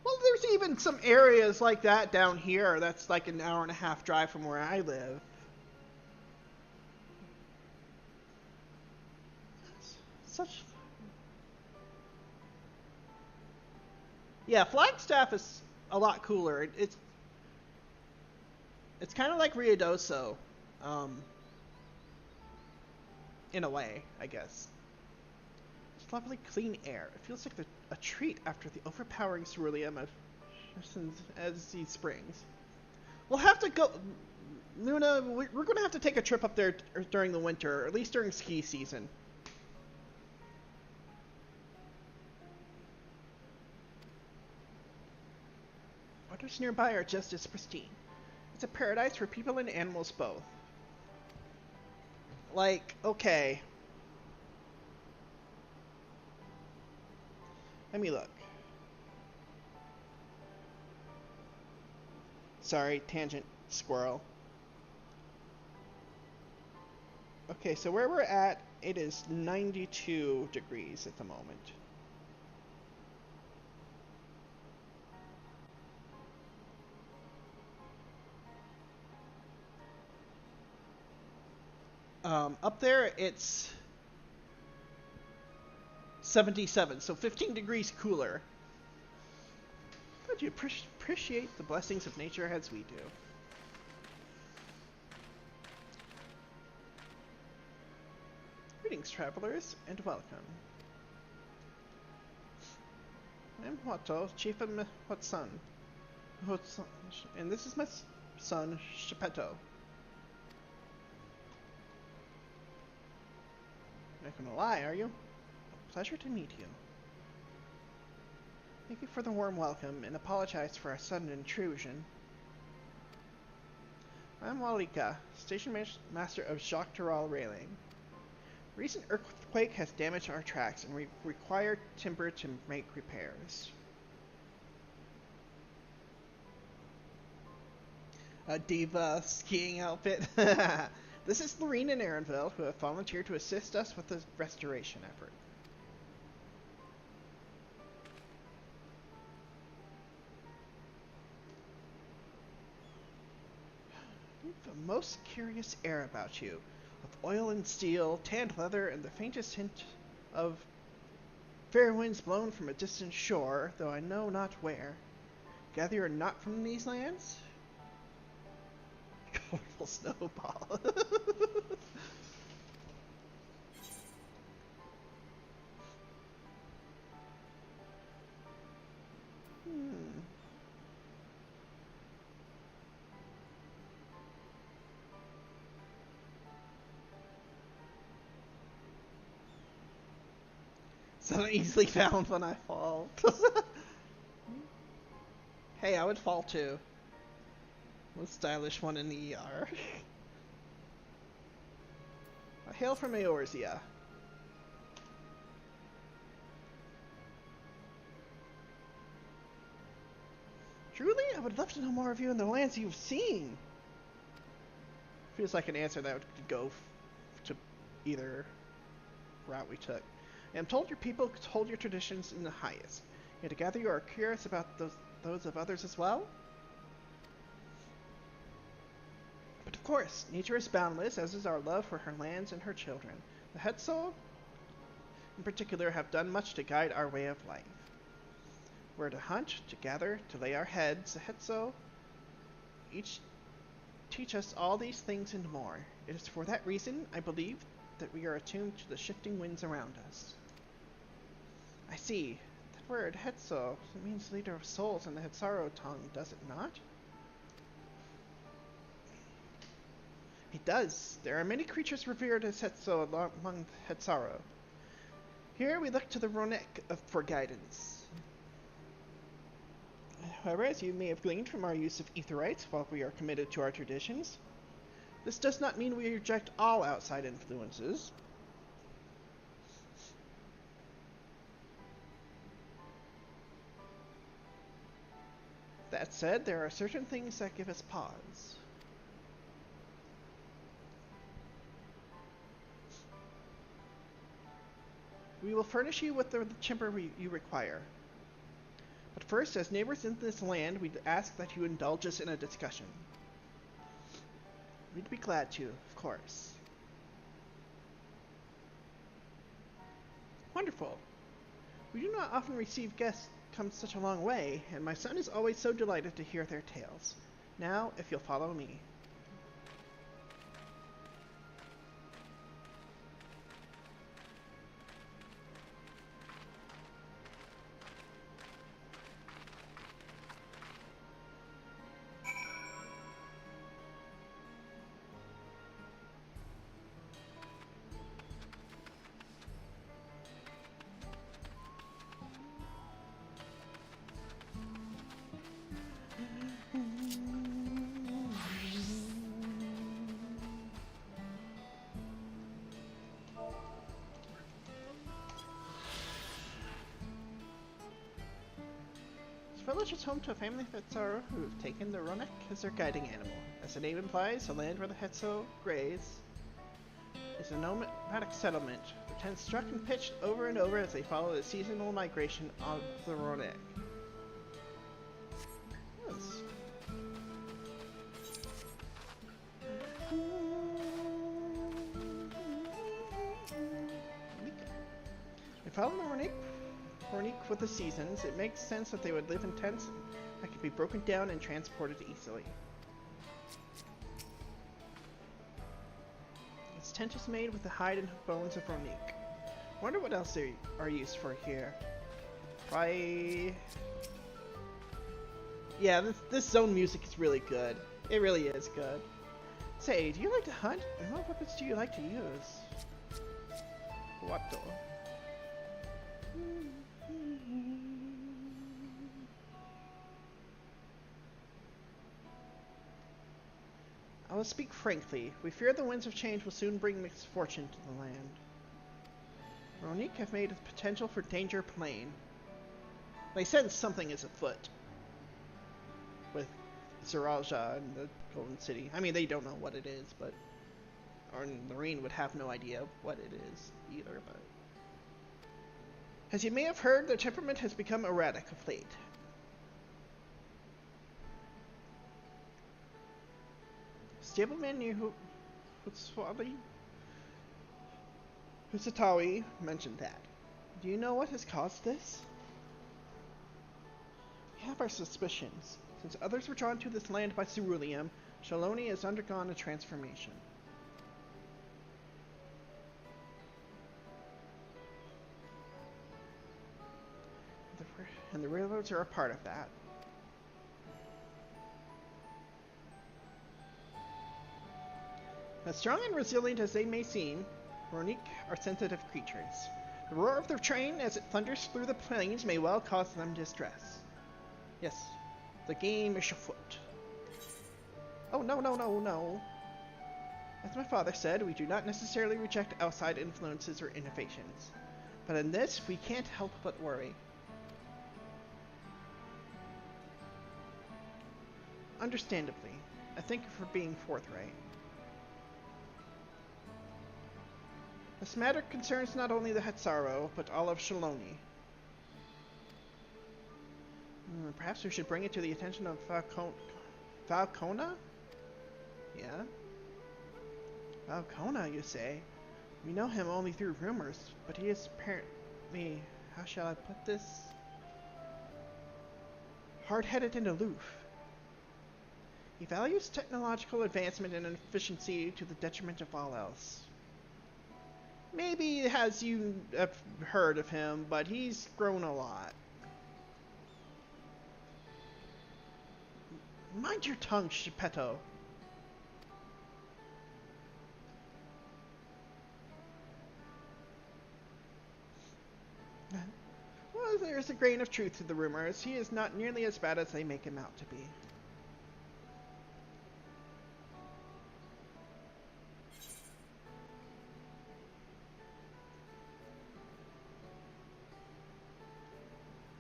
Well, there's even some areas like that down here that's like an hour and a half drive from where I live. Such... Yeah, Flagstaff is a lot cooler. It's kind of like Ruidoso, in a way, I guess. It's lovely, clean air. It feels like a treat after the overpowering ceruleum of as these springs. We'll have to go, Luna. We're going to have to take a trip up there during the winter, or at least during ski season. Waters nearby are just as pristine. It's a paradise for people and animals both. Like, okay. Let me look. Sorry, tangent, squirrel. Okay, so where we're at, it is 92 degrees at the moment. Up there, it's 77, so 15 degrees cooler. But you appreciate the blessings of nature as we do. Greetings, travelers, and welcome. I'm Huato, chief of Hotsun, and this is my son, Shepetto. Not gonna lie, are you? Pleasure to meet you. Thank you for the warm welcome, and apologize for our sudden intrusion. I'm Walika, Station Master of Jacques Terral Railing. Recent earthquake has damaged our tracks, and we require timber to make repairs. A diva skiing outfit. This is Lorene and Aaronville, who have volunteered to assist us with the restoration effort. You have a most curious air about you, with oil and steel, tanned leather, and the faintest hint of fair winds blown from a distant shore, though I know not where. Gather you are not from these lands? Colorful snowball. So easily found when I fall. Hey, I would fall too. Most stylish one in the ER. I hail from Eorzea. Truly, I would love to know more of you and the lands you've seen. Feels like an answer that would go to either route we took. I am told your people hold your traditions in the highest. Yet to gather you are curious about those of others as well? But of course, nature is boundless, as is our love for her lands and her children. The Hetzel, in particular, have done much to guide our way of life. We're to hunt, to gather, to lay our heads. The Hetzel each teach us all these things and more. It is for that reason, I believe, that we are attuned to the shifting winds around us. I see. That word, Hetzel, means leader of souls in the Hetzaro tongue, does it not? It does. There are many creatures revered as Hetzel among Hetzaro. Here we look to the Ronek for guidance. However, as you may have gleaned from our use of Aetherites, while we are committed to our traditions, this does not mean we reject all outside influences. That said, there are certain things that give us pause. We will furnish you with the timber you require. But first, as neighbors in this land, we'd ask that you indulge us in a discussion. We'd be glad to, of course. Wonderful. We do not often receive guests come such a long way, and my son is always so delighted to hear their tales. Now, if you'll follow me. This village is home to a family of Hetzaro who have taken the Ronek as their guiding animal. As the name implies, the land where the Hetzel graze is a nomadic settlement. Their tents struck and pitched over and over as they follow the seasonal migration of the Ronek. Yes. They follow the Ronek with the seasons. It makes sense that they would live in tents that could be broken down and transported easily. This tent is made with the hide and bones of Ronek. Wonder what else they are used for here. Yeah, this zone music is really good. It really is good. Say, do you like to hunt? And what weapons do you like to use? What though? I will speak frankly. We fear the winds of change will soon bring misfortune to the land. Ronique have made the potential for danger plain. They sense something is afoot with Zaraja and the Golden City. I mean, they don't know what it is, but... Or Lorraine would have no idea what it is either, but... As you may have heard, their temperament has become erratic of late. Stableman Husatawi mentioned that. Do you know what has caused this? We have our suspicions. Since others were drawn to this land by ceruleum, Shaloni has undergone a transformation. And the railroads are a part of that. As strong and resilient as they may seem, Ronique are sensitive creatures. The roar of their train as it thunders through the plains may well cause them distress. Yes, the game is afoot. Oh, no. As my father said, we do not necessarily reject outside influences or innovations. But in this, we can't help but worry. Understandably, I thank you for being forthright. This matter concerns not only the Hetzaro, but all of Shaloni. Perhaps we should bring it to the attention of Falcona? Yeah? Falcona, you say? We know him only through rumors, but he is apparently, how shall I put this? Hard-headed and aloof. He values technological advancement and efficiency to the detriment of all else. Maybe as you have heard of him, but he's grown a lot. Mind your tongue, Geppetto. Well, there's a grain of truth to the rumors. He is not nearly as bad as they make him out to be.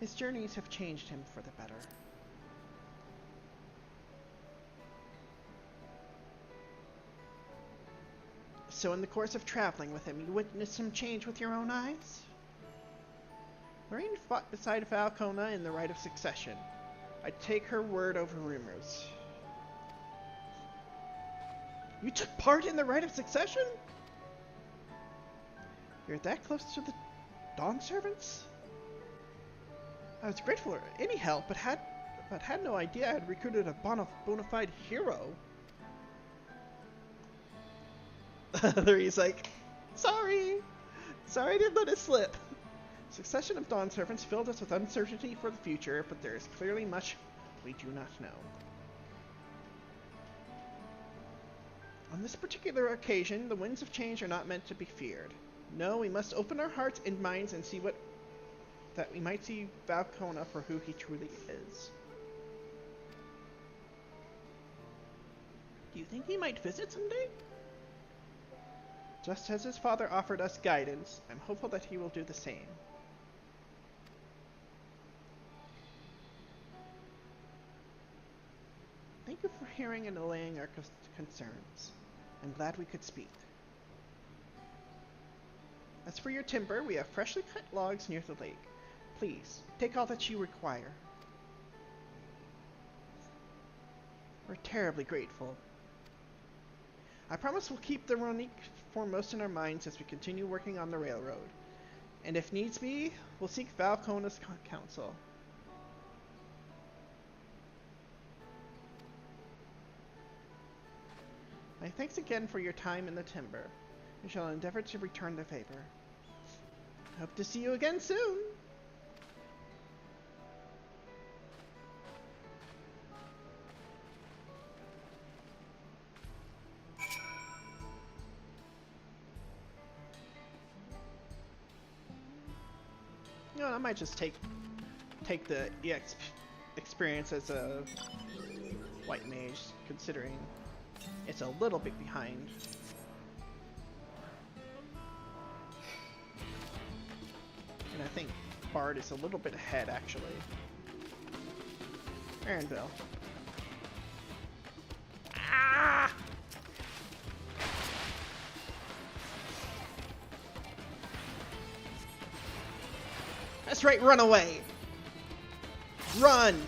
His journeys have changed him for the better. So in the course of traveling with him, you witnessed him change with your own eyes? Lorraine fought beside Falcona in the right of succession. I take her word over rumors. You took part in the right of succession? You're that close to the Dawn Servants? I was grateful for any help, but had no idea I had recruited a bona fide hero. He's like, sorry I didn't let it slip. Succession of Dawn Servants filled us with uncertainty for the future, but there is clearly much we do not know. On this particular occasion, the winds of change are not meant to be feared. No, we must open our hearts and minds and see that we might see Falcona for who he truly is. Do you think he might visit someday? Just as his father offered us guidance, I'm hopeful that he will do the same. Thank you for hearing and allaying our concerns. I'm glad we could speak. As for your timber, we have freshly cut logs near the lake. Please, take all that you require. We're terribly grateful. I promise we'll keep the Ronique foremost in our minds as we continue working on the railroad. And if needs be, we'll seek Falcona's counsel. My thanks again for your time in the timber. We shall endeavor to return the favor. Hope to see you again soon! You know, I might just take the EX experience as a white mage, considering It's a little bit behind. And I think Bard is a little bit ahead, actually. Aaronville. Ah! That's right, run away! Run!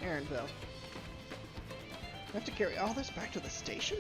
Aaronville. I have to carry all this back to the station?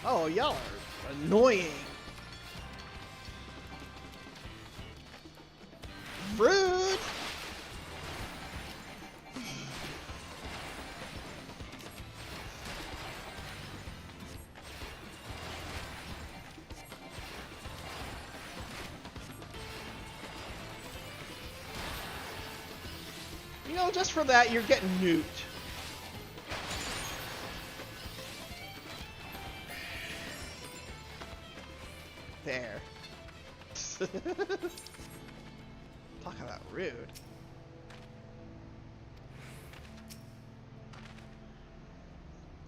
Oh, y'all are annoying. Rude! You know, just for that, you're getting nuked. There. Talk about rude.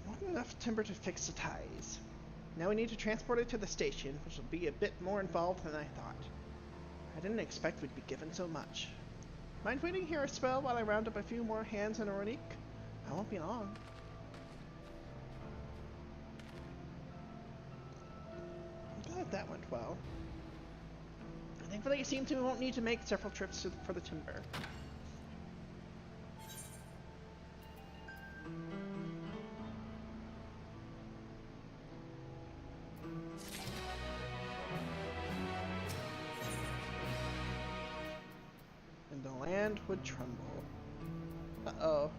Not enough timber to fix the ties. Now we need to transport it to the station, which will be a bit more involved than I thought. I didn't expect we'd be given so much. Mind waiting here a spell while I round up a few more hands on Oronique? I won't be long. I'm glad that went well. Thankfully, it seems we won't need to make several trips for the timber. And the land would tremble. Uh-oh.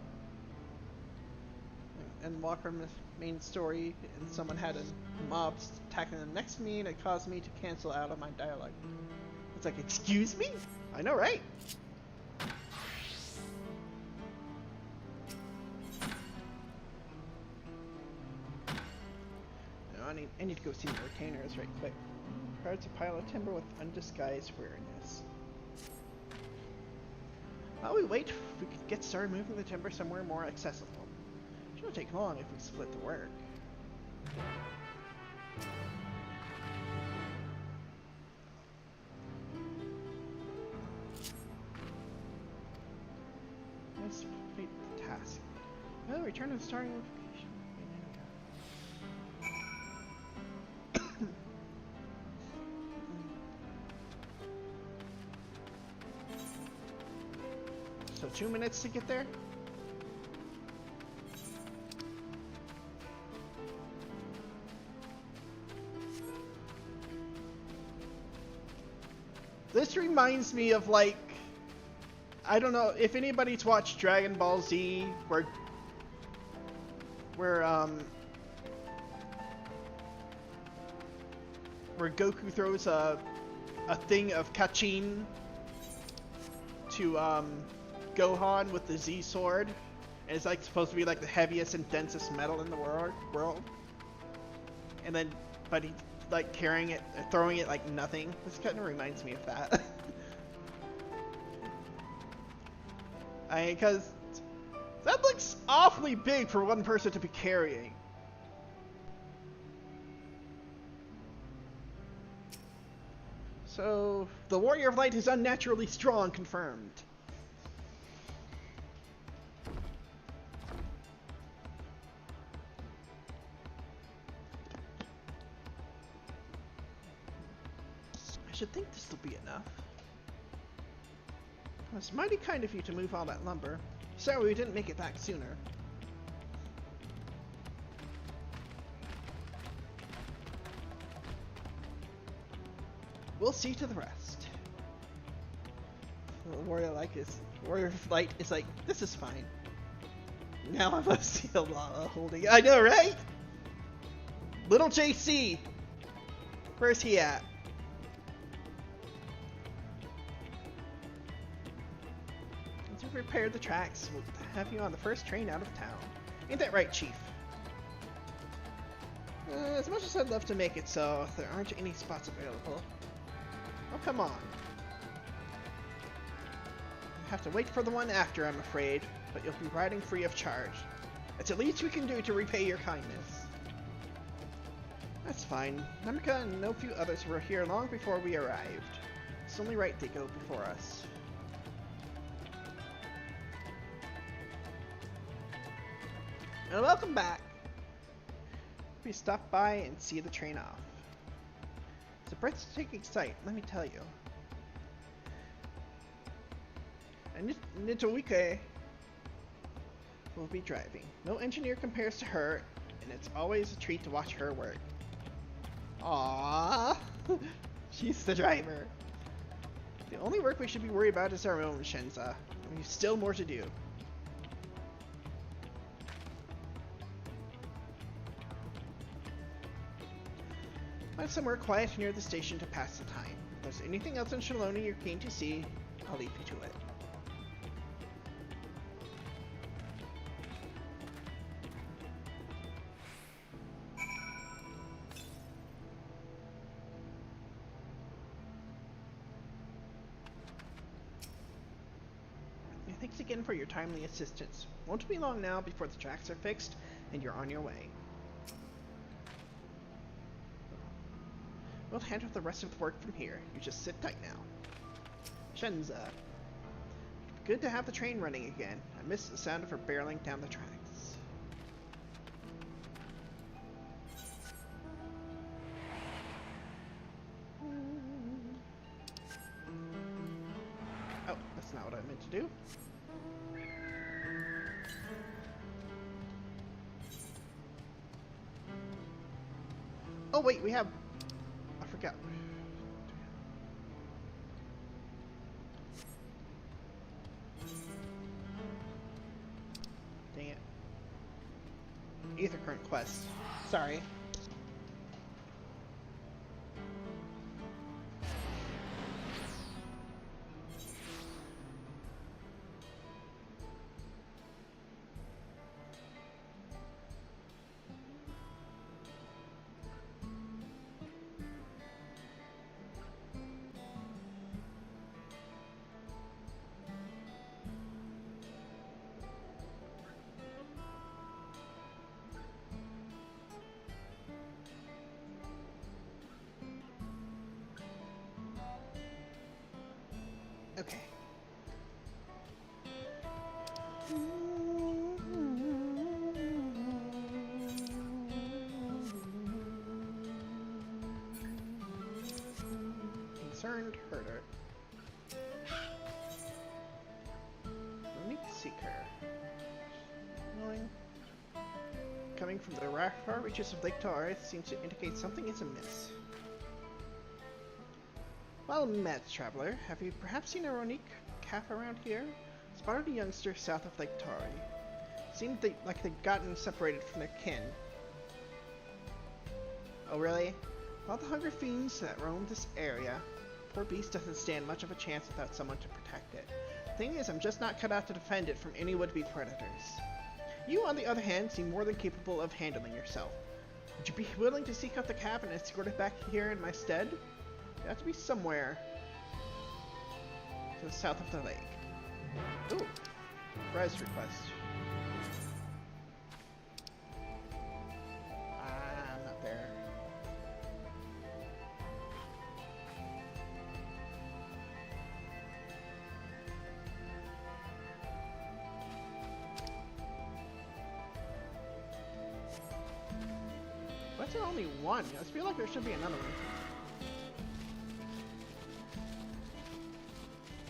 And Walker main story, and someone had a mob attacking them next to me, and it caused me to cancel out of my dialogue. It's like, excuse me? I know, right? No, I need to go see the retainers right quick. Cards a pile of timber with undisguised wariness. While we wait, we could get started moving the timber somewhere more accessible. Shouldn't take long if we split the work. Let's complete the task. Well, return to the starting location. So 2 minutes to get there? This reminds me of, like, I don't know if anybody's watched Dragon Ball Z, where Goku throws a thing of Kachin to Gohan with the Z sword, and it's like supposed to be like the heaviest and densest metal in the world. And then, but he's like carrying it, throwing it like nothing. This kind of reminds me of that. Because that looks awfully big for one person to be carrying. So, the Warrior of Light is unnaturally strong, confirmed. I should think this will be enough. It's mighty kind of you to move all that lumber. Sorry we didn't make it back sooner. We'll see to the rest. Warrior of Light is like, this is fine. Now I'm a Steel Lava holding. I know, right? Little JC. Where's he at? Once you've repaired the tracks, we'll have you on the first train out of town. Ain't that right, Chief? As much as I'd love to make it so, there aren't any spots available. Oh, come on. You'll have to wait for the one after, I'm afraid, but you'll be riding free of charge. That's the least we can do to repay your kindness. That's fine. Namika and no few others were here long before we arrived. It's only right they go before us. And welcome back. We stop by and see the train off. It's a breathtaking sight, let me tell you. And Nitowike will be driving. No engineer compares to her, and it's always a treat to watch her work. Aww, she's the driver. The only work we should be worried about is our own, Shenza. We have still more to do. Find somewhere quiet near the station to pass the time. If there's anything else in Shaloni you're keen to see, I'll leave you to it. Thanks again for your timely assistance. Won't be long now before the tracks are fixed and you're on your way. We'll handle the rest of the work from here. You just sit tight now. Shenza. Good to have the train running again. I miss the sound of her barreling down the tracks. Oh, that's not what I meant to do. Oh wait, we have... I forgot. Dang it. Ether current quest. Sorry. Okay. Concerned herder. Unique seeker. Coming from the far reaches of Lake Taurus seems to indicate something is amiss. Well met, traveler. Have you perhaps seen a Ronique calf around here? Spotted a youngster south of Lake Tari. Seemed like they'd gotten separated from their kin. Oh really? All the hungry fiends that roam this area, poor beast doesn't stand much of a chance without someone to protect it. Thing is, I'm just not cut out to defend it from any would-be predators. You, on the other hand, seem more than capable of handling yourself. Would you be willing to seek out the calf and escort it back here in my stead? It has to be somewhere to the south of the lake. Ooh, res request. I'm not there. Why is there only one? I feel like there should be another one.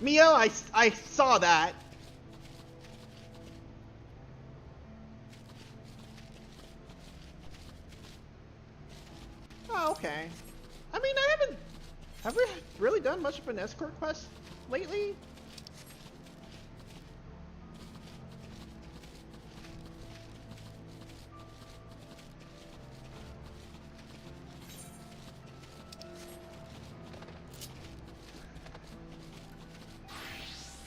Mio, I saw that. Oh, okay. I mean, I haven't Have we really done much of an escort quest lately?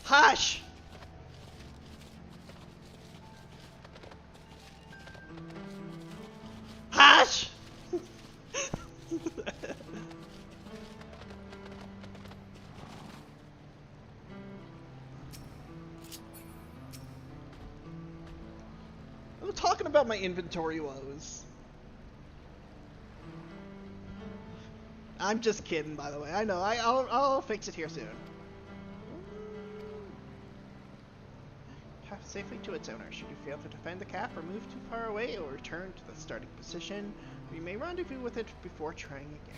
Hush! Hush! I'm talking about my inventory woes. I'm just kidding, by the way. I know. I'll fix it here soon. Path safely to its owner. Should you fail to defend the cap or move too far away, or return to the starting position, we may rendezvous with it before trying again.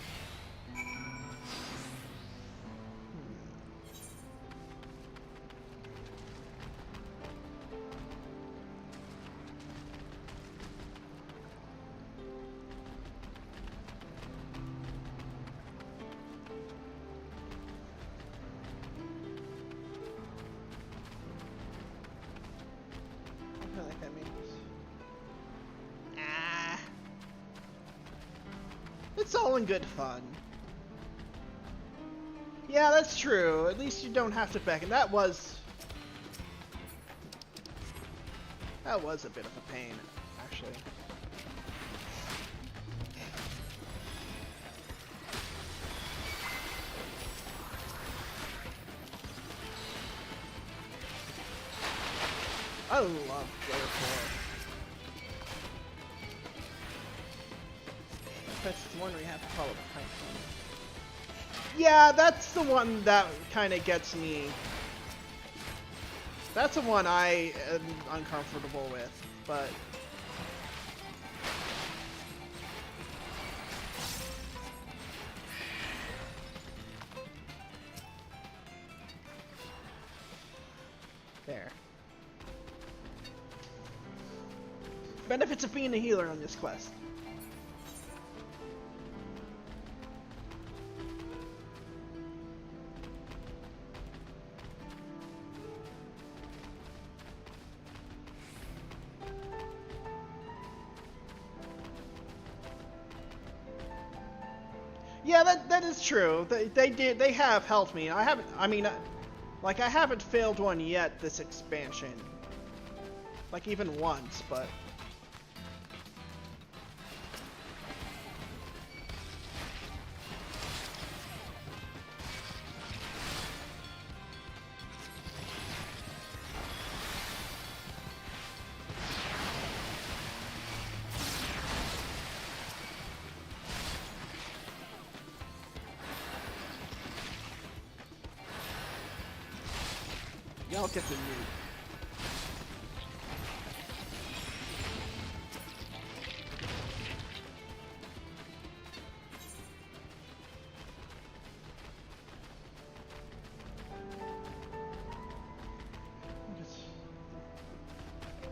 It's all in good fun. Yeah, that's true. At least you don't have to beckon. That was a bit of a pain, actually. I love Player 4. That's the one where you have to follow the pipe. Yeah, that's the one that kind of gets me. That's the one I am uncomfortable with, but... There. Benefits of being a healer on this quest. Yeah, that is true. They have helped me. I haven't failed one yet this expansion. Like even once, but y'all get the loot.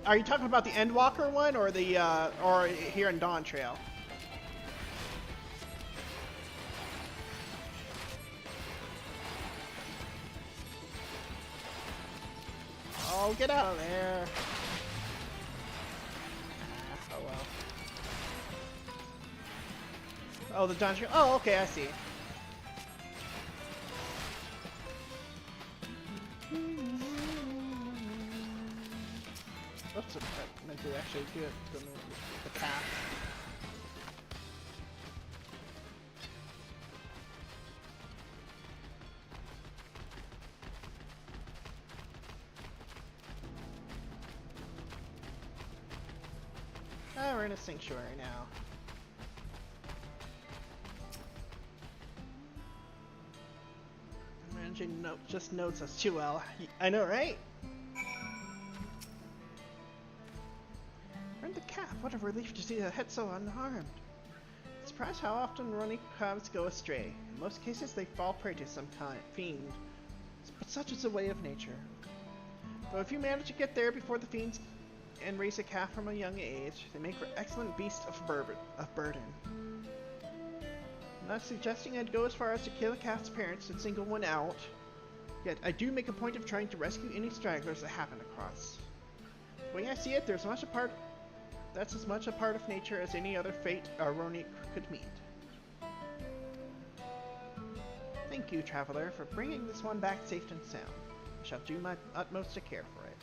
Are you talking about the Endwalker one or the or here in Dawntrail? Oh, get out of there. Oh well. Oh, the Dawntrail. Oh, okay, I see. Oops, I meant to actually do it. The path. Oh, we're in a sanctuary now. Managing just notes us too well. I know, right? We're in the cap. What a relief to see a head so unharmed. Surprised how often running paths go astray. In most cases, they fall prey to some kind fiend. But such is the way of nature. Though if you manage to get there before the fiends and raise a calf from a young age, they make for excellent beasts of burden. Not suggesting I'd go as far as to kill a cat's parents and single one out. Yet I do make a point of trying to rescue any stragglers I happen across. The way I see it, that's as much a part of nature as any other fate our Roni could meet. Thank you, traveler, for bringing this one back safe and sound. I shall do my utmost to care for it.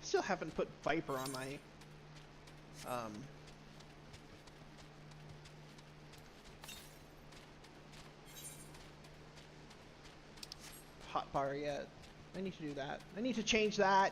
Still haven't put Viper on my hotbar yet. I need to do that. I need to change that.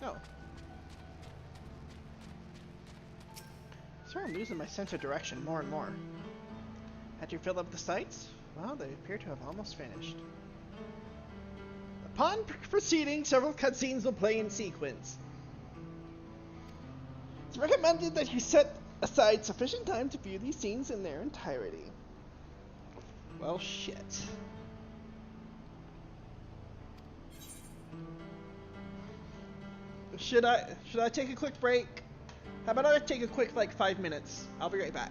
Oh. So I'm losing my sense of direction more and more. Had you fill up the sights? Well, they appear to have almost finished. Upon proceeding, several cutscenes will play in sequence. It's recommended that you set aside sufficient time to view these scenes in their entirety. Well, shit. Should I take a quick break? How about I take a quick, like, 5 minutes? I'll be right back.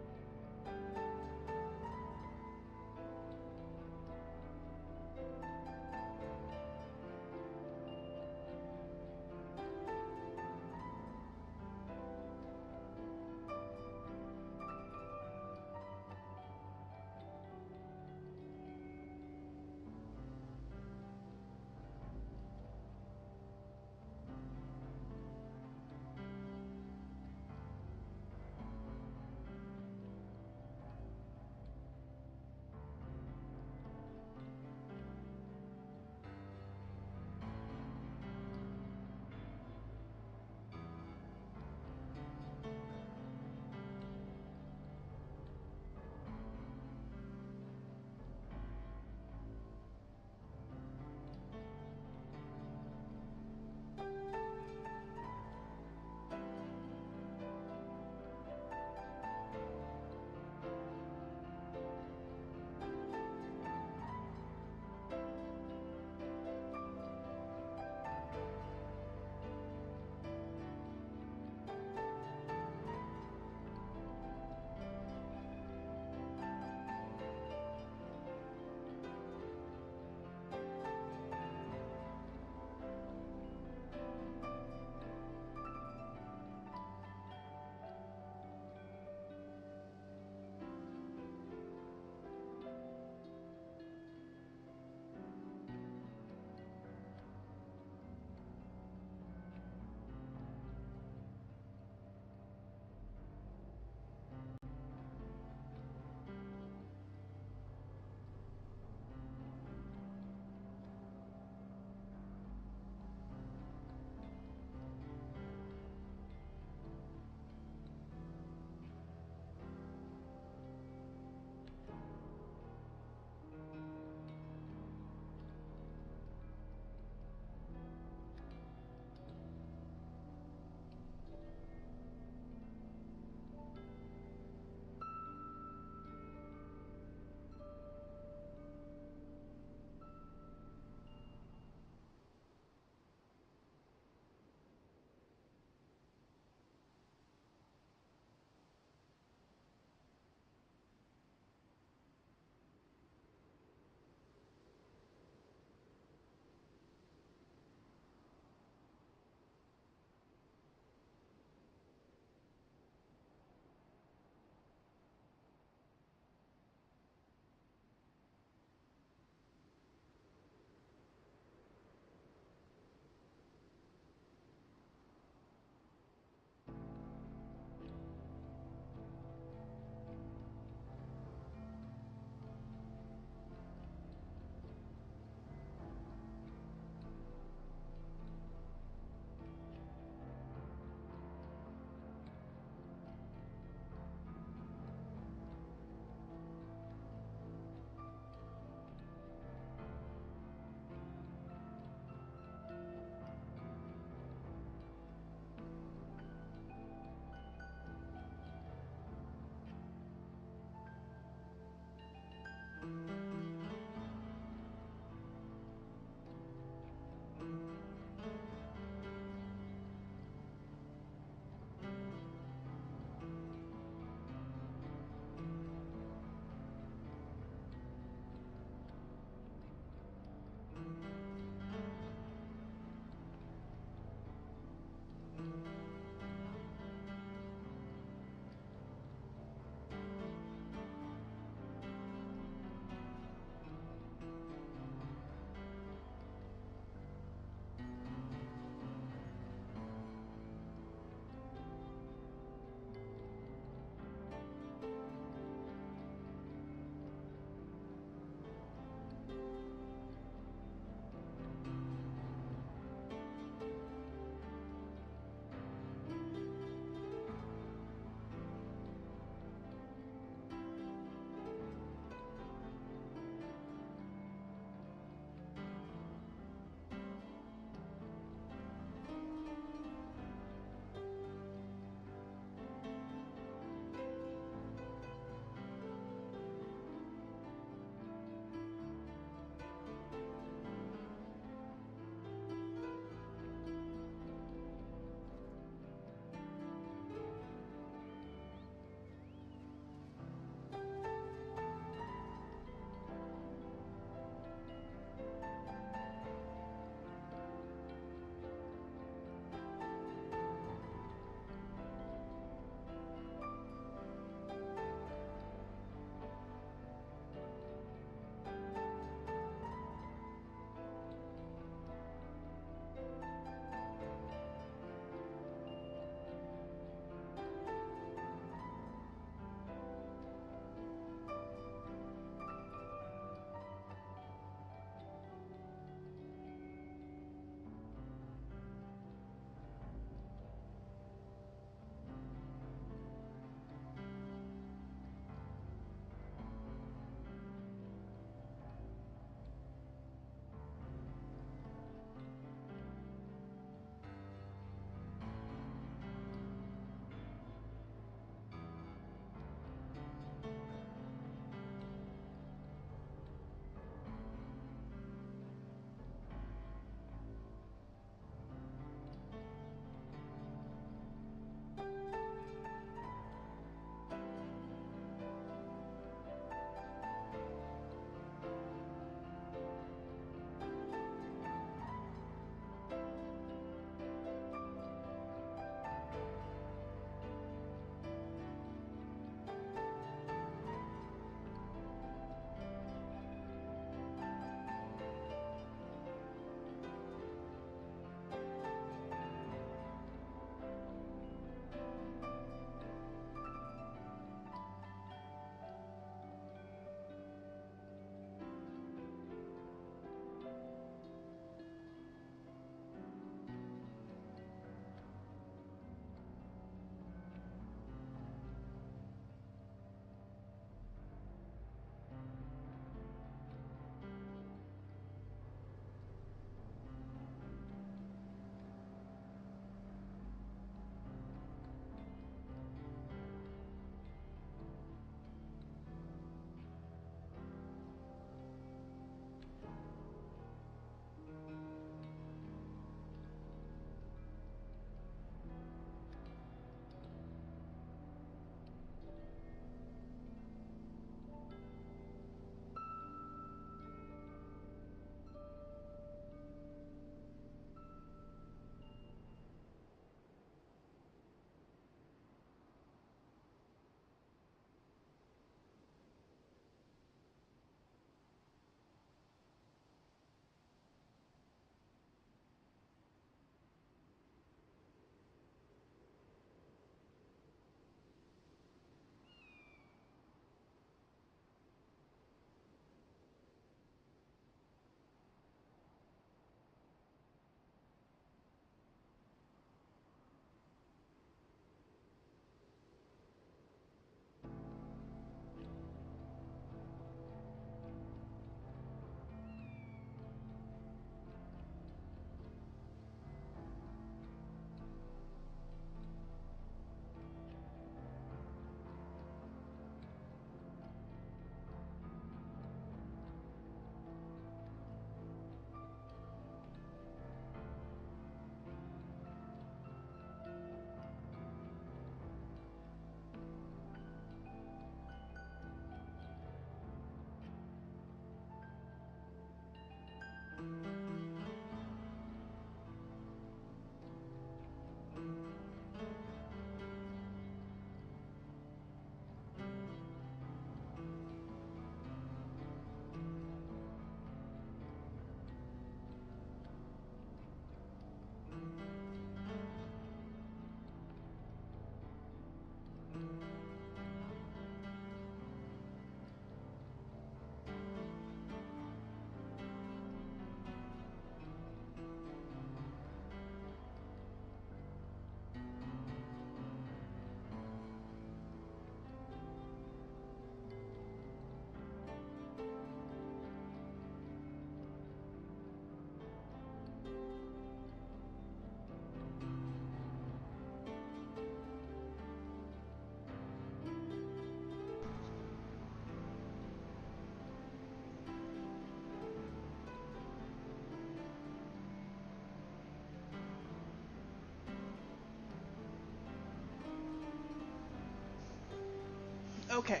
Okay.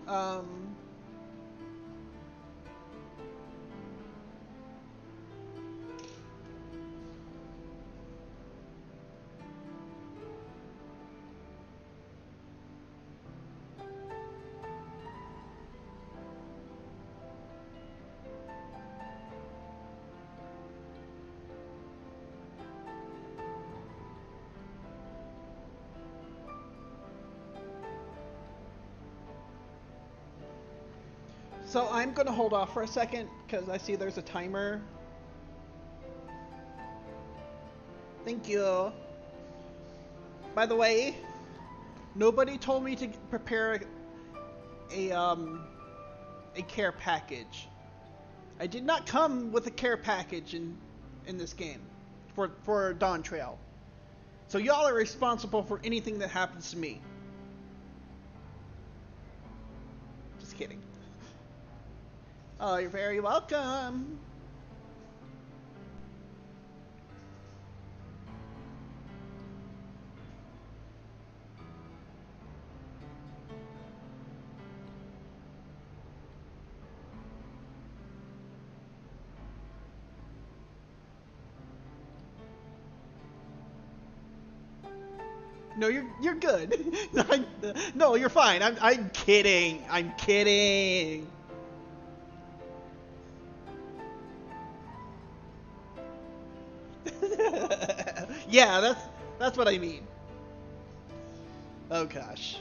Um. So I'm gonna hold off for a second because I see there's a timer. Thank you. By the way, nobody told me to prepare a care package. I did not come with a care package in this game for Dawntrail. So y'all are responsible for anything that happens to me. Just kidding. Oh, you're very welcome. No, you're good. No, you're fine. I'm kidding. I'm kidding. Yeah, that's what I mean. Oh gosh.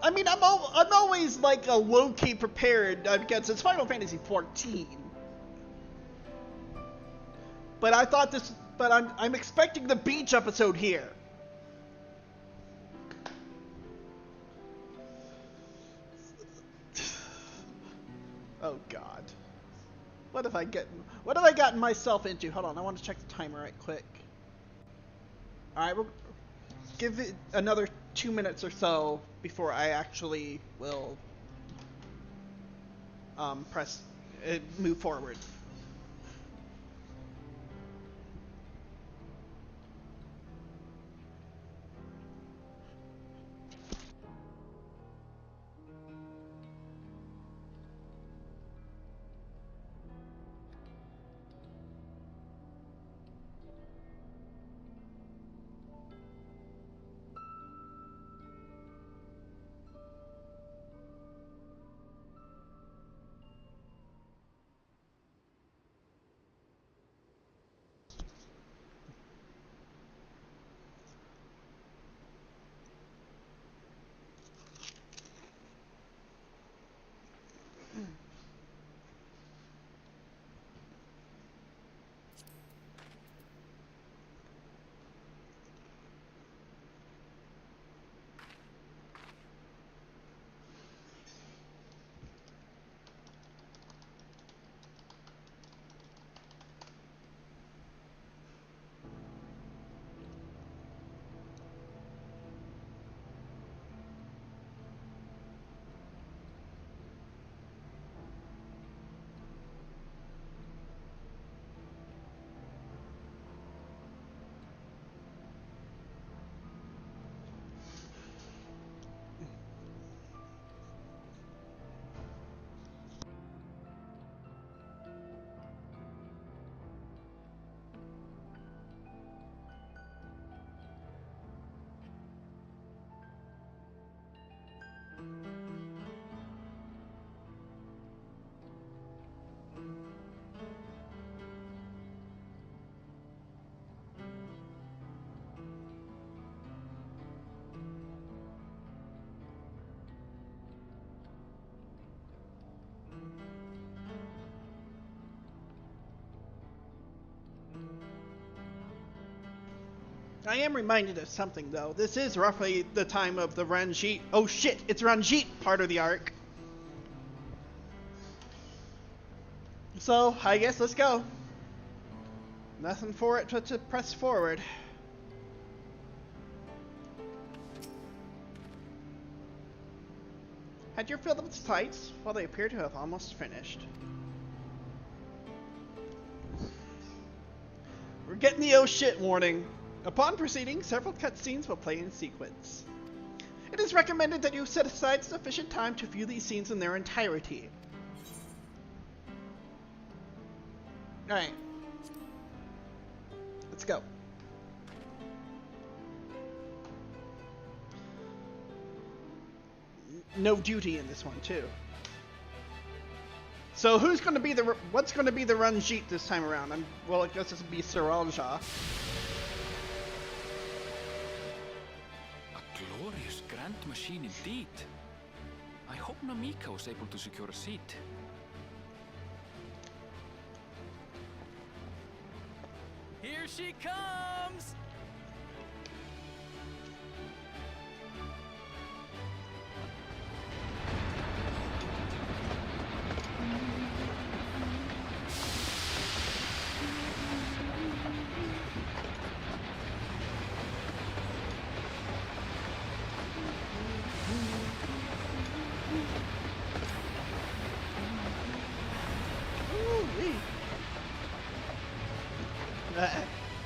I mean, I'm always like a low-key prepared because it's Final Fantasy 14. But I thought this. But I'm expecting the beach episode here. Oh God. What have I gotten myself into? Hold on, I want to check the timer right quick. All right, we'll give it another 2 minutes or so before I actually will move forward. I am reminded of something though. This is roughly the time of the Ranjit. Oh shit, it's Ranjit part of the arc. So, I guess let's go. Nothing for it but to press forward. Had you filled up the sites? Well, they appear to have almost finished. We're getting the oh shit warning. Upon proceeding, several cutscenes will play in sequence. It is recommended that you set aside sufficient time to view these scenes in their entirety. Alright. Let's go. No duty in this one, too. So who's going to be the... What's going to be the Ranjit this time around? Well, I guess this would be Siralja. A glorious grand machine indeed. I hope Namika was able to secure a seat. Here she comes!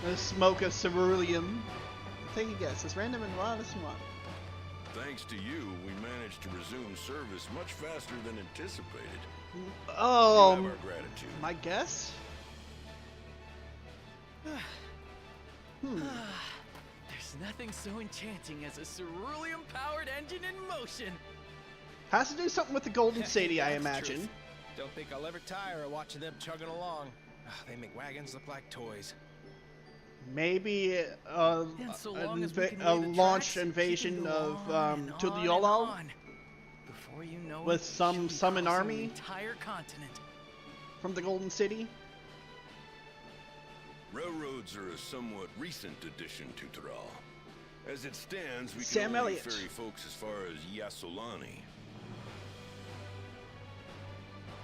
The smoke of ceruleum. Take a guess. It's random and wild as what? Thanks to you, we managed to resume service much faster than anticipated. Oh, You have our gratitude. my guess? There's nothing so enchanting as a ceruleum-powered engine in motion. Has to do something with the Golden City, I That's imagine. truth. Don't think I'll ever tire of watching them chugging along. They make wagons look like toys. Maybe And so long as we can a lay the launched tracks, invasion she can go of on and Tuliolal on. Before you know with it, some she'll be summon crossing army? the entire continent. from the Golden City. Railroads are a somewhat recent addition to Taral. As it stands, we Sam can only Elliott. ferry folks as far as Yasolani.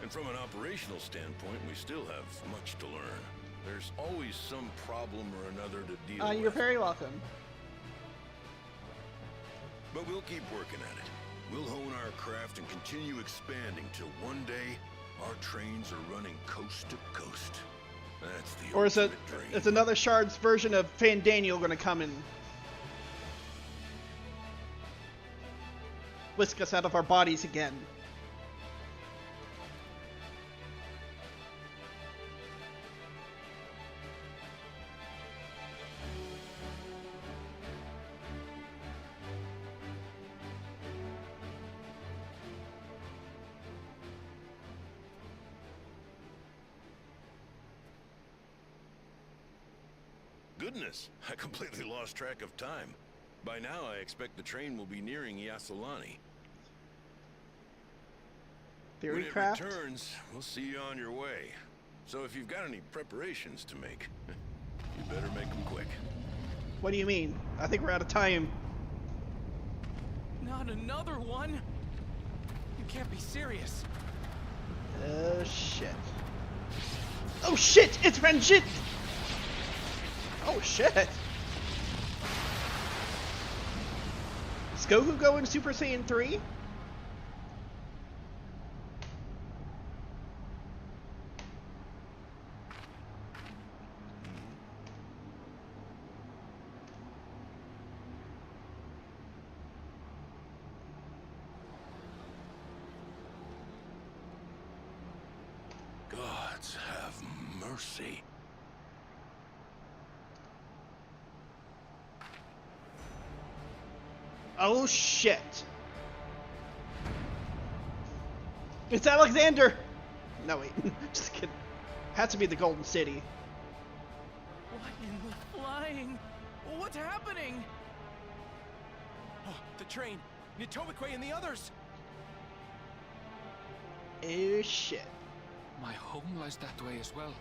And from an operational standpoint, we still have much to learn. There's always some problem or another to deal with. You're very welcome. But we'll keep working at it. We'll hone our craft and continue expanding till one day our trains are running coast to coast. That's the Or is it? ultimate dream. Is another Shard's version of Fandaniel going to come and whisk us out of our bodies again? Goodness, I completely lost track of time. By now, I expect the train will be nearing Yasolani. When it Theorycraft? returns, we'll see you on your way. So if you've got any preparations to make, you better make them quick. What do you mean? I think we're out of time. Not another one? You can't be serious. Oh shit. Oh shit! It's Ranjit! Oh shit! Is Goku going Super Saiyan 3? Gods have mercy. Oh shit! It's Alexander! No wait, just kidding. Had to be the Golden City. What in the flying? What's happening? Oh, the train. Nitobikwe and the others. Oh shit. My home lies that way as well.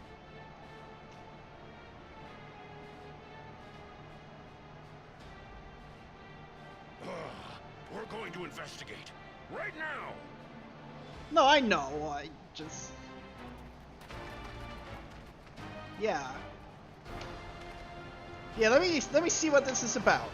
We're going to investigate. Right now! No, I know. I just... Yeah. Yeah, let me see what this is about.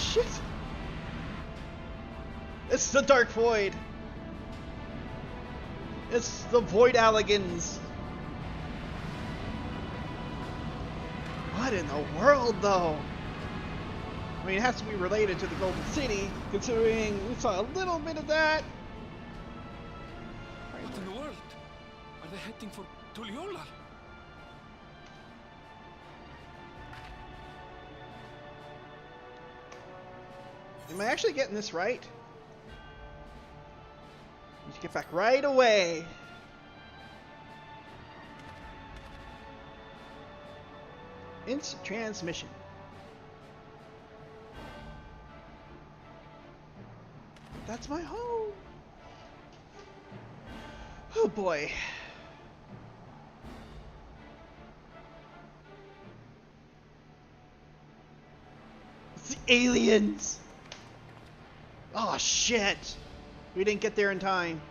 shit! It's the Dark Void! It's the Void Alligans! What in the world, though? I mean, it has to be related to the Golden City, considering we saw a little bit of that. What in the world? Are they heading for Tuliyollal? Am I actually getting this right? Need to get back right away. Instant transmission. That's my home. Oh boy. It's the aliens. Oh shit. We didn't get there in time.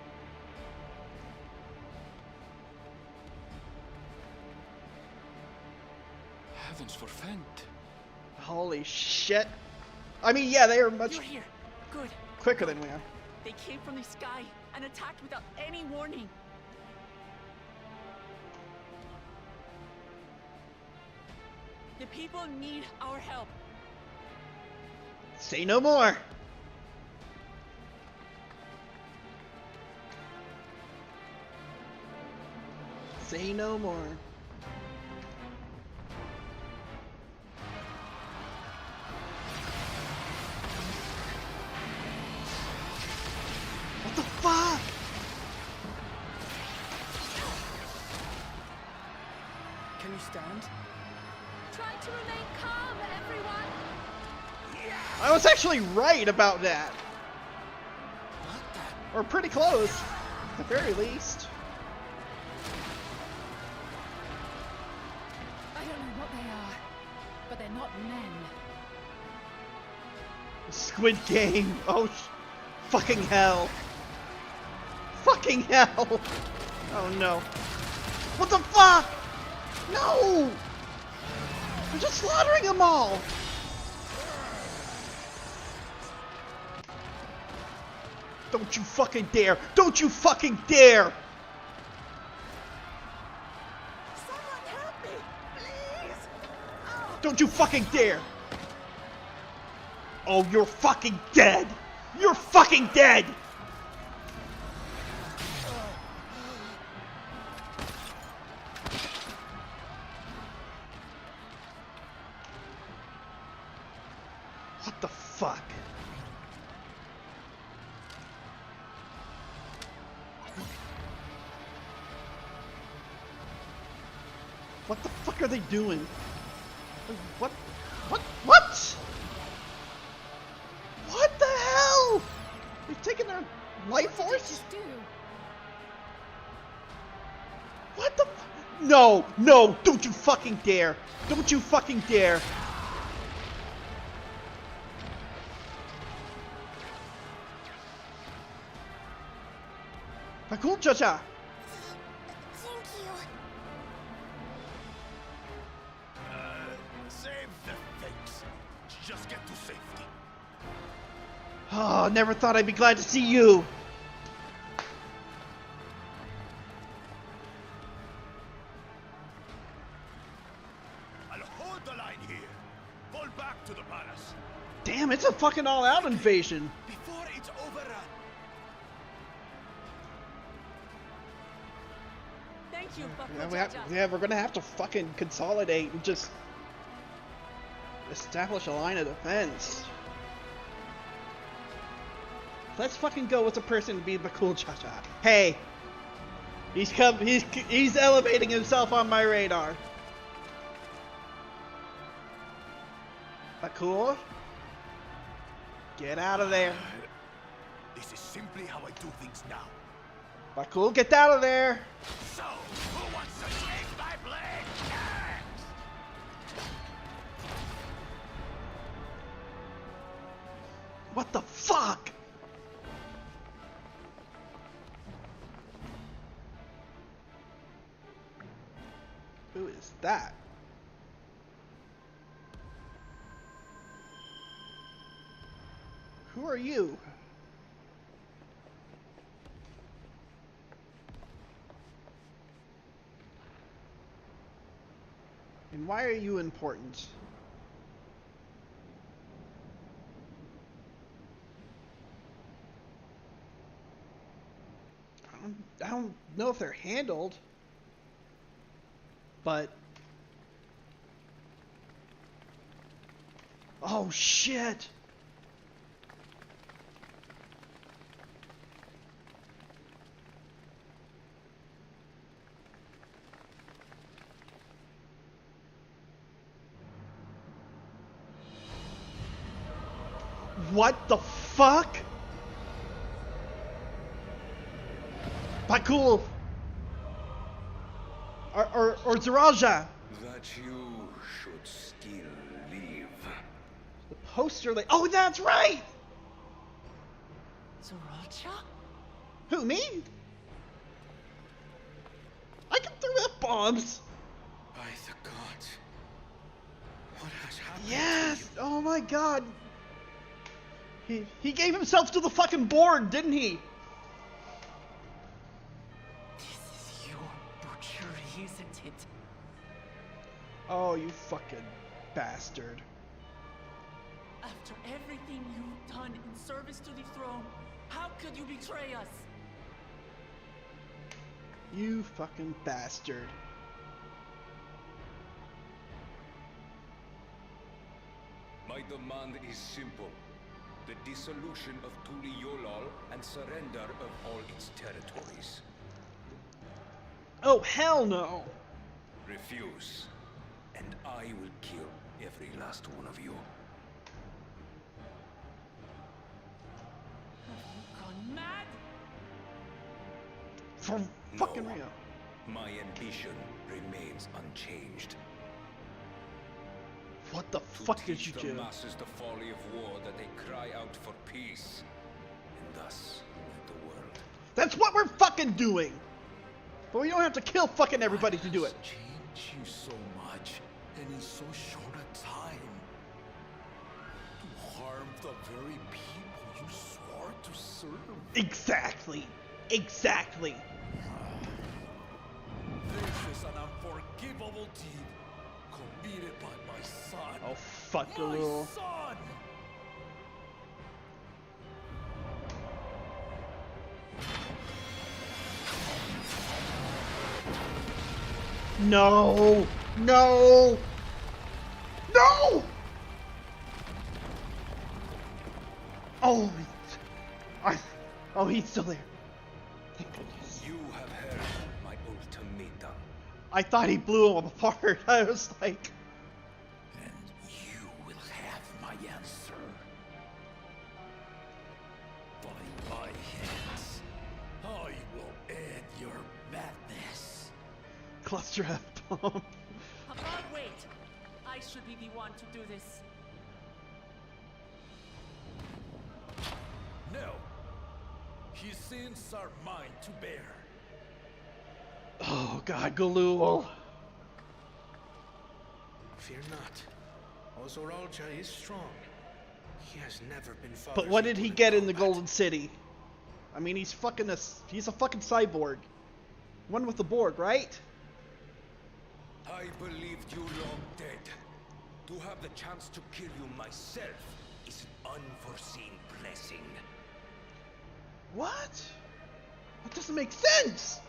Heavens forfend. Holy shit. I mean, yeah, they are much You're here. Good. quicker than we are. They came from the sky and attacked without any warning. The people need our help. Say no more. Say no more. What the fuck? Can you stand? Try to remain calm, everyone. I was actually right about that. Or pretty close, at the very least. I don't know what they are, but they're not men. Squid Game. Oh, fucking hell. Fucking hell. Oh no. What the fuck? No! They're just slaughtering them all. Don't you fucking dare! Don't you fucking dare! Someone help me, please! Don't you fucking dare! Oh, you're fucking dead! You're fucking dead! What the fuck? What the fuck are they doing? What? What? What? What the hell? They've taken their life force? Just do. What the? No, no! Don't you fucking dare! Don't you fucking dare! Pakul Chacha! Thank you. Save the fakes. Just get to safety. Oh, never thought I'd be glad to see you! I'll hold the line here. Fall back to the palace. Damn, it's a fucking all-out invasion! Before it's overrun. Thank you, Yeah, we're gonna have to fucking consolidate and just establish a line of defense. Let's fucking go with the person be Bakul Chacha. Hey! He's elevating himself on my radar. Bakul? Get out of there. This is simply how I do things now. Bakul, get out of there! So, who wants to take my blade next? What the fuck? Who is that? Who are you? And why are you important? I don't know if they're handled, but oh shit! What the fuck? Bakul! Or Zaraja! That you should still live. The poster like, oh, that's right! Zaraja? Who, me? I can throw F bombs! By the gods. What has happened Yes! to you? Oh my god! He gave himself to the fucking Borg, didn't he? This is your butchery, isn't it? Oh, you fucking bastard. After everything you've done in service to the throne, how could you betray us? You fucking bastard. My demand is simple. The dissolution of Tuli Yolal and surrender of all its territories. Oh, hell no! Refuse, and I will kill every last one of you. Have you gone mad? For fucking real. My ambition remains unchanged. What the To fuck did teach you the do? masses the folly of war, that they cry out for peace, and thus unite the world. That's what we're fucking doing! But we don't have to kill fucking everybody to do it. Changed you so much, and in so short a time. To harm the very people you swore to serve. Exactly. Exactly. This is an unforgivable deed committed by my son. Oh, fuck a My little. son! No! No! No! Oh, oh, he's still there. Thank goodness. You have heard my ultimatum. I thought he blew him apart. I was like, And you will have my answer. By my hands, I will end your madness. cluster F bomb. Papa, wait! I should be the one to do this. No. His sins are mine to bear. Oh god, Galul. Fear not. Ozoralja is strong. He has never been fathered. But what did he get in the Golden City? I mean, he's a fucking cyborg. One with the Borg, right? I believed you long dead. To have the chance to kill you myself is an unforeseen blessing. What? That doesn't make sense!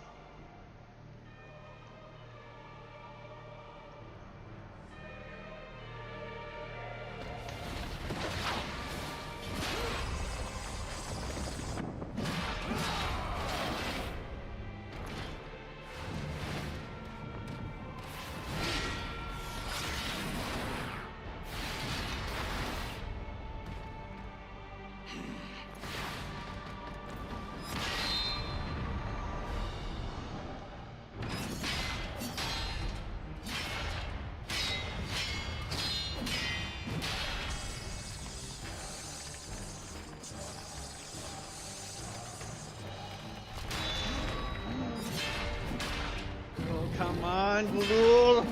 Oh, come on, Galul.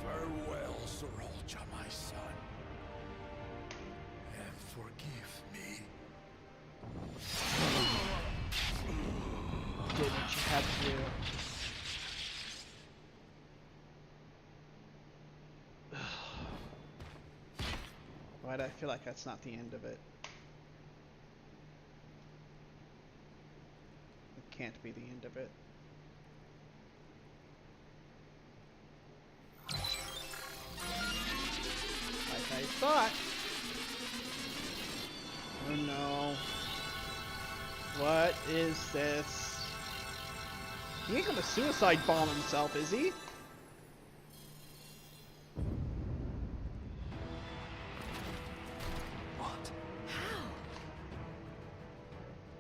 Farewell, Zoralja, my son. did what you had to do. Why do I feel like that's not the end of it? It can't be the end of it. Like I thought. Oh no. What is this? He ain't gonna suicide bomb himself, is he?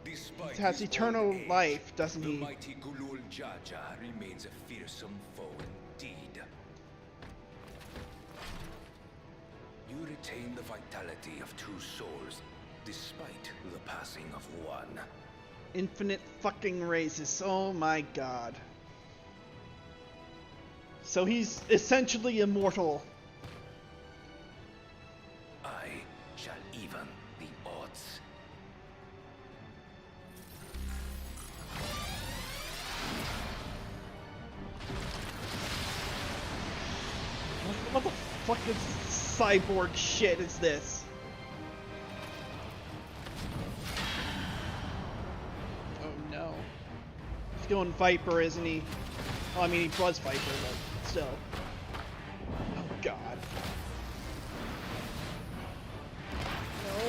Despite He has his eternal old age, life, doesn't the he? mighty Gulul Jaja remains a fearsome foe indeed. You retain the vitality of 2 souls, despite the passing of 1. Infinite fucking raises. Oh my god. So he's essentially immortal. I shall even the odds. What the fucking cyborg shit is this? Oh no. He's going Viper, isn't he? Well, I mean, he was Viper, but still. Oh god. No!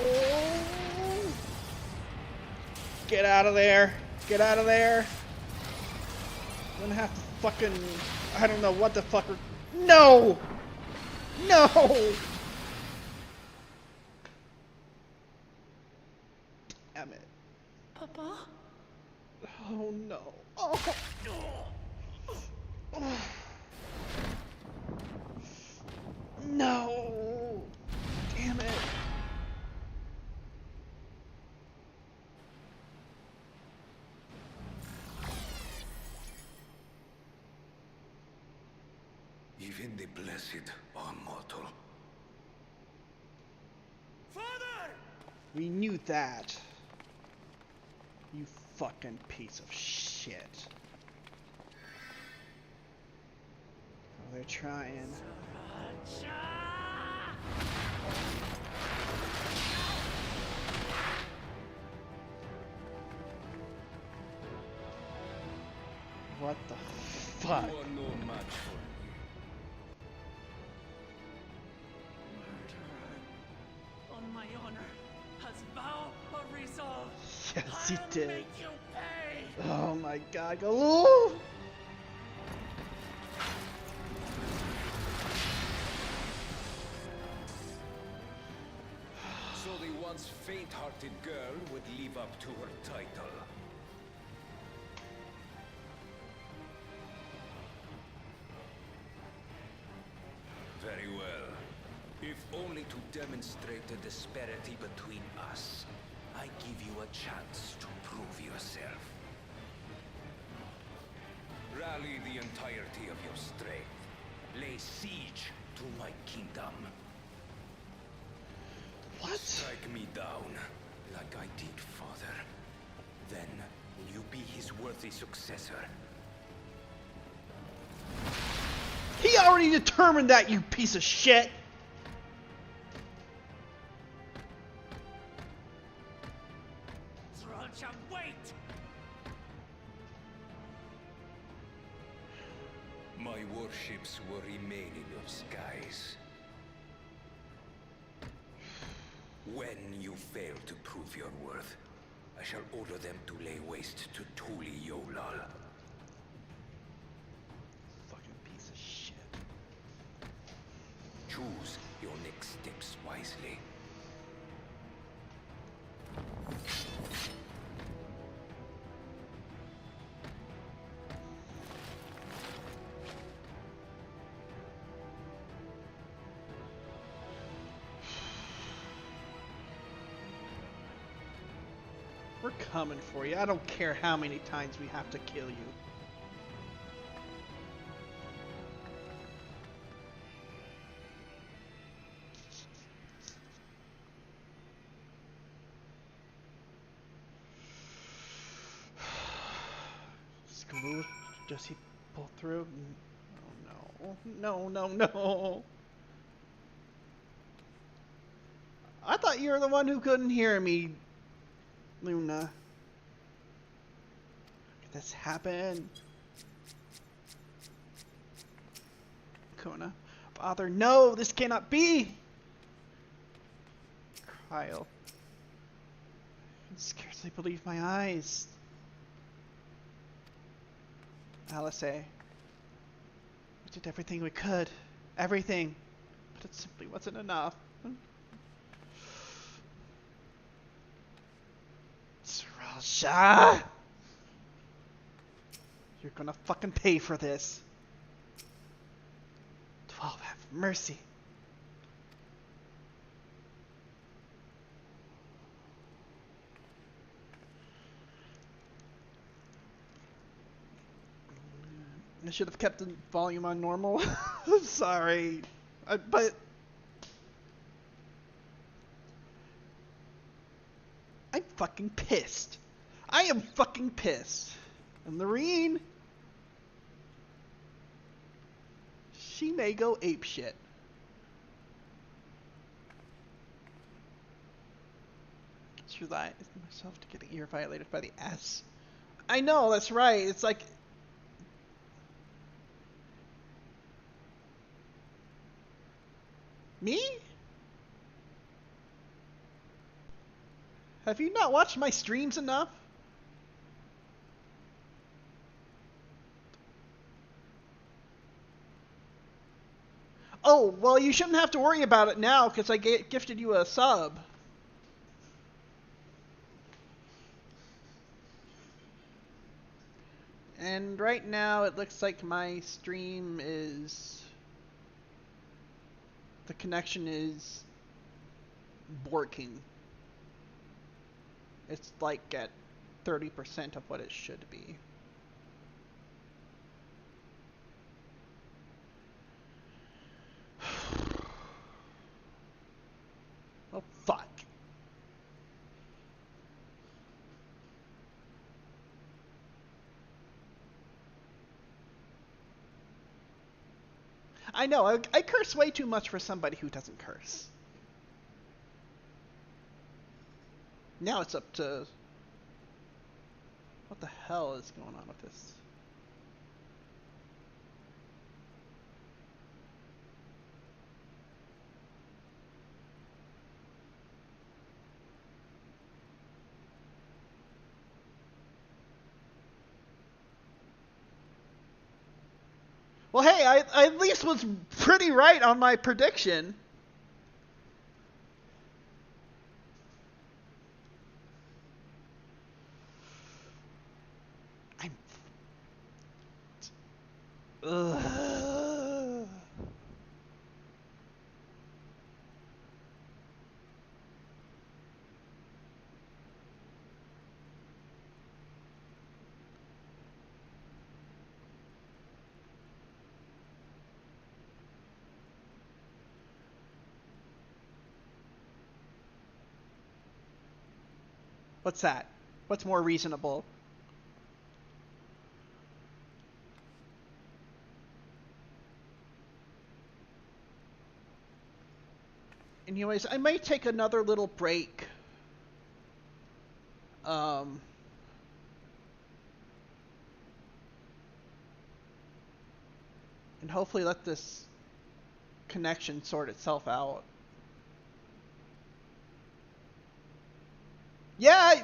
Get out of there! Get out of there! I'm gonna have to fucking... I don't know what the fuck... No! No! Damn it. Papa? Oh no. Oh no. Oh. No. Damn it. Even the blessed are mortal. Father! We knew that. You fucking piece of shit. Oh, they're trying. What the fuck? You are no match for me. Murderer, on my honor, has vowed a resolve. Yes, he I'll did. make you pay. Oh my god, go. So the once faint-hearted girl would live up to her title. Very well. If only to demonstrate the disparity between us, I give you a chance to prove yourself. Rally the entirety of your strength. Lay siege to my kingdom. What? Strike me down, like I did, father. Then will you be his worthy successor? He already determined that, you piece of shit! Trolcha, wait! My warships will remain in your skies. When you fail to prove your worth, I shall order them to lay waste to Tuli Yolal. Fucking piece of shit. Choose your next steps wisely. We're coming for you. I don't care how many times we have to kill you. glue. Does he pull through? Oh no. No, no, no. I thought you were the one who couldn't hear me, Luna. Could this happen? Kona. Father, no! This cannot be! Kyle. I can scarcely believe my eyes. Alice, we did everything we could. Everything. But it simply wasn't enough. Sriracha! You're gonna fucking pay for this. 12, have mercy. I should have kept the volume on normal. I'm sorry. But I'm fucking pissed. I am fucking pissed. And Lorene, she may go apeshit. Should I myself to getting ear violated by the S? I know, that's right. It's like me? Have you not watched my streams enough? Oh, well, you shouldn't have to worry about it now because I gifted you a sub. And right now it looks like my stream is... the connection is borking. It's like at 30% of what it should be. Oh, fuck. I know, I curse way too much for somebody who doesn't curse. Now it's up to... what the hell is going on with this? Well, hey, I at least was pretty right on my prediction. Ugh. What's that? What's more reasonable? Anyways, I might take another little break. And hopefully let this connection sort itself out. Yeah,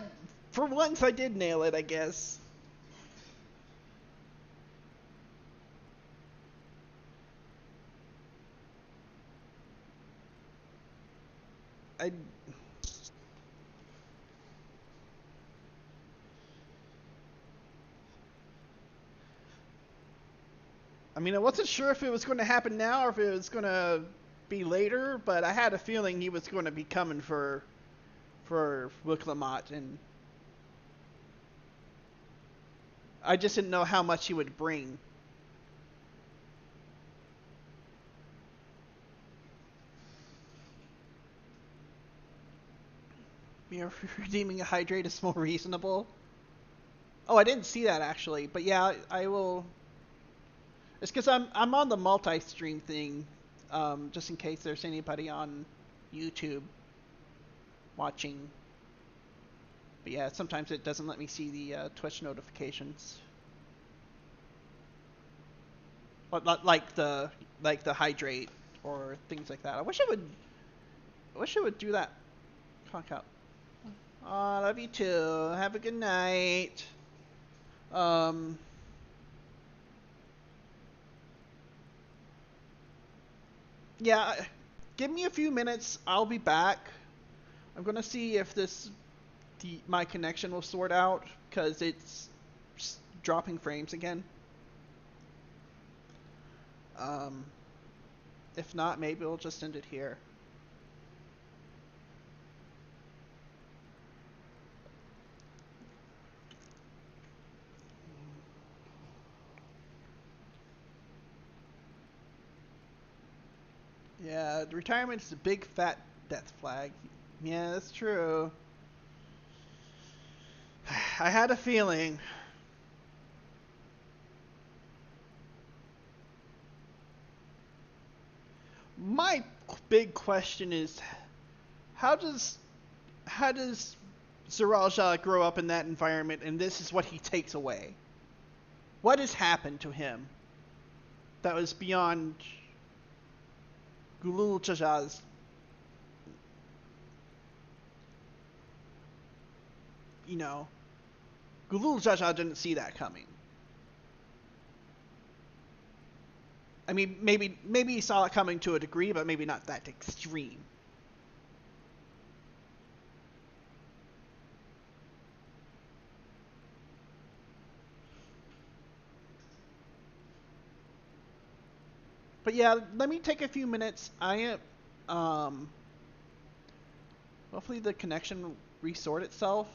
for once I did nail it, I guess. I mean, I wasn't sure if it was going to happen now or if it was going to be later, but I had a feeling he was going to be coming for Wicklamat, and I just didn't know how much he would bring. You're redeeming a hydrate is more reasonable. Oh, I didn't see that actually, but yeah, I will. It's because I'm on the multi-stream thing, just in case there's anybody on YouTube watching. But yeah, sometimes it doesn't let me see the Twitch notifications. Like the hydrate or things like that. I wish it would do that. Conk out. Oh, love you too. Have a good night. Yeah, give me a few minutes. I'll be back. I'm gonna see if my connection will sort out because it's dropping frames again. If not, maybe we'll just end it here. Yeah, the retirement is a big fat death flag. Yeah, that's true. I had a feeling. My big question is, how does Zeralja grow up in that environment and this is what he takes away? What has happened to him that was beyond Gulul Jaja's? You know, Gulul Jaja didn't see that coming. I mean, maybe he saw it coming to a degree, but maybe not that extreme. But yeah, let me take a few minutes. I am, hopefully the connection resort itself.